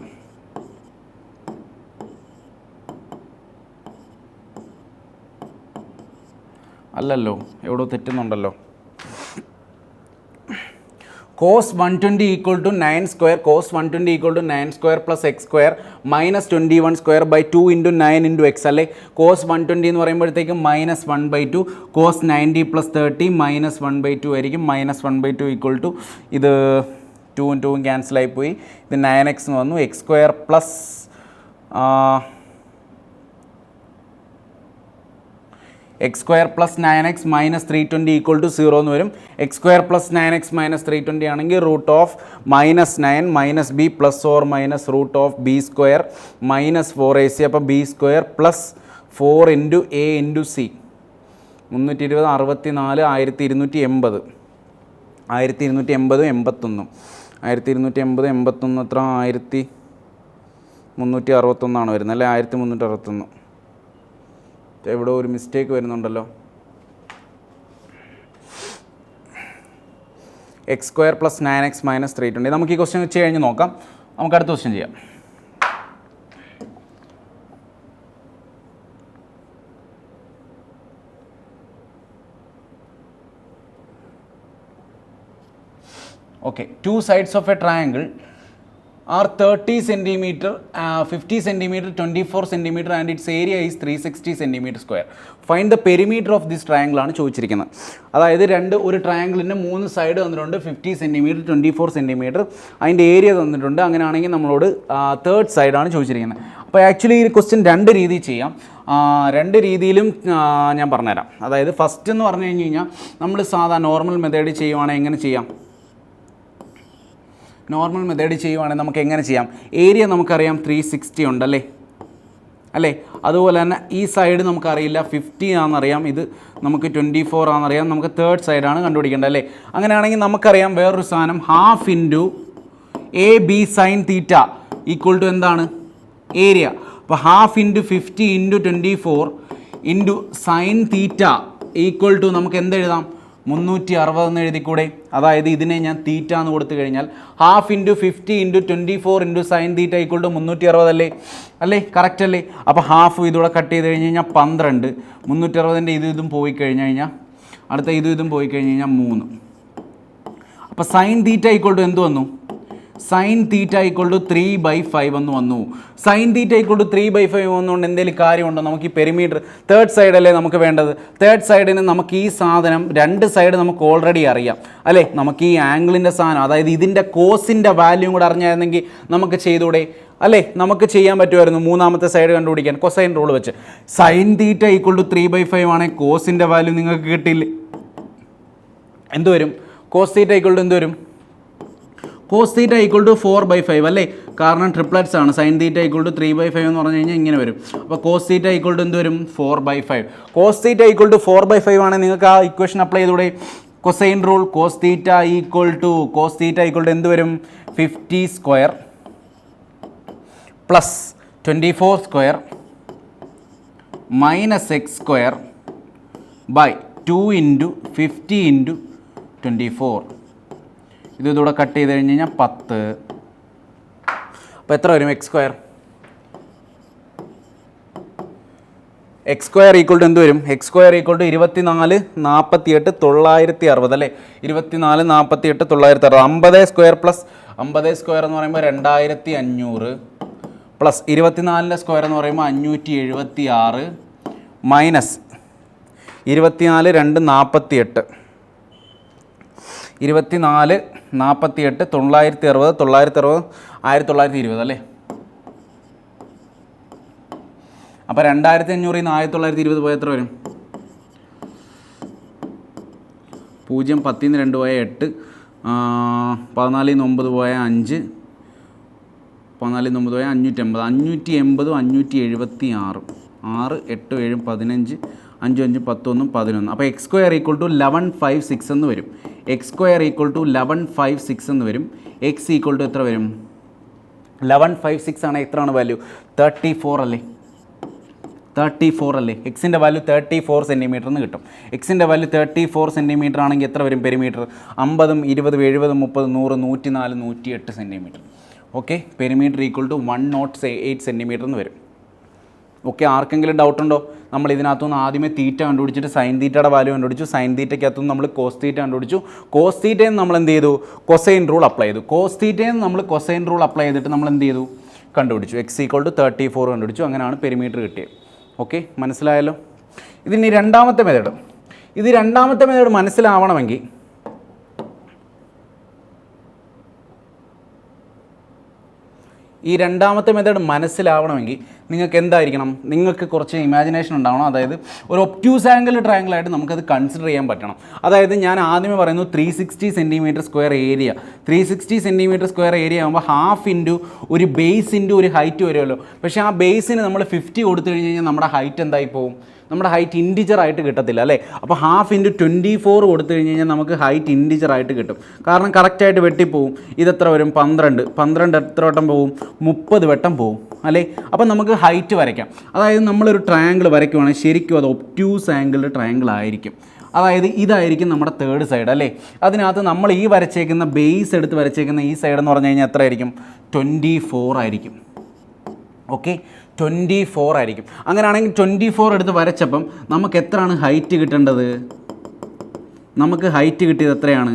അല്ലല്ലോ, എവിടെയോ തെറ്റുന്നുണ്ടല്ലോ. cos 120 equal to 9 square. Cos 120 equal to 9 square plus x square minus 21 square by 2 into 9 into x അല്ലേ? cos 120 എന്ന് പറയുമ്പോഴത്തേക്കും മൈനസ് 1/2. cos 90 plus 30 മൈനസ് 1/2 ആയിരിക്കും. മൈനസ് 1/2 ഈക്വൽ ടു ഇത് 2ഉം 2ഉം ക്യാൻസലായി പോയി. ഇത് 9x എന്ന് വന്നു. X square plus X square plus 9x minus 320 equal to 0 എന്ന് വരും. X square plus 9x minus 320 ആണെങ്കിൽ root of minus 9 minus B plus or minus root of B square minus 4ac. അപ്പോൾ B square plus 4 into A into C 320 64 1280 1280 81 1280 81 എത്ര 1361 വരുന്നത് അല്ലേ 1361 എവിടെ ഒരു mistake വരുന്നുണ്ടല്ലോ X square plus 9x minus 320 നമുക്ക് ഈ ക്വസ്റ്റ്യൻ വെച്ച് കഴിഞ്ഞ് നോക്കാം നമുക്ക് അടുത്ത ക്വസ്റ്റ്യൻ ചെയ്യാം Okay, two sides of a triangle are 30 centimeter, 50 centimeter, 24 centimeter and its area is 360 centimeter square. Find the perimeter of this triangle ആണ് ചോദിച്ചിരിക്കുന്നത്. അതായത് ഒരു ട്രയാങ്കിളിൻ്റെ 3 സൈഡ് തന്നിട്ടുണ്ട് 50 സെൻറ്റിമീറ്റർ 24 സെൻറ്റിമീറ്റർ അതിൻ്റെ ഏരിയ തന്നിട്ടുണ്ട്. അങ്ങനെയാണെങ്കിൽ നമ്മളോട് തേർഡ് സൈഡാണ് ചോദിച്ചിരിക്കുന്നത്. അപ്പോൾ ആക്ച്വലി ഈ ക്വസ്റ്റ്യൻ രണ്ട് രീതിയിൽ ചെയ്യാം. രണ്ട് രീതിയിലും ഞാൻ പറഞ്ഞുതരാം. അതായത് ഫസ്റ്റ് എന്ന് പറഞ്ഞു കഴിഞ്ഞാൽ നമ്മൾ സാധാരണ നോർമൽ മെത്തേഡിൽ ചെയ്യുവാണെങ്കിൽ എങ്ങനെ ചെയ്യാം? നോർമൽ മെത്തേഡ് ചെയ്യുവാണെങ്കിൽ നമുക്ക് എങ്ങനെ ചെയ്യാം? ഏരിയ നമുക്കറിയാം 360 ഉണ്ടല്ലേ അല്ലേ? അതുപോലെ തന്നെ ഈ സൈഡ് നമുക്കറിയില്ല 50 ആണെന്നറിയാം, ഇത് നമുക്ക് 24 ആണെന്നറിയാം, നമുക്ക് തേർഡ് സൈഡാണ് കണ്ടുപിടിക്കേണ്ടത് അല്ലേ? അങ്ങനെയാണെങ്കിൽ നമുക്കറിയാം വേറൊരു സാധനം half into A B sine theta equal to എന്താണ്? ഏരിയ. അപ്പോൾ half into 50 into 24 into sine theta equal to നമുക്ക് എന്തെഴുതാം? 360 എന്ന് എഴുതിക്കൂടെ? അതായത് ഇതിനെ ഞാൻ തീറ്റ എന്ന് കൊടുത്തു കഴിഞ്ഞാൽ half into 50 into 24 into sine theta equal to 360 അല്ലേ? അല്ലേ? കറക്റ്റ് അല്ലേ? അപ്പോൾ ഹാഫ് ഇതൂടെ കട്ട് ചെയ്ത് കഴിഞ്ഞ് കഴിഞ്ഞാൽ 12, 360ൻ്റെ ഇതും പോയി കഴിഞ്ഞ് കഴിഞ്ഞാൽ അടുത്ത ഇതും പോയി കഴിഞ്ഞ് കഴിഞ്ഞാൽ 3. അപ്പോൾ സൈൻ തീറ്റ ഈക്വൽ ടു എന്ത് വന്നു? സൈൻ തീറ്റ ഈക്വൽ ടു 3/5 എന്ന് വന്നു. സൈൻ തീറ്റ ഈക്വൽ ടു 3/5 വന്നുകൊണ്ട് എന്തെങ്കിലും കാര്യമുണ്ടോ? നമുക്ക് ഈ പെരിമീറ്റർ തേർഡ് സൈഡല്ലേ നമുക്ക് വേണ്ടത്. തേർഡ് സൈഡിന് നമുക്ക് ഈ സാധനം രണ്ട് സൈഡ് നമുക്ക് ഓൾറെഡി അറിയാം അല്ലേ? നമുക്ക് ഈ ആംഗിളിൻ്റെ സാധനം അതായത് ഇതിൻ്റെ കോസിൻ്റെ വാല്യൂ കൂടെ അറിഞ്ഞായിരുന്നെങ്കിൽ നമുക്ക് ചെയ്തൂടെ അല്ലേ? നമുക്ക് ചെയ്യാൻ പറ്റുമായിരുന്നു മൂന്നാമത്തെ സൈഡ് കണ്ടുപിടിക്കാൻ കൊസൈൻ റൂൾ വെച്ച്. സൈൻ തീറ്റ ഈക്വൽ ടു 3/5 ആണെങ്കിൽ കോസിൻ്റെ വാല്യൂ നിങ്ങൾക്ക് കിട്ടില്ലേ? എന്ത് വരും? കോസ് തീറ്റ ഈക്വൽ ടു എന്ത് വരും? കോസ് തീറ്റ ഈക്വൽ ടു 4/5 അല്ലേ? കാരണം ട്രിപ്ലറ്റ്സ് ആണ്. സൈൻ തീറ്റ ഈക്വൽ ടു 3/5 എന്ന് പറഞ്ഞു കഴിഞ്ഞാൽ ഇങ്ങനെ വരും. അപ്പോൾ കോസ് തീറ്റ ഈക്വൽ ടു എന്ത് വരും? 4/5. കോസ് തീറ്റ ഈക്വൽ ടു 4/5 ആണെങ്കിൽ നിങ്ങൾക്ക് ആ ഇക്വേഷൻ അപ്ലൈ ചെയ്തൂടെ? Cosine rule cos theta equal to എന്ത് വരും? 50 square plus 24 square minus X square by 2 into 50 into 24. ഇതൂടെ കട്ട് ചെയ്ത് കഴിഞ്ഞ് കഴിഞ്ഞാൽ 10. അപ്പോൾ എത്ര വരും? എക്സ് സ്ക്വയർ ഈക്വൽ ടു എന്ത് വരും? എക്സ് സ്ക്വയർ ഈക്വൽ ടു 24 48 960 അല്ലേ? 24 48 960. 50 സ്ക്വയർ പ്ലസ് 50 സ്ക്വയർ എന്ന് പറയുമ്പോൾ 2500 പ്ലസ് 24ൻ്റെ സ്ക്വയർ എന്ന് പറയുമ്പോൾ 576 മൈനസ് 24 2 48 24 48 960 1920 അല്ലേ? അപ്പോൾ 2500 1920 പോയാൽ എത്ര വരും? 0 10 2 പോയാൽ 8 14 9 പോയാൽ 5 14 9 പോയാൽ 580 580 576 6 8 7 15 5 5 10 11. അപ്പോൾ എക്സ് സ്ക്വയർ ഈക്വൽ ടു 1156 എന്ന് വരും. എക്സ് സ്ക്വയർ ഈക്വൽ ടു 1156 എന്ന് വരും. എക്സ് ഈക്വൽ ടു എത്ര വരും? 1156 ആണ്. എത്രയാണ് വാല്യൂ? 34 അല്ലേ? 34 അല്ലേ? എക്സിൻ്റെ വാല്യൂ 34 സെൻറ്റിമീറ്റർ എന്ന് കിട്ടും. എക്സിൻ്റെ വാല്യൂ 34 സെൻറ്റിമീറ്റർ ആണെങ്കിൽ എത്ര വരും perimeter? 50 20 70 30 100 104 108 centimetre. Okay, perimeter equal to 108 centimetre എന്ന് വരും. ഓക്കെ, ആർക്കെങ്കിലും ഡൗട്ട് ഉണ്ടോ? നമ്മൾ ഇതിനകത്തുനിന്ന് ആദ്യമേ തീറ്റ കണ്ടുപിടിച്ചിട്ട് സൈൻ തീറ്റയുടെ വാല്യൂ കണ്ടുപിടിച്ചു. സൈൻ തീറ്റയ്ക്കകത്തുനിന്ന് നമ്മൾ കോസ് തീറ്റ കണ്ടുപിടിച്ചു. കോസ് തീറ്റയിൽ നിന്ന് നമ്മൾ എന്ത് ചെയ്തു? കൊസൈൻ റൂൾ അപ്ലൈ ചെയ്തു. കോസ് തീറ്റയിൽ നിന്ന് നമ്മൾ കൊസൈൻ റൂൾ അപ്ലൈ ചെയ്തിട്ട് നമ്മൾ എന്ത് ചെയ്തു? കണ്ടുപിടിച്ചു. എക്സ് ഈക്വൽ ടു 34 കണ്ടുപിടിച്ചു. അങ്ങനെയാണ് പെരിമീറ്റർ കിട്ടിയത്. ഓക്കെ, മനസ്സിലായല്ലോ? ഇതിനി രണ്ടാമത്തെ മെത്തേഡ്. ഇത് രണ്ടാമത്തെ മെത്തേഡ് മനസ്സിലാവണമെങ്കിൽ ഈ രണ്ടാമത്തെ മെത്തേഡ് മനസ്സിലാവണമെങ്കിൽ നിങ്ങൾക്ക് എന്തായിരിക്കണം? നിങ്ങൾക്ക് കുറച്ച് ഇമാജിനേഷൻ ഉണ്ടാവണം. അതായത് ഒരു ഒബ്റ്റ്യൂസ് ആംഗിൾ ട്രയാങ്കിളായിട്ട് നമുക്കത് കൺസിഡർ ചെയ്യാൻ പറ്റണം. അതായത് ഞാൻ ആദ്യമേ പറയുന്നു 360 centimetre square area. 360 centimetre square area ആകുമ്പോൾ ഹാഫ് ഇൻറ്റു ഒരു ബേസ് ഇൻറ്റു ഒരു ഹൈറ്റ് വരുമല്ലോ. പക്ഷേ ആ ബേസിന് നമ്മൾ 50 കൊടുത്തു കഴിഞ്ഞ് കഴിഞ്ഞാൽ നമ്മുടെ ഹൈറ്റ് എന്തായി പോകും? നമ്മുടെ ഹൈറ്റ് ഇൻറ്റിജർ ആയിട്ട് കിട്ടത്തില്ല അല്ലേ. അപ്പോൾ 1/2 × 24 കൊടുത്തു കഴിഞ്ഞ് കഴിഞ്ഞാൽ നമുക്ക് ഹൈറ്റ് ഇൻറ്റിജർ ആയിട്ട് കിട്ടും. കാരണം കറക്റ്റായിട്ട് വെട്ടിപ്പോവും. ഇതെത്ര വരും? 12 എത്ര വട്ടം പോവും? 30 വട്ടം പോവും അല്ലേ. അപ്പം നമുക്ക് ഹൈറ്റ് വരയ്ക്കാം. അതായത് നമ്മളൊരു ട്രയാങ്കിൾ വരയ്ക്കുവാണെങ്കിൽ ശരിക്കും അത് ഒബ്റ്റ്യൂസ് ആംഗിൾ ട്രയാങ്കിൾ ആയിരിക്കും. അതായത് ഇതായിരിക്കും നമ്മുടെ തേർഡ് സൈഡ് അല്ലേ. അതിനകത്ത് നമ്മൾ ഈ വരച്ചേക്കുന്ന ബേസ് എടുത്ത് വരച്ചേക്കുന്ന ഈ സൈഡ് എന്ന് പറഞ്ഞു കഴിഞ്ഞാൽ എത്ര ആയിരിക്കും? 24 ആയിരിക്കും. ഓക്കെ, 24 ആയിരിക്കും. അങ്ങനെയാണെങ്കിൽ 24 എടുത്ത് വരച്ചപ്പം നമുക്ക് എത്രയാണ് ഹൈറ്റ് കിട്ടേണ്ടത്? നമുക്ക് ഹൈറ്റ് കിട്ടിയത് എത്രയാണ്?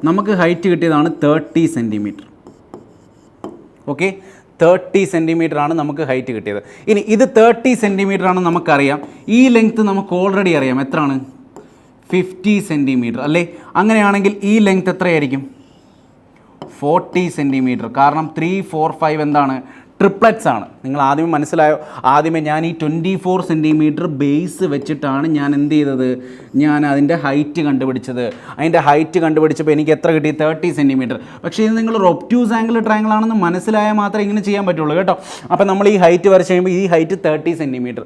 നമുക്ക് ഹൈറ്റ് കിട്ടിയതാണ് 30 സെൻറ്റിമീറ്റർ. ഓക്കെ, 30 സെൻറ്റിമീറ്റർ ആണ് നമുക്ക് ഹൈറ്റ് കിട്ടിയത്. ഇനി ഇത് 30 സെൻറ്റിമീറ്റർ ആണ് നമുക്കറിയാം. ഈ ലെങ്ത്ത് നമുക്ക് ഓൾറെഡി അറിയാം. എത്രയാണ്? 50 സെൻറ്റിമീറ്റർ അല്ലേ. അങ്ങനെയാണെങ്കിൽ ഈ ലെങ്ത്ത് എത്രയായിരിക്കും? 40 സെൻറ്റിമീറ്റർ. കാരണം 3, 4, 5 എന്താണ്? ട്രിപ്ലറ്റ്സ് ആണ്. നിങ്ങൾ ആദ്യമേ മനസ്സിലായോ? ആദ്യമേ ഞാൻ ഈ 24 സെൻറ്റിമീറ്റർ ബേസ് വെച്ചിട്ടാണ് ഞാൻ എന്ത് ചെയ്തത്? ഞാൻ അതിൻ്റെ ഹൈറ്റ് കണ്ടുപിടിച്ചത്. അതിൻ്റെ ഹൈറ്റ് കണ്ടുപിടിച്ചപ്പോൾ എനിക്ക് എത്ര കിട്ടി? 30 സെൻറ്റിമീറ്റർ. പക്ഷേ ഇത് നിങ്ങൾ ഒബ്റ്റ്യൂസ് ആംഗിൾ ട്രയാങ്കിൾ ആണെന്ന് മനസ്സിലായാൽ മാത്രമേ ഇങ്ങനെ ചെയ്യാൻ പറ്റുള്ളൂ കേട്ടോ. അപ്പോൾ നമ്മൾ ഈ ഹൈറ്റ് വരച്ച് കഴിയുമ്പോൾ ഈ ഹൈറ്റ് 30 സെൻറ്റിമീറ്റർ,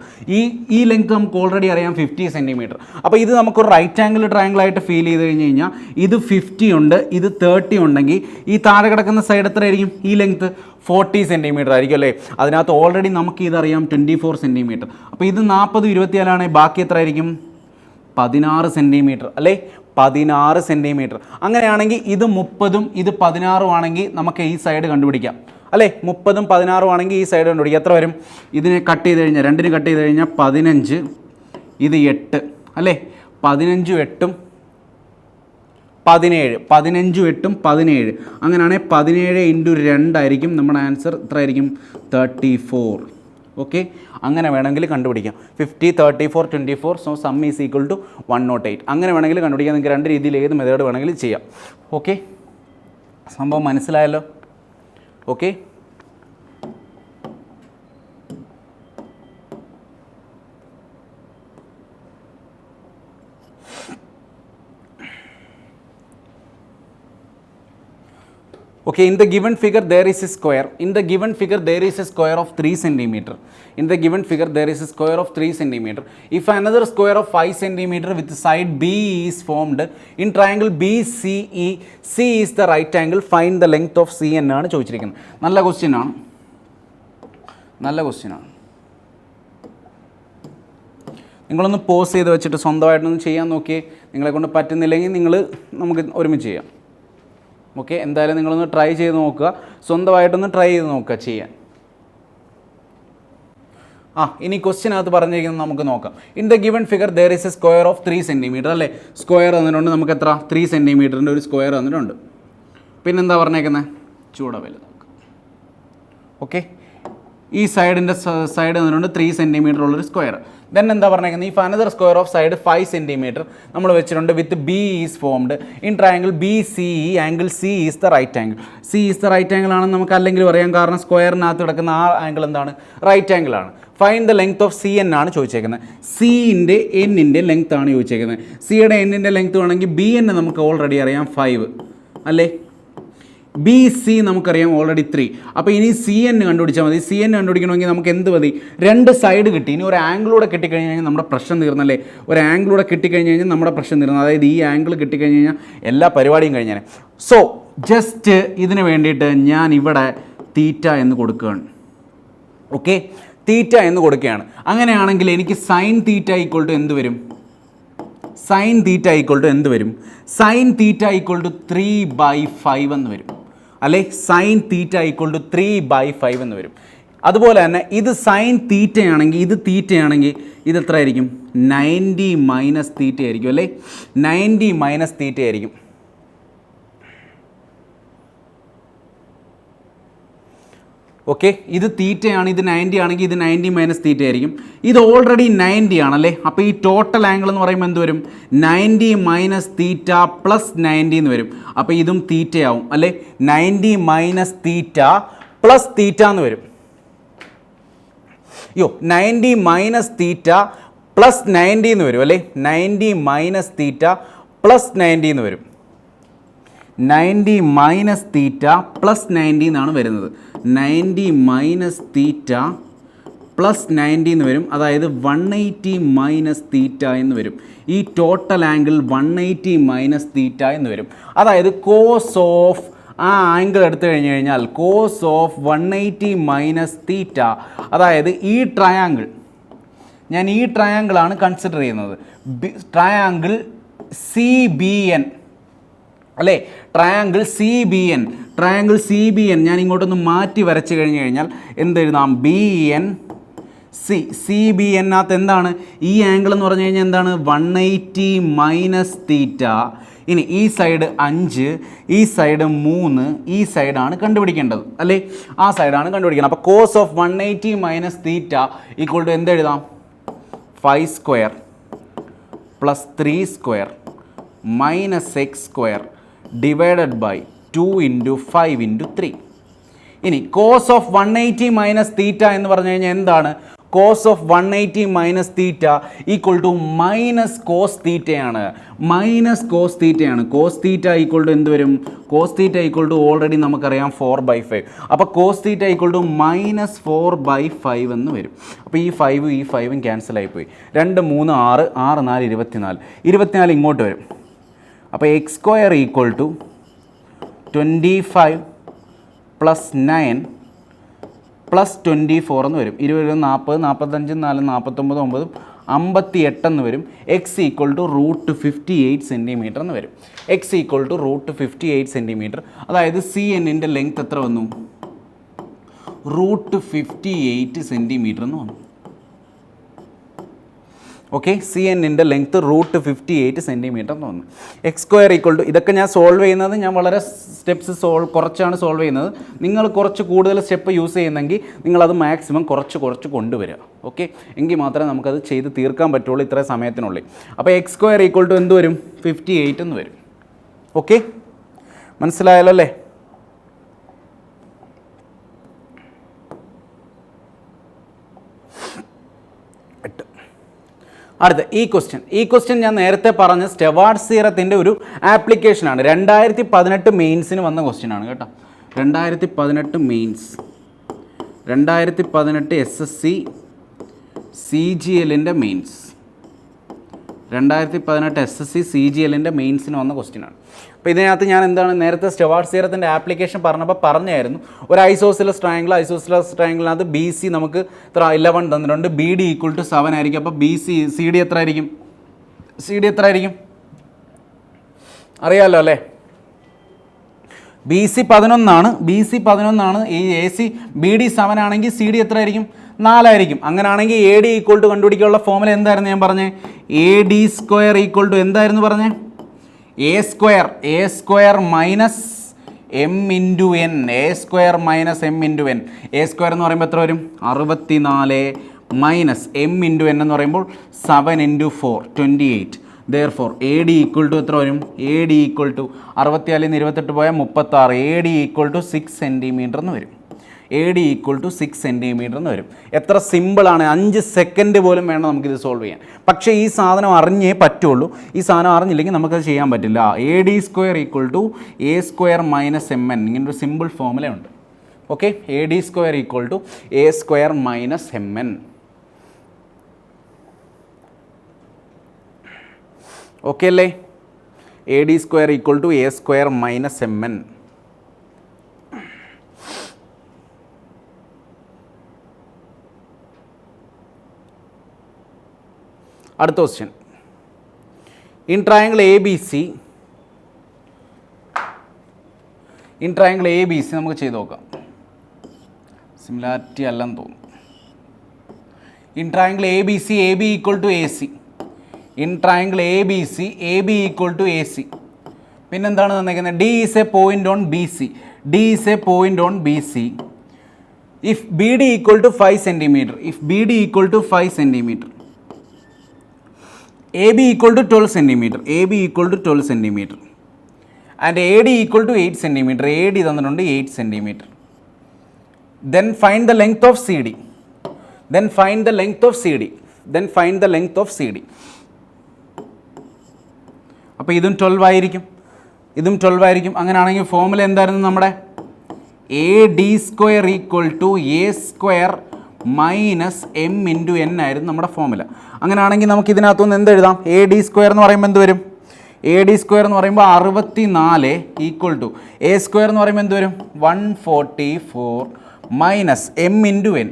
ഈ ലെങ്ത് നമുക്ക് ഓൾറെഡി അറിയാം 50 സെൻറ്റിമീറ്റർ. അപ്പോൾ ഇത് നമുക്കൊരു റൈറ്റ് ആംഗിൾ ട്രയാങ്കിൾ ആയിട്ട് ഫീൽ ചെയ്ത് കഴിഞ്ഞ് കഴിഞ്ഞാൽ ഇത് 50 ഉണ്ട്, ഇത് 30 ഉണ്ടെങ്കിൽ ഈ താഴെ കിടക്കുന്ന സൈഡ് എത്രയായിരിക്കും? ഈ ലെങ്ത്ത് 40 സെൻറ്റിമീറ്റർ ആയിരിക്കും അല്ലേ. അതിനകത്ത് ഓൾറെഡി നമുക്ക് ഇതറിയാം 24 സെൻറ്റിമീറ്റർ. അപ്പോൾ ഇത് 40, 24 ആണെങ്കിൽ ബാക്കി എത്ര ആയിരിക്കും? 16 സെൻറ്റിമീറ്റർ അല്ലേ. 16 സെൻറ്റിമീറ്റർ. അങ്ങനെയാണെങ്കിൽ ഇത് 30ഉം ഇത് 16ഉം ആണെങ്കിൽ നമുക്ക് ഈ സൈഡ് കണ്ടുപിടിക്കാം അല്ലേ. 30ഉം 16ഉം ആണെങ്കിൽ ഈ സൈഡ് കണ്ടുപിടിക്കാം. എത്ര വരും? ഇതിനെ കട്ട് ചെയ്ത് കഴിഞ്ഞാൽ, രണ്ടിന് കട്ട് ചെയ്ത് കഴിഞ്ഞാൽ 15, ഇത് 8 അല്ലേ. 15ഉം 8ഉം 17, 15ഉം 8ഉം 17. അങ്ങനെയാണെങ്കിൽ 17 × 2 ആയിരിക്കും നമ്മുടെ ആൻസർ. എത്ര ആയിരിക്കും? 34. ഓക്കെ, അങ്ങനെ വേണമെങ്കിൽ കണ്ടുപിടിക്കാം. 50, 34, 24. So sum is equal to 108. അങ്ങനെ വേണമെങ്കിൽ കണ്ടുപിടിക്കാം. നിങ്ങൾക്ക് രണ്ട് രീതിയിൽ ഏത് മെത്തേഡ് വേണമെങ്കിലും ചെയ്യാം. ഓക്കെ, സംഭവം മനസ്സിലായല്ലോ. Okay, okay, in the given figure there is a square. In the given figure there is a square of 3 centimeter. In the given figure there is a square of 3 centimeter. If another square of 5 centimeter with side B is formed in triangle BCE, C is the right angle, find the length of C എന്നാണ് ചോദിച്ചിരിക്കുന്നത്. നല്ല question ആണ്, നല്ല question ആണ്. നിങ്ങളൊന്ന് pose ചെയ്ത് വെച്ചിട്ട് സ്വന്തമായിട്ടൊന്ന് ചെയ്യാൻ നോക്കിയേ. നിങ്ങളെ കൊണ്ട് പറ്റുന്നില്ലെങ്കിൽ നമുക്ക് ഒരുമിച്ച് ചെയ്യാം. ഓക്കെ, എന്തായാലും നിങ്ങളൊന്ന് ട്രൈ ചെയ്ത് നോക്കുക, സ്വന്തമായിട്ടൊന്ന് ട്രൈ ചെയ്ത് നോക്കുക ചെയ്യാൻ. ഇനി ക്വസ്റ്റ്യനകത്ത് പറഞ്ഞിരിക്കുന്നത് നമുക്ക് നോക്കാം. In the given figure there is A square of 3 centimetre അല്ലേ. സ്ക്വയർ തന്നിട്ടുണ്ട് നമുക്ക്. എത്ര? 3 സെൻറ്റിമീറ്ററിൻ്റെ ഒരു സ്ക്വയർ തന്നിട്ടുണ്ട്. പിന്നെന്താ പറഞ്ഞേക്കുന്നത്? ചൂടവല് നോക്കാം. ഓക്കെ, ഈ സൈഡിൻ്റെ സൈഡ് തന്നിട്ടുണ്ട് 3 സെൻറ്റിമീറ്റർ ഉള്ളൊരു സ്ക്വയർ. ദെൻ എന്താ പറഞ്ഞേക്കുന്നത്? If another square of side 5 centimetre നമ്മൾ വെച്ചിട്ടുണ്ട് with B is formed in triangle B C E, angle C is the right angle. C is the right angle ആണെന്ന് നമുക്ക് അല്ലെങ്കിൽ പറയാം, കാരണം സ്ക്വയറിനകത്ത് കിടക്കുന്ന ആ ആംഗിൾ എന്താണ്? റൈറ്റ് ആംഗിൾ ആണ്. Find the length of C N ആണ് ചോദിച്ചേക്കുന്നത്. സിൻ്റെ എന്നിൻ്റെ ലെങ്ത് ആണ് ചോദിച്ചേക്കുന്നത്. സിയുടെ എന്നിൻ്റെ ലെങ്ത് വേണമെങ്കിൽ ബി എന്നെ നമുക്ക് ഓൾറെഡി അറിയാം 5 അല്ലേ. ബി സി നമുക്കറിയാം ഓൾറെഡി 3. അപ്പോൾ ഇനി സി എൻ കണ്ടുപിടിച്ചാൽ മതി. സി എൻ കണ്ടുപിടിക്കണമെങ്കിൽ നമുക്ക് എന്ത് മതി? രണ്ട് സൈഡ് കിട്ടി. ഇനി ഒരു ആംഗിളൂടെ കിട്ടിക്കഴിഞ്ഞ് കഴിഞ്ഞാൽ നമ്മുടെ പ്രശ്നം തീർന്നല്ലേ. ഒരു ആംഗിളൂടെ കിട്ടിക്കഴിഞ്ഞ് കഴിഞ്ഞാൽ നമ്മുടെ പ്രശ്നം തീർന്നു. അതായത് ഈ ആംഗിൾ കിട്ടിക്കഴിഞ്ഞ് കഴിഞ്ഞാൽ എല്ലാ പരിപാടിയും കഴിഞ്ഞാൽ. സോ ജസ്റ്റ് ഇതിന് വേണ്ടിയിട്ട് ഞാൻ ഇവിടെ തീറ്റ എന്ന് കൊടുക്കുകയാണ്. ഓക്കെ, തീറ്റ എന്ന് കൊടുക്കുകയാണ്. അങ്ങനെയാണെങ്കിൽ എനിക്ക് സൈൻ തീറ്റ ഈക്വൾ ടു എന്ത് വരും? സൈൻ തീറ്റ ഈക്വൾ ടു എന്ത് വരും? സൈൻ തീറ്റ ഈക്വൾ ടു 3/5 എന്ന് വരും അല്ലേ. സൈൻ തീറ്റ ഈക്വൾ ടു 3/5 എന്ന് വരും. അതുപോലെ തന്നെ ഇത് സൈൻ തീറ്റയാണെങ്കിൽ, ഇത് തീറ്റയാണെങ്കിൽ ഇത് എത്ര ആയിരിക്കും? 90 മൈനസ് തീറ്റ ആയിരിക്കും അല്ലേ. 90 മൈനസ് തീറ്റ ആയിരിക്കും. ഓക്കെ, ഇത് തീറ്റയാണ്, ഇത് 90 ആണെങ്കിൽ ഇത് 90 മൈനസ് തീറ്റ ആയിരിക്കും. ഇത് ഓൾറെഡി 90 ആണല്ലേ. അപ്പോൾ ഈ ടോട്ടൽ ആംഗിൾ എന്ന് പറയുമ്പോൾ എന്ത് വരും? 90 മൈനസ് തീറ്റ പ്ലസ് 90 എന്ന് വരും. അപ്പോൾ ഇതും തീറ്റയാവും അല്ലേ. 90 മൈനസ് തീറ്റ പ്ലസ് തീറ്റ എന്ന് വരും. 90 മൈനസ് തീറ്റ പ്ലസ് 90 എന്ന് വരും അല്ലേ. 90 മൈനസ് തീറ്റ പ്ലസ് 90 എന്ന് വരും. 90 മൈനസ് തീറ്റ പ്ലസ് 90 എന്നാണ് വരുന്നത്. 90 മൈനസ് തീറ്റ പ്ലസ് 90 എന്ന് വരും. അതായത് 180 മൈനസ് തീറ്റ എന്ന് വരും. ഈ ടോട്ടൽ ആംഗിൾ 180 മൈനസ് തീറ്റ എന്ന് വരും. അതായത് കോസ് ഓഫ് ആ ആംഗിൾ എടുത്തു കഴിഞ്ഞാൽ കോസ് ഓഫ് 180 മൈനസ് തീറ്റ, അതായത് ഈ ട്രയാങ്കിൾ, ഞാൻ ഈ ട്രയാങ്കിളാണ് കൺസിഡർ ചെയ്യുന്നത്, ട്രയാങ്കിൾ സി ബി എൻ അല്ലേ, triangle C B N. Triangle C B N ഞാൻ ഇങ്ങോട്ടൊന്ന് മാറ്റി വരച്ച് കഴിഞ്ഞാൽ എന്തെഴുതാം? B N C. C B എന്നകത്ത് എന്താണ് ഈ ആംഗിൾ എന്ന് പറഞ്ഞു കഴിഞ്ഞാൽ എന്താണ്? 180 മൈനസ് തീറ്റ. ഇനി ഈ സൈഡ് 5, ഈ സൈഡ് 3, ഈ സൈഡാണ് കണ്ടുപിടിക്കേണ്ടത് അല്ലേ, ആ സൈഡാണ് കണ്ടുപിടിക്കേണ്ടത്. അപ്പോൾ cos of 180 minus theta equal to എന്തെഴുതാം? 5 square plus 3 square minus X square divided by 2 into 5 into 3. ഇനി കോസ് ഓഫ് 180 മൈനസ് തീറ്റ എന്ന് പറഞ്ഞു കഴിഞ്ഞാൽ എന്താണ്? Cos of 180 minus theta equal to minus cos തീറ്റയാണ്. മൈനസ് കോസ് തീറ്റയാണ്. കോസ് തീറ്റ ഈക്വൾ ടു എന്ത് വരും? Cos theta equal to already നമുക്കറിയാം 4/5. അപ്പോൾ cos theta equal to minus 4/5 എന്ന് വരും. അപ്പോൾ ഈ 5ഉം ഈ 5ഉം ക്യാൻസൽ ആയിപ്പോയി. 2, 3, 6, 6, 4, 24. 24 ഇങ്ങോട്ട് വരും. അപ്പോൾ X square equal to 25 plus 9 plus 24 എന്ന് വരും. 20, 40, 45, 4, 49, 9, 58 എന്ന് വരും. എക്സ് ഈക്വൾ ടു √58 സെൻറ്റിമീറ്റർ എന്ന് വരും. X equal to √58 centimetre. അതായത് സി എന്നിൻ്റെ ലെങ്ത് എത്ര വന്നു? √58 സെൻറ്റിമീറ്റർ എന്ന് വന്നു. ഓക്കെ, സി എന്നിൻ്റെ ലെങ്ത് √58 സെൻറ്റിമീറ്റർ എന്ന് വന്നു. എക്സ് സ്ക്വയർ ഈക്വൾ ടു, ഇതൊക്കെ ഞാൻ സോൾവ് ചെയ്യുന്നത്, ഞാൻ വളരെ സ്റ്റെപ്സ് കുറച്ചാണ് സോൾവ് ചെയ്യുന്നത്. നിങ്ങൾ കുറച്ച് കൂടുതൽ സ്റ്റെപ്പ് യൂസ് ചെയ്യുന്നെങ്കിൽ നിങ്ങളത് മാക്സിമം കുറച്ച് കൊണ്ടുവരിക. ഓക്കെ, എങ്കിൽ മാത്രമേ നമുക്കത് ചെയ്ത് തീർക്കാൻ പറ്റുള്ളൂ ഇത്ര സമയത്തിനുള്ളിൽ. അപ്പോൾ എക്സ് സ്ക്വയർ ഈക്വൾ ടു എന്ത് വരും? 58 എന്ന് വരും. ഓക്കെ, മനസ്സിലായല്ലോ അല്ലേ? അടുത്ത ഈ ക്വസ്റ്റ്യൻ ഞാൻ നേരത്തെ പറഞ്ഞ സ്റ്റെവാർട്സ് തിയറത്തിൻ്റെ ഒരു ആപ്ലിക്കേഷനാണ്. 2018 മെയിൻസിന് വന്ന ക്വസ്റ്റ്യനാണ് കേട്ടോ. 2018 മെയിൻസ്, 2018 SSC CGLൻ്റെ മെയിൻസ്, 2018 SSC CGLൻ്റെ മെയിൻസിന് വന്ന ക്വസ്റ്റ്യനാണ്. അപ്പോൾ ഇതിനകത്ത് ഞാൻ എന്താണ് നേരത്തെ സ്റ്റെവാർട്സ് തിയറത്തിൻ്റെ ആപ്ലിക്കേഷൻ പറഞ്ഞപ്പോൾ പറഞ്ഞായിരുന്നു, ഒരു ഐസോസിലസ് ട്രയാങ്കിളിനകത്ത് ബി സി നമുക്ക് 11 തന്നിട്ടുണ്ട്, ബി ഡി ഈക്വൾ ടു 7 ആയിരിക്കും. അപ്പോൾ സി ഡി എത്ര ആയിരിക്കും? അറിയാമല്ലോ അല്ലേ? ബി സി 11 ആണ്. ഈ എ സി ബി ഡി 7 ആണെങ്കിൽ സി ഡി എത്ര ആയിരിക്കും? 4 ആയിരിക്കും. അങ്ങനെയാണെങ്കിൽ എ ഡി ഈക്വൾ ടു കണ്ടുപിടിക്കാനുള്ള ഫോമുല എന്തായിരുന്നു ഞാൻ പറഞ്ഞത്? A D square equal to എന്തായിരുന്നു പറഞ്ഞത്? A square minus M into N. A square minus M into N. A square എന്ന് പറയുമ്പോൾ എത്ര വരും? 64 മൈനസ് എം ഇൻറ്റു എൻ എന്ന് പറയുമ്പോൾ 7 into 4 28. Therefore A D equal to എത്ര വരും? എ ഡി ഈക്വൾ ടു 64 28 പോയാൽ 36. A D equal to 6 centimetre എന്ന് വരും. A D equal to 6 centimetre എന്ന് വരും. എത്ര സിമ്പിളാണ്, 5 സെക്കൻഡ് പോലും വേണം നമുക്കിത് സോൾവ് ചെയ്യാൻ. പക്ഷേ ഈ സാധനം അറിഞ്ഞേ പറ്റുള്ളൂ. ഈ സാധനം അറിഞ്ഞില്ലെങ്കിൽ നമുക്കത് ചെയ്യാൻ പറ്റില്ല. A D square equal to A square minus M N, ഇങ്ങനൊരു സിമ്പിൾ ഫോമുല ഉണ്ട്. Okay, A D square equal to A square minus M N. Okay അല്ലേ? A D square equal to A square minus M N. അടുത്ത question, in triangle A B C നമുക്ക് ചെയ്ത് നോക്കാം. Similarity അല്ലെന്ന് തോന്നുന്നു. In triangle A B C A B equal to A C. In triangle A B C A B equal to A C. പിന്നെന്താണ് തന്നിരിക്കുന്നത്? D is a point on B C. D is a point on B C if B D equal to 5 centimetre. If B D equal to 5 centimetre. AB equal to 12 centimeter. AB equal to 12 centimeter. And AD equal to 8 centimeter. AD തന്നിട്ടുണ്ട് 8 centimeter. Then find the length of CD. അപ്പോൾ ഇതും 12 ആയിരിക്കും. അങ്ങനെയാണെങ്കിൽ formula എന്തായിരുന്നു നമ്മുടെ? A D square equal to A square minus M into N ആയിരുന്നു നമ്മുടെ formula. അങ്ങനെയാണെങ്കിൽ നമുക്ക് ഇതിനകത്തുനിന്ന് എന്ത് എഴുതാം? എ ഡി സ്ക്വയർ എന്ന് പറയുമ്പോൾ എന്ത് വരും? എ ഡി സ്ക്വയർ എന്ന് പറയുമ്പോൾ 64 ഈക്വൽ ടു എ സ്ക്വയർ എന്ന് പറയുമ്പോൾ എന്ത് വരും? 144 minus M into N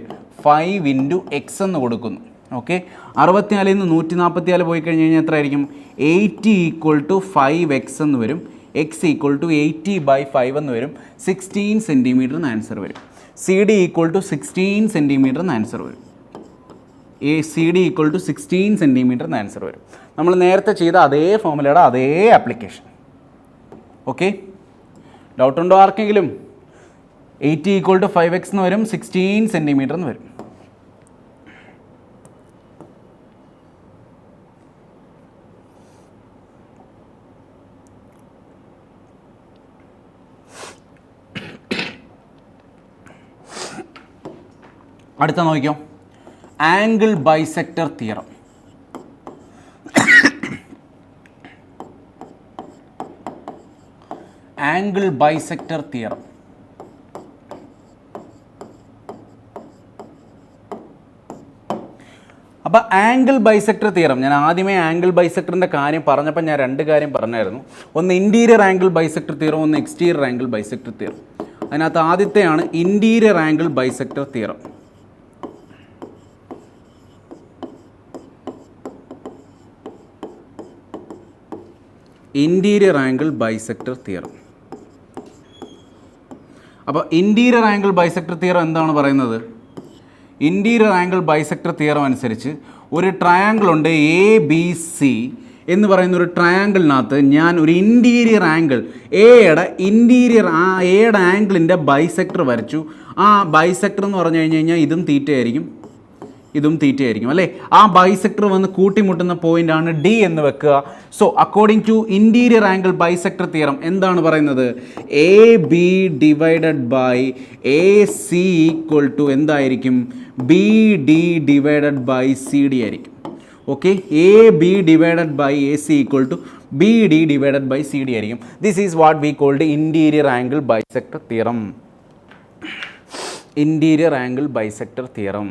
5 into X എന്ന് കൊടുക്കുന്നു. ഓക്കെ, 64 നിന്ന് 144 പോയി കഴിഞ്ഞ് കഴിഞ്ഞാൽ എത്ര ആയിരിക്കും? 80 ഈക്വൽ ടു 5x എന്ന് വരും. എക്സ് ഈക്വൽ ടു 80/5 എന്ന് വരും. 16 സെൻറ്റിമീറ്റർ എന്ന് ആൻസർ വരും. C D equal to 16 centimetre എന്ന് ആൻസർ വരും. C D equal to 16 centimetre എന്ന് ആൻസർ വരും. നമ്മൾ നേരത്തെ ചെയ്ത അതേ ഫോമുലയുടെ അതേ ആപ്ലിക്കേഷൻ. ഓക്കെ, ഡൗട്ടുണ്ടോ ആർക്കെങ്കിലും? 80 ഈക്വൽ ടു 5x എന്ന് വരും. 16 സെൻറ്റിമീറ്റർ എന്ന് വരും. അടുത്ത നോക്കിയോ, angle bisector theorem. Angle bisector theorem. അപ്പോൾ ആംഗിൾ ബൈസെക്ടർ തിയറം, ഞാൻ ആദ്യമേ ആംഗിൾ ബൈസെക്ടറിൻ്റെ കാര്യം പറഞ്ഞപ്പോൾ ഞാൻ 2 കാര്യം പറഞ്ഞായിരുന്നു. ഒന്ന് ഇൻറ്റീരിയർ ആംഗിൾ ബൈസെക്ടർ തിയറം, ഒന്ന് എക്സ്റ്റീരിയർ ആംഗിൾ ബൈസെക്ടർ തിയറം. അതിനകത്ത് ആദ്യത്തെയാണ് interior angle bisector theorem. Interior angle bisector theorem. അപ്പോൾ ഇൻറ്റീരിയർ ആംഗിൾ ബൈസെക്ടർ തിയറം എന്താണ് പറയുന്നത്? ഇൻറ്റീരിയർ ആംഗിൾ ബൈസെക്ടർ തിയറം അനുസരിച്ച് ഒരു ട്രയാങ്കിൾ ഉണ്ട്, എ ബി സി എന്ന് പറയുന്ന ഒരു ട്രയാങ്കിളിനകത്ത് ഞാൻ ഒരു ഇൻറ്റീരിയർ ആംഗിൾ എയുടെ എയുടെ ആംഗിളിൻ്റെ ബൈസെക്ടർ വരച്ചു. ആ ബൈസെക്ടർ എന്ന് പറഞ്ഞു കഴിഞ്ഞാൽ ഇതും തീറ്റയായിരിക്കും, ഇതും തീറ്റയായിരിക്കും അല്ലേ. ആ ബൈസെക്ടർ വന്ന് കൂട്ടിമുട്ടുന്ന പോയിൻ്റാണ് ഡി എന്ന് വെക്കുക. So according to interior angle bisector theorem എന്താണ് പറയുന്നത്? A B divided by A C equal to എന്തായിരിക്കും? B D divided by C D ആയിരിക്കും. Okay, A B divided by A C equal to B D divided by C D ആയിരിക്കും. This is what we called interior angle bisector theorem. Interior angle bisector theorem.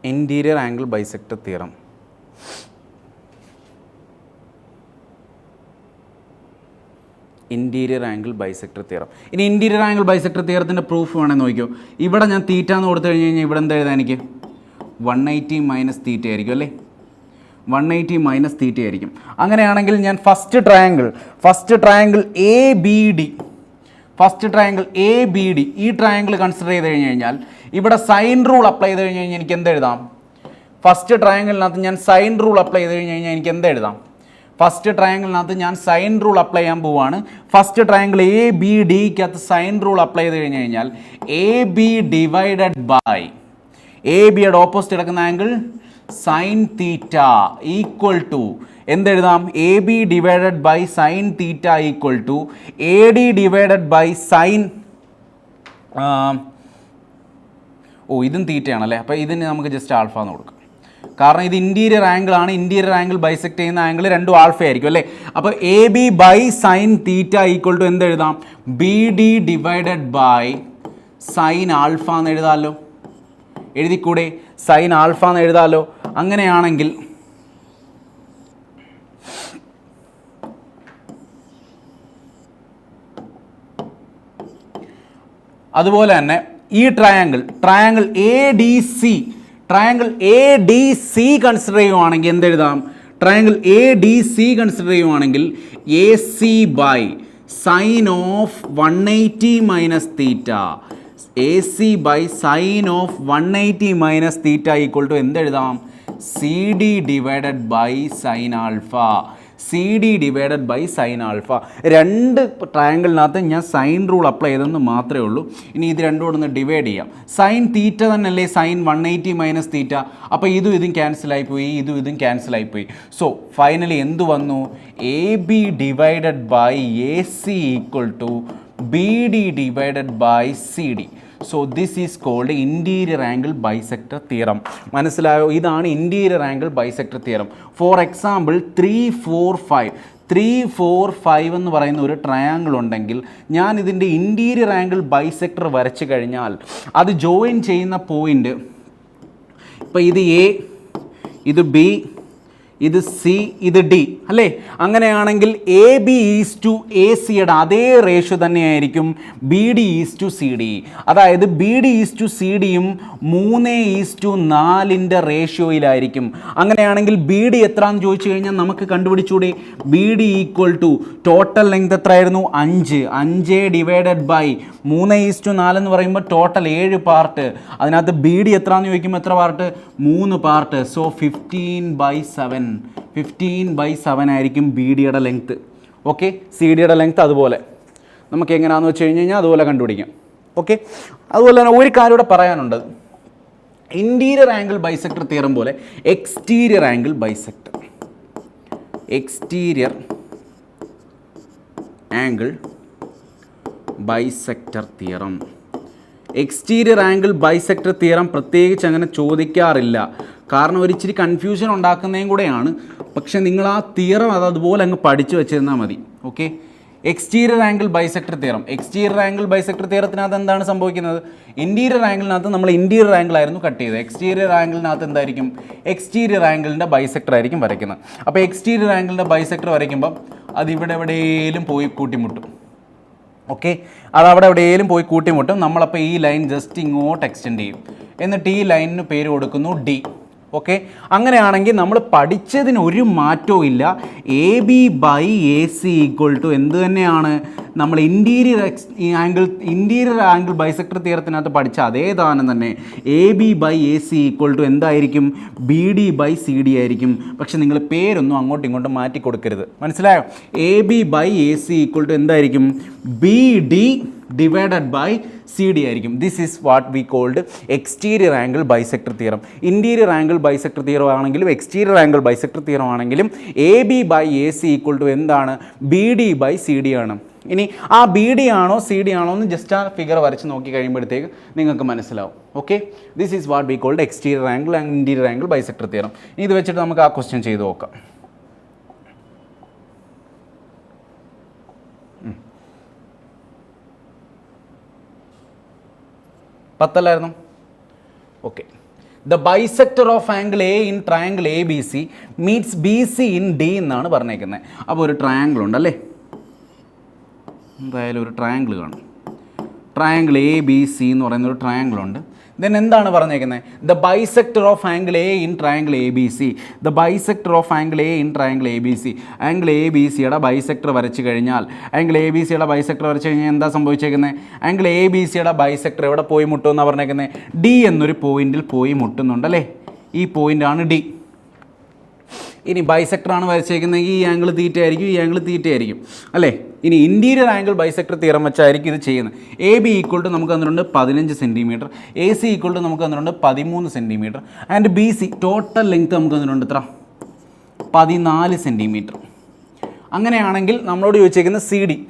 Interior angle bisector theorem. Interior angle bisector theorem. In interior angle bisector theorem proof വേണമെന്ന് നോക്കിയോ. ഇവിടെ ഞാൻ തീറ്റ എന്ന് കൊടുത്തു കഴിഞ്ഞ് കഴിഞ്ഞാൽ ഇവിടെ എന്താ എഴുതാൻ എനിക്ക്? 180 മൈനസ് തീറ്റ ആയിരിക്കും അല്ലേ? 180 മൈനസ് തീറ്റ ആയിരിക്കും. അങ്ങനെയാണെങ്കിൽ ഞാൻ first triangle A B D, ഈ ട്രയാങ്കിൾ കൺസിഡർ ചെയ്ത് കഴിഞ്ഞാൽ ഇവിടെ സൈൻ റൂൾ അപ്ലൈ ചെയ്ത് കഴിഞ്ഞ് കഴിഞ്ഞാൽ എനിക്ക് എന്തെഴുതാം? ഫസ്റ്റ് ട്രയാങ്കിളിനകത്ത് ഞാൻ സൈൻ റൂൾ അപ്ലൈ ചെയ്ത് കഴിഞ്ഞ് കഴിഞ്ഞാൽ എനിക്ക് എന്തെഴുതാം? ഫസ്റ്റ് ട്രയാങ്കിളിനകത്ത് ഞാൻ സൈൻ റൂൾ അപ്ലൈ ചെയ്യാൻ പോവുകയാണ്. ഫസ്റ്റ് ട്രയാങ്കിൾ എ ബി ഡിക്കകത്ത് സൈൻ റൂൾ അപ്ലൈ ചെയ്ത് കഴിഞ്ഞ് കഴിഞ്ഞാൽ A B divided by A ബിയുടെ ഓപ്പോസിറ്റ് കിടക്കുന്ന angle sine theta equal to എന്തെഴുതാം? A B divided by sine theta equal to A D divided by sine ഇതും തീറ്റയാണല്ലേ. അപ്പോൾ ഇതിന് നമുക്ക് ജസ്റ്റ് ആൽഫ എന്ന് കൊടുക്കാം. കാരണം ഇത് ഇൻറ്റീരിയർ ആംഗിൾ ആണ്. ഇൻറ്റീരിയർ ആംഗിൾ ബൈസെക്ട് ചെയ്യുന്ന ആംഗിൾ രണ്ടും ആൽഫ ആയിരിക്കും അല്ലേ. അപ്പോൾ A B by sine theta equal to എന്തെഴുതാം? B D divided by sine alpha എന്ന് എഴുതാമല്ലോ. എഴുതിക്കൂടെ? സൈൻ ആൽഫ എന്ന് എഴുതാമല്ലോ. അങ്ങനെയാണെങ്കിൽ അതുപോലെ തന്നെ ഈ triangle A D C consider ചെയ്യുവാണെങ്കിൽ എന്തെഴുതാം? Triangle A D C consider ചെയ്യുവാണെങ്കിൽ A C by sine of 180 minus theta, A C by sine of 180 minus theta equal to എന്തെഴുതാം? C D divided by sine alpha. C D divided by sine alpha. രണ്ട് ട്രയാങ്കിളിനകത്ത് ഞാൻ sign rule apply ചെയ്തെന്ന് മാത്രമേ ഉള്ളൂ. ഇനി ഇത് രണ്ടും ഒന്ന് ഡിവൈഡ് ചെയ്യാം. സൈൻ തീറ്റ തന്നെയല്ലേ സൈൻ 180 മൈനസ് തീറ്റ. അപ്പോൾ ഇതും ക്യാൻസലായിപ്പോയി, ഇതും ക്യാൻസലായിപ്പോയി. സോ ഫൈനലി എന്ത് വന്നു? A B divided by A C equal to B D divided by C D. So this is called interior angle bisector theorem. മനസ്സിലായോ? ഇതാണ് interior angle bisector theorem. For example 3, 4, 5 3, 4, 5 എന്ന് പറയുന്ന ഒരു ട്രയാങ്കിൾ ഉണ്ടെങ്കിൽ ഞാൻ ഇതിൻ്റെ ഇൻറ്റീരിയർ ആംഗിൾ ബൈസെക്ടർ വരച്ച് കഴിഞ്ഞാൽ അത് ജോയിൻ ചെയ്യുന്ന പോയിൻ്റ്, ഇപ്പോൾ ഇത് എ, ഇത് ബി, ഇത് സി, ഇത് ഡി അല്ലേ? അങ്ങനെയാണെങ്കിൽ A B is to A സിയുടെ അതേ റേഷ്യോ തന്നെയായിരിക്കും B D is to C D. അതായത് B D is to C ഡിയും 3:4 റേഷ്യോയിലായിരിക്കും. അങ്ങനെയാണെങ്കിൽ ബി ഡി എത്രയാണെന്ന് ചോദിച്ചു കഴിഞ്ഞാൽ നമുക്ക് കണ്ടുപിടിച്ചൂടെ? B D equal to total length എത്രയായിരുന്നു? 5. 5 ഡിവൈഡഡ് ബൈ 3:4 എന്ന് പറയുമ്പോൾ ടോട്ടൽ 7 പാർട്ട്. അതിനകത്ത് ബി ഡി എത്രയാണെന്ന് ചോദിക്കുമ്പോൾ എത്ര പാർട്ട്? 3 പാർട്ട്. സോ 15/7 15/7 ആയിരിക്കും ബി ഡിയുടെ ലെങ്ത്ത്. ഓക്കെ, സി ഡിയുടെ ലെങ്ത്ത് അതുപോലെ നമുക്ക് എങ്ങനെയാണെന്ന് വെച്ച് കഴിഞ്ഞ് കഴിഞ്ഞാൽ അതുപോലെ കണ്ടുപിടിക്കാം. ഓക്കെ, അതുപോലെ തന്നെ ഒരു കാര്യം ഇവിടെ പറയാനുണ്ട്. ഇൻറ്റീരിയർ ആംഗിൾ ബൈസെക്ടർ തിയറം പോലെ exterior angle bisector theorem exterior angle bisector theorem പ്രത്യേകിച്ച് അങ്ങനെ ചോദിക്കാറില്ല. കാരണം ഒരു ഇച്ചിരി കൺഫ്യൂഷൻ ഉണ്ടാക്കുന്നതും കൂടെയാണ്. പക്ഷേ നിങ്ങൾ ആ തിയറം അതുപോലെ അങ്ങ് പഠിച്ചു വെച്ചിരുന്നാൽ മതി. ഓക്കെ, എക്സ്റ്റീരിയർ ആംഗിൾ ബൈസെക്ടർ തിയറത്തിനകത്ത് എന്താണ് സംഭവിക്കുന്നത്? ഇൻറ്റീരിയർ ആംഗിളിനകത്ത് നമ്മൾ ഇൻറ്റീരിയർ ആംഗിൾ ആയിരുന്നു കട്ട് ചെയ്തത്. എക്സ്റ്റീരിയർ ആംഗിളിനകത്ത് എന്തായിരിക്കും? എക്സ്റ്റീരിയർ ആംഗിളിൻ്റെ ബൈസെക്ടർ ആയിരിക്കും വരയ്ക്കുന്നത്. അപ്പോൾ എക്സ്റ്റീരിയർ ആംഗിളിൻ്റെ ബൈസെക്ടർ വരയ്ക്കുമ്പോൾ അത് ഇവിടെ എവിടെയെങ്കിലും പോയി കൂട്ടിമുട്ടും. ഓക്കെ, അത് അവിടെ എവിടെയെങ്കിലും പോയി കൂട്ടിമുട്ടും. നമ്മളപ്പോൾ ഈ ലൈൻ ജസ്റ്റ് ഇങ്ങോട്ട് എക്സ്റ്റെൻഡ് ചെയ്യും. എന്നിട്ട് ഈ ലൈനിന് പേര് കൊടുക്കുന്നു ഡി. ഓക്കെ, അങ്ങനെയാണെങ്കിൽ നമ്മൾ പഠിച്ചതിന് ഒരു മാറ്റവും ഇല്ല. A B by A C equal to എന്ത് തന്നെയാണ്? നമ്മൾ ഇൻറ്റീരിയർ ആംഗിൾ ബൈസെക്ടർ തിയറത്തിനകത്ത് പഠിച്ച അതേ ദാനം തന്നെ A B by A C equal to എന്തായിരിക്കും? B D by C D ആയിരിക്കും. പക്ഷെ നിങ്ങൾ പേരൊന്നും അങ്ങോട്ടും ഇങ്ങോട്ടും മാറ്റി കൊടുക്കരുത്. മനസ്സിലായോ? A B by A C equal to എന്തായിരിക്കും? B D divided by C D ആയിരിക്കും. This is what we called exterior angle bisector theorem. Interior angle bisector theorem ആണെങ്കിലും എക്സ്റ്റീരിയർ ആംഗിൾ ബൈസെക്ടർ തിയറം ആണെങ്കിലും A B by A C equal to എന്താണ്? B D by C D ആണ്. ഇനി ആ B D ആണോ C D ആണോ എന്ന് just ആ ഫിഗർ വരച്ച് നോക്കി കഴിയുമ്പോഴത്തേക്ക് നിങ്ങൾക്ക് മനസ്സിലാവും. Okay, this is what we called exterior angle and interior angle bisector theorem. ഇത് വെച്ചിട്ട് നമുക്ക് ആ ക്വസ്റ്റ്യൻ ചെയ്ത് നോക്കാം. 10 okay, the bisector of angle A in triangle A B C meets B C in D എന്നാണ് പറഞ്ഞേക്കുന്നത്. അപ്പോൾ ഒരു ട്രയാങ്കിൾ ഉണ്ടല്ലേ, എന്തായാലും ഒരു ട്രയാങ്കിൾ കാണും. ട്രയാങ്കിൾ എ ബി സി എന്ന് പറയുന്ന ഒരു ട്രയാങ്കിൾ ഉണ്ട്. ദെൻ എന്താണ് പറഞ്ഞേക്കുന്നത്? The bisector of angle A in triangle A B C. The bisector of angle A in triangle A B C. Angle A B സിയുടെ ബൈസെക്ടർ വരച്ച് കഴിഞ്ഞാൽ എന്താ സംഭവിച്ചേക്കുന്നത്? ആംഗിൾ എ ബി സിയുടെ ബൈസെക്ടർ എവിടെ പോയി മുട്ടുമെന്നാണ് പറഞ്ഞേക്കുന്നത്? ഡി എന്നൊരു പോയിന്റിൽ പോയി മുട്ടുന്നുണ്ടല്ലേ. ഈ പോയിൻ്റാണ് ഡി. ഇനി ബൈസെക്ടറാണ് വരച്ചേക്കുന്നതെങ്കിൽ ഈ ആംഗിൾ തീറ്റ ആയിരിക്കും, ഈ ആംഗിൾ തീറ്റ ആയിരിക്കും അല്ലേ. ഇനി ഇൻറ്റീരിയർ ആംഗിൾ ബൈസെക്ടർ തിയറം വെച്ചായിരിക്കും ഇത് ചെയ്യുന്നത്. എ ബി ഈക്വൾ ടു നമുക്ക് തന്നിട്ടുണ്ട് 15 centimetre, A C equal to നമുക്ക് തന്നിട്ടുണ്ട് 13 centimetre, and B C total length നമുക്ക് തന്നിട്ടുണ്ട് എത്ര? 14 സെൻറ്റിമീറ്റർ. അങ്ങനെയാണെങ്കിൽ നമ്മളോട് ചോദിച്ചേക്കുന്നത്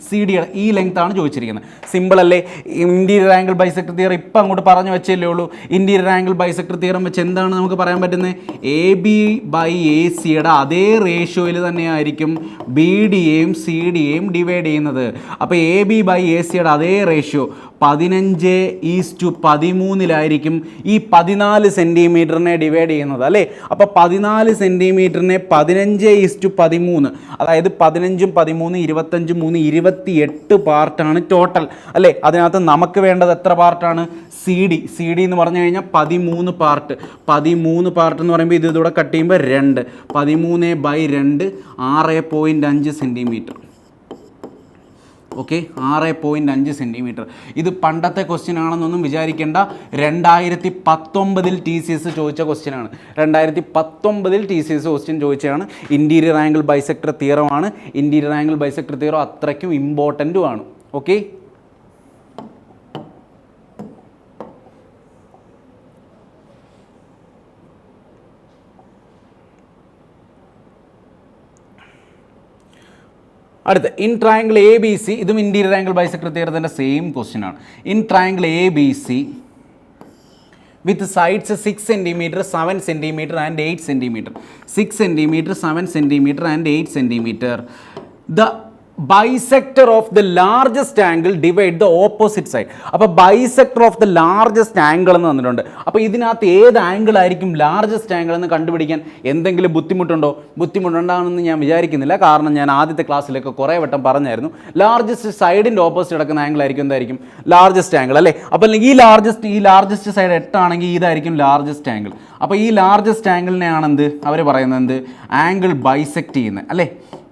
സി ഡിയുടെ ഈ ലെങ്ത് ആണ് ചോദിച്ചിരിക്കുന്നത്. സിമ്പിൾ അല്ലേ? ഇൻറ്റീരിയർ ആംഗിൾ ബൈസെക്ടർ തിയറം ഇപ്പം അങ്ങോട്ട് പറഞ്ഞു വെച്ചല്ലേ ഉള്ളൂ. ഇൻറ്റീരിയർ ആംഗിൾ ബൈസെക്ടർ തിയറം വെച്ച് എന്താണ് നമുക്ക് പറയാൻ പറ്റുന്നത്? എ ബി ബൈ എ സിയുടെ അതേ റേഷ്യോയിൽ തന്നെയായിരിക്കും ബി ഡിയെയും സി ഡിയെയും ഡിവൈഡ് ചെയ്യുന്നത്. അപ്പോൾ എ ബി ബൈ എ സിയുടെ അതേ റേഷ്യോ 15:13 ഈ 14 സെൻറ്റിമീറ്ററിനെ ഡിവൈഡ് ചെയ്യുന്നത് അല്ലേ. അപ്പോൾ 14 സെൻറ്റിമീറ്ററിനെ 15:13, അതായത് 15 13 25 3 28 പാർട്ടാണ് ടോട്ടൽ അല്ലേ. അതിനകത്ത് നമുക്ക് വേണ്ടത് എത്ര പാർട്ടാണ്? സി ഡി എന്ന് പറഞ്ഞു കഴിഞ്ഞാൽ 13 പാർട്ട്. 13 പാർട്ട് എന്ന് പറയുമ്പോൾ ഇതിലൂടെ കട്ട് ചെയ്യുമ്പോൾ 2, 13/2 6.5 സെൻറ്റിമീറ്റർ. Okay, 6.5 centimetre. ഇത് പണ്ടത്തെ ക്വസ്റ്റ്യൻ ആണെന്നൊന്നും വിചാരിക്കേണ്ട. 2019 TCS ചോദിച്ച ക്വസ്റ്റ്യനാണ്. 2019 TCS ക്വസ്റ്റ്യൻ ചോദിച്ചതാണ്. ഇൻറ്റീരിയർ ആംഗിൾ ബൈസെക്ടർ തിയറമാണ്. ഇൻറ്റീരിയർ ആംഗിൾ ബൈസെക്ടർ തിയറം അത്രയ്ക്കും ഇമ്പോർട്ടൻറ്റുമാണ്. ഓക്കെ, അടുത്ത് in triangle A B C, ഇതും ഇൻറ്റീരിയർ ആംഗിൾ ബൈസെക്ടർ തിയറത്തിൻ്റെ സെയിം ക്വസ്റ്റ്യൻ ആണ്. In triangle A B C with sides 6 cm, 7 cm and 8 cm. 6 cm, 7 cm and 8 cm. The bisector of the largest angle divide the opposite side. അപ്പോൾ bisector of the largest angle എന്ന് തന്നിട്ടുണ്ട്. അപ്പോൾ ഇതിനകത്ത് ഏത് angle ആയിരിക്കും largest angle എന്ന് കണ്ടുപിടിക്കാൻ എന്തെങ്കിലും ബുദ്ധിമുട്ടുണ്ടാകുമെന്ന് ഞാൻ വിചാരിക്കുന്നില്ല. കാരണം ഞാൻ ആദ്യത്തെ ക്ലാസ്സിലൊക്കെ കുറേ വട്ടം പറഞ്ഞായിരുന്നു, ലാർജസ്റ്റ് സൈഡിൻ്റെ ഓപ്പോസിറ്റ് കിടക്കുന്ന ആംഗിൾ ആയിരിക്കും എന്തായിരിക്കും ലാർജസ്റ്റ് ആംഗിൾ അല്ലേ. അപ്പോൾ ഈ ലാർജസ്റ്റ് സൈഡ് 8 ആണെങ്കിൽ ഇതായിരിക്കും ലാർജസ്റ്റ് ആംഗിൾ. അപ്പോൾ ഈ ലാർജസ്റ്റ് ആംഗിളിനെയാണ് അവർ പറയുന്നത് ആംഗിൾ ബൈസെക്ട് ചെയ്യുന്നത് അല്ലേ.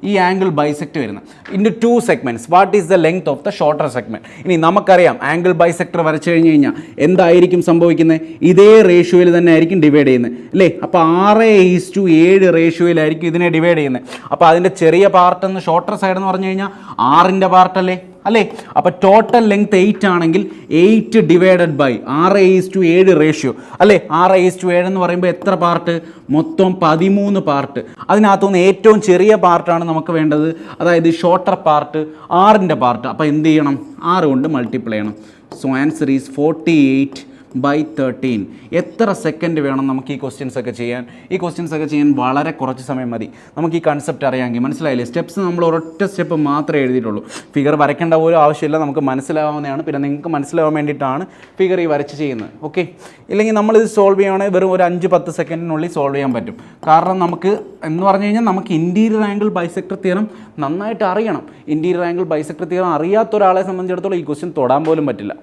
ഈ ആംഗിൾ ബൈസെക്ട് വരുന്നത് into 2 segments. What is the length of the shorter segment? ഇനി നമുക്കറിയാം ആംഗിൾ ബൈസെക്ടർ വരച്ചു കഴിഞ്ഞ് കഴിഞ്ഞാൽ എന്തായിരിക്കും സംഭവിക്കുന്നത്? ഇതേ റേഷ്യോയിൽ തന്നെ ആയിരിക്കും ഡിവൈഡ് ചെയ്യുന്നത് അല്ലേ. അപ്പോൾ 6:7 റേഷ്യോയിലായിരിക്കും ഇതിനെ ഡിവൈഡ് ചെയ്യുന്നത്. അപ്പോൾ അതിൻ്റെ ചെറിയ പാർട്ടെന്ന് ഷോർട്ടർ സൈഡ് എന്ന് പറഞ്ഞു കഴിഞ്ഞാൽ 6ൻ്റെ പാർട്ടല്ലേ അല്ലേ. അപ്പോൾ ടോട്ടൽ ലെങ്ത് 8 ആണെങ്കിൽ 8 ഡിവൈഡഡ് ബൈ 6:7 റേഷ്യോ അല്ലേ. 6:7 എന്ന് പറയുമ്പോൾ എത്ര പാർട്ട്? മൊത്തം 13 പാർട്ട്. അതിനകത്തുനിന്ന് ഏറ്റവും ചെറിയ പാർട്ടാണ് നമുക്ക് വേണ്ടത്, അതായത് ഷോർട്ടർ പാർട്ട് 6ൻ്റെ പാർട്ട്. അപ്പോൾ എന്ത് ചെയ്യണം? 6 കൊണ്ട് മൾട്ടിപ്ലൈ ചെയ്യണം. So answer is 48/13. എത്ര സെക്കൻഡ് വേണം നമുക്ക് ഈ ക്വസ്റ്റ്യൻസ് ഒക്കെ ചെയ്യാൻ? ഈ ക്വസ്റ്റ്യൻസ് ഒക്കെ ചെയ്യാൻ വളരെ കുറച്ച് സമയം മതി. നമുക്ക് ഈ കൺസെപ്റ്റ് അറിയാമെങ്കിൽ, മനസ്സിലായില്ലേ? സ്റ്റെപ്സ് നമ്മൾ ഒരൊറ്റ സ്റ്റെപ്പ് മാത്രമേ എഴുതിയിട്ടുള്ളൂ. ഫിഗർ വരയ്ക്കേണ്ട പോലും ആവശ്യമില്ല, നമുക്ക് മനസ്സിലാവുന്നതാണ്. പിന്നെ നിങ്ങൾക്ക് മനസ്സിലാവാൻ വേണ്ടിയിട്ടാണ് ഫിഗർ ഈ വരച്ച് ചെയ്യുന്നത്. ഓക്കെ, ഇല്ലെങ്കിൽ നമ്മളിത് സോൾവ് ചെയ്യുകയാണെങ്കിൽ വെറും ഒരു 5-10 സെക്കൻഡിനുള്ളിൽ സോൾവ് ചെയ്യാൻ പറ്റും. കാരണം നമുക്ക് എന്ന് പറഞ്ഞു കഴിഞ്ഞാൽ നമുക്ക് ഇൻറ്റീരിയർ ആംഗിൾ ബൈസെക്ടർ തിയറം നന്നായിട്ട് അറിയണം. ഇൻറ്റീരിയർ ആംഗിൾ ബൈസെക്ടർ തിയറം അറിയാത്ത ഒരാളെ സംബന്ധിച്ചിടത്തോളം ഈ ക്വസ്റ്റ്യൻ തൊടാൻ പോലും പറ്റില്ല.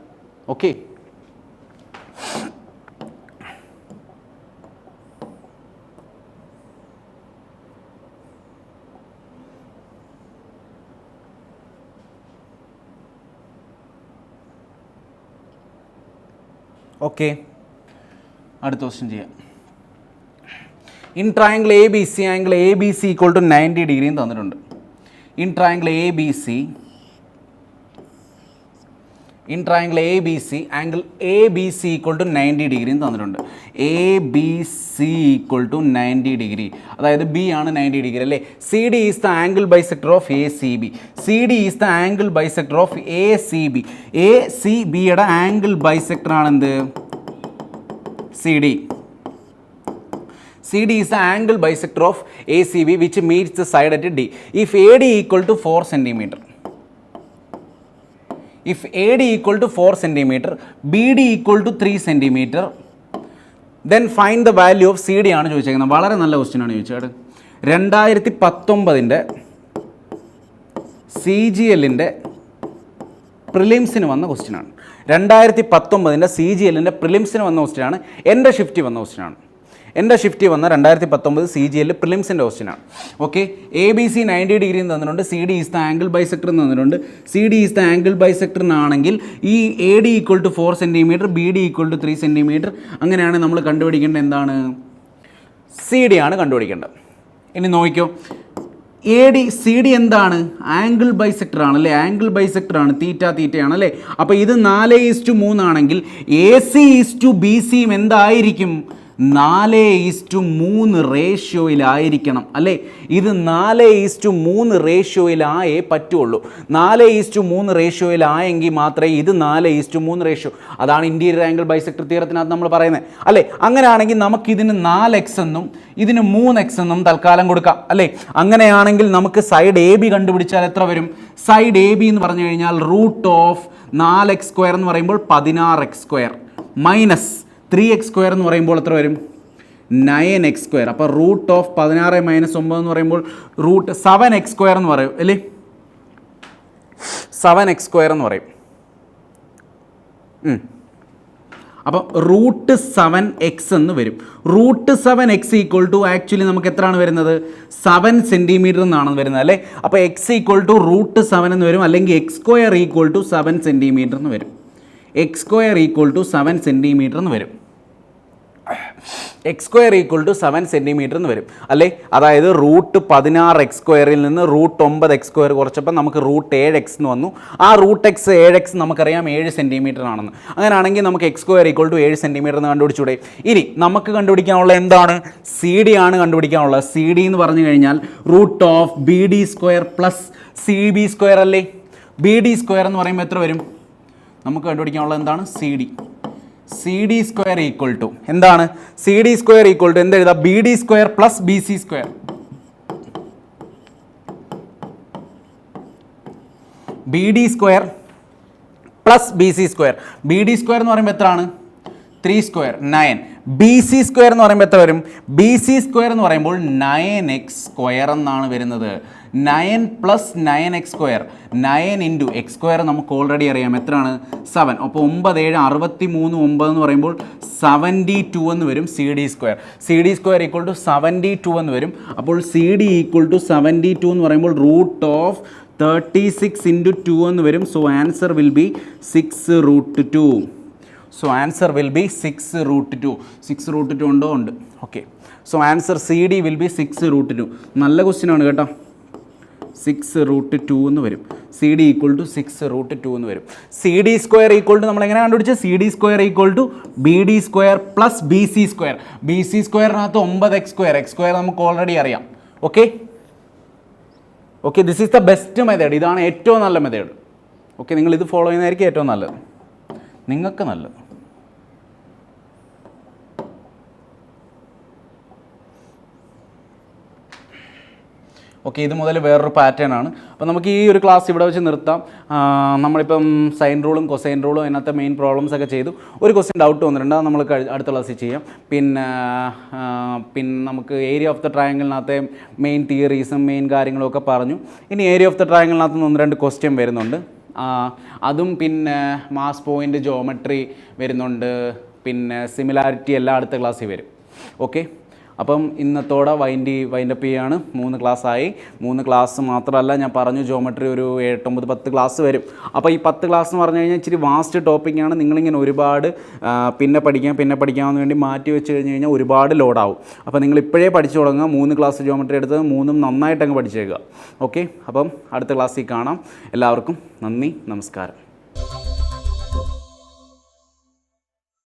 ഓക്കെ, ഓക്കെ, അടുത്ത ക്വസ്റ്റ്യൻ ചെയ്യാം. In triangle A B C angle A B C equal to 90 ഡിഗ്രിയും തന്നിട്ടുണ്ട്. In triangle A B C angle A B C equal to 90 ഡിഗ്രിയും തന്നിട്ടുണ്ട്. A B C equal to 90 degree, അതായത് B ആണ് 90 degree അല്ലേ. C D is the angle bisector of A C B. C D is the angle bisector of A C B. A C ബിയുടെ angle bisector ആണെന്ത്? C D. CD is the angle bisector of ACB which meets the side at D. If AD equal to 4 cm, if AD equal to 4 cm, BD equal to 3 cm, then find the value of CD ആണ് ചോദിച്ചേക്കുന്നത്. വളരെ നല്ല question ആണ് ചോദിച്ചത്. 2019 CGLൻ്റെ പ്രിലിംസിന് വന്ന ക്വസ്റ്റ്യനാണ്. 2019 CGLൻ്റെ പ്രിലിംസിന് വന്ന ക്വസ്റ്റ്യനാണ്. എൻ്റെ ഷിഫ്റ്റ് വന്ന ക്വസ്റ്റ്യനാണ്. എൻ്റെ ഷിഫ്റ്റ് വന്ന 2019 CGL പ്രിലിംസിൻ്റെ ക്വസ്റ്റ്യനാണ്. Okay, A B C 90 degree തന്നിട്ടുണ്ട്. C D is the angle bisector തന്നിട്ടുണ്ട്. C D is the angle ബൈസെക്ടറിനാണെങ്കിൽ ഈ A D equal to 4 cm, B D equal to 3 cm. അങ്ങനെയാണ് നമ്മൾ കണ്ടുപിടിക്കേണ്ടത്. എന്താണ്? സി ഡി ആണ് കണ്ടുപിടിക്കേണ്ടത്. ഇനി നോക്കിക്കോ, എ ഡി സി ഡി എന്താണ്? ആംഗിൾ ബൈസെക്ടർ ആണല്ലേ. ആംഗിൾ ബൈസെക്ടർ ആണ്, തീറ്റയാണ് അല്ലേ. അപ്പോൾ ഇത് 4:3 ആണെങ്കിൽ A C is to B സിയും എന്തായിരിക്കും? 4:3 റേഷ്യോയിലായിരിക്കണം അല്ലേ. ഇത് 4:3 റേഷ്യോയിലായേ പറ്റുള്ളൂ. 4:3 റേഷ്യോയിലായെങ്കിൽ മാത്രമേ ഇത് 4:3 റേഷ്യോ. അതാണ് ഇൻറ്റീരിയർ ആംഗിൾ ബൈസെക്ടർ തിയറത്തിനകത്ത് നമ്മൾ പറയുന്നത് അല്ലേ. അങ്ങനെയാണെങ്കിൽ നമുക്കിതിന് 4x എന്നും ഇതിന് 3x എന്നും തൽക്കാലം കൊടുക്കാം അല്ലേ. അങ്ങനെയാണെങ്കിൽ നമുക്ക് സൈഡ് എ ബി കണ്ടുപിടിച്ചാൽ എത്ര വരും? സൈഡ് എ ബി എന്ന് പറഞ്ഞു കഴിഞ്ഞാൽ √4x² എന്ന് പറയുമ്പോൾ 16x² മൈനസ് 3x² എന്ന് പറയുമ്പോൾ എത്ര വരും? 9x². അപ്പോൾ √16 - 9 എന്ന് പറയുമ്പോൾ √7x² എന്ന് പറയും അല്ലേ. 7x² എന്ന് പറയും. അപ്പോൾ √7x എന്ന് വരും. √7x ഈക്വൽ ടു ആക്ച്വലി നമുക്ക് എത്രയാണ് വരുന്നത്? 7 cm എന്നാണ് വരുന്നത് അല്ലേ. അപ്പോൾ x ഈക്വൽ ടു √7 എന്ന് വരും, അല്ലെങ്കിൽ x² ഈക്വൽ ടു 7 cm എന്ന് വരും. x² ഈക്വൽ ടു 7 cm എന്ന് വരും. X square equal to 7 centimetre എന്ന് വരും അല്ലേ. അതായത് റൂട്ട് 16 എക്സ് സ്ക്വയറിൽ നിന്ന് റൂട്ട് 9 എക്സ് സ്ക്വയർ കുറച്ചപ്പോൾ നമുക്ക് റൂട്ട് 7 എക്സ് എന്ന് വന്നു. ആ റൂട്ട് എക്സ് 7 എക്സ് നമുക്കറിയാം 7 സെൻറ്റിമീറ്റർ ആണെന്ന്. അങ്ങനെയാണെങ്കിൽ നമുക്ക് X square equal to 7 centimetre എന്ന് കണ്ടുപിടിച്ചൂടെ. ഇനി നമുക്ക് കണ്ടുപിടിക്കാനുള്ള എന്താണ്, സി ഡി ആണ് കണ്ടുപിടിക്കാനുള്ളത്. സി ഡി എന്ന് പറഞ്ഞു കഴിഞ്ഞാൽ root of B D square plus C B square അല്ലേ. ബി ഡി സ്ക്വയർ എന്ന് പറയുമ്പോൾ എത്ര വരും, നമുക്ക് കണ്ടുപിടിക്കാനുള്ളത് എന്താണ്, C D. C D square equal to എന്താണ്, C D square equal to എന്തെഴുതാം, B D square plus B C square. B D square plus B C square. B D square എന്ന് പറയുമ്പോൾ എത്രയാണ്, 3 സ്ക്വയർ 9. ബി സി സ്ക്വയർ എന്ന് പറയുമ്പോൾ എത്ര വരും, B C square എന്ന് പറയുമ്പോൾ 9x സ്ക്വയർ എന്നാണ് വരുന്നത്. 9 plus 9x square, 9 into X square നമുക്ക് ഓൾറെഡി അറിയാം എത്രയാണ്, 7. അപ്പോൾ 9 7 63 9 എന്ന് പറയുമ്പോൾ 72 എന്ന് വരും C D square. C D square equal to 72 എന്ന് വരും. അപ്പോൾ സി ഡി ഈക്വൽ ടു 72 എന്ന് പറയുമ്പോൾ റൂട്ട് ഓഫ് 36 ഇൻറ്റു 2 എന്ന് വരും. So answer will be 6√2. So answer will be 6√2. 6√2 ഉണ്ടോ, ഉണ്ട്. Okay. So answer C D will be 6√2. നല്ല ക്വസ്റ്റ്യൻ ആണ് കേട്ടോ. 6√2 എന്ന് വരും. സി ഡി ഈക്വൽ ടു 6√2 എന്ന് വരും. C D square equal to നമ്മൾ എങ്ങനെ കണ്ടുപിടിച്ചത്, C D square equal to B D square plus B C square. B C സ്ക്വയറിനകത്ത് 9x സ്ക്വയർ, എക്സ് സ്ക്വയർ നമുക്ക് ഓൾറെഡി അറിയാം. Okay okay, this is the best method. ഇതാണ് ഏറ്റവും നല്ല method. Okay, നിങ്ങൾ ഇത് ഫോളോ ചെയ്യുന്നതായിരിക്കും ഏറ്റവും നല്ലത്, നിങ്ങൾക്ക് നല്ലത്. ഓക്കെ, ഇത് മുതൽ വേറൊരു പാറ്റേൺ ആണ്. അപ്പോൾ നമുക്ക് ഈ ഒരു ക്ലാസ് ഇവിടെ വെച്ച് നിർത്താം. നമ്മളിപ്പം സൈൻ റൂളും കൊസൈൻ റൂളും അതിനകത്തെ മെയിൻ പ്രോബ്ലംസ് ഒക്കെ ചെയ്തു. ഒരു ക്വസ്റ്റ്യൻ ഡൗട്ട് വന്നിട്ടുണ്ട്, അത് നമ്മൾ അടുത്ത ക്ലാസ്സിൽ ചെയ്യാം. പിന്നെ നമുക്ക് ഏരിയ ഓഫ് ദ ട്രയാങ്കിളിനകത്തെ മെയിൻ തിയറീസും മെയിൻ കാര്യങ്ങളും ഒക്കെ പറഞ്ഞു. ഇനി ഏരിയ ഓഫ് ദ ട്രയാങ്കിളിനകത്ത് നിന്ന് 1-2 ക്വസ്റ്റ്യൻ വരുന്നുണ്ട്. അതും പിന്നെ മാസ് പോയിൻ്റ് ജോമെട്രി വരുന്നുണ്ട്. പിന്നെ സിമിലാരിറ്റി എല്ലാം അടുത്ത ക്ലാസ്സിൽ വരും. ഓക്കെ, അപ്പം ഇന്നത്തോടെ വൈൻഡപ്പ് ചെയ്യാണ്. 3 ക്ലാസ്സായി. 3 ക്ലാസ് മാത്രമല്ല, ഞാൻ പറഞ്ഞു ജോമെട്രി ഒരു 8 9 10 ക്ലാസ് വരും. അപ്പോൾ ഈ 10 ക്ലാസ് എന്ന് പറഞ്ഞു കഴിഞ്ഞാൽ ഇച്ചിരി വാസ്റ്റ് ടോപ്പിക്കാണ്. നിങ്ങളിങ്ങനെ ഒരുപാട് പിന്നെ പഠിക്കാമെന്ന് വേണ്ടി മാറ്റി വെച്ച് കഴിഞ്ഞ് കഴിഞ്ഞാൽ ഒരുപാട് ലോഡാവും. അപ്പോൾ നിങ്ങൾ ഇപ്പോഴേ പഠിച്ചു തുടങ്ങുക. 3 ക്ലാസ് ജോമെട്രി എടുത്ത് 3ഉം നന്നായിട്ട് അങ്ങ് പഠിച്ചേക്കുക. ഓക്കെ, അപ്പം അടുത്ത ക്ലാസ്സിൽ കാണാം. എല്ലാവർക്കും നന്ദി, നമസ്കാരം.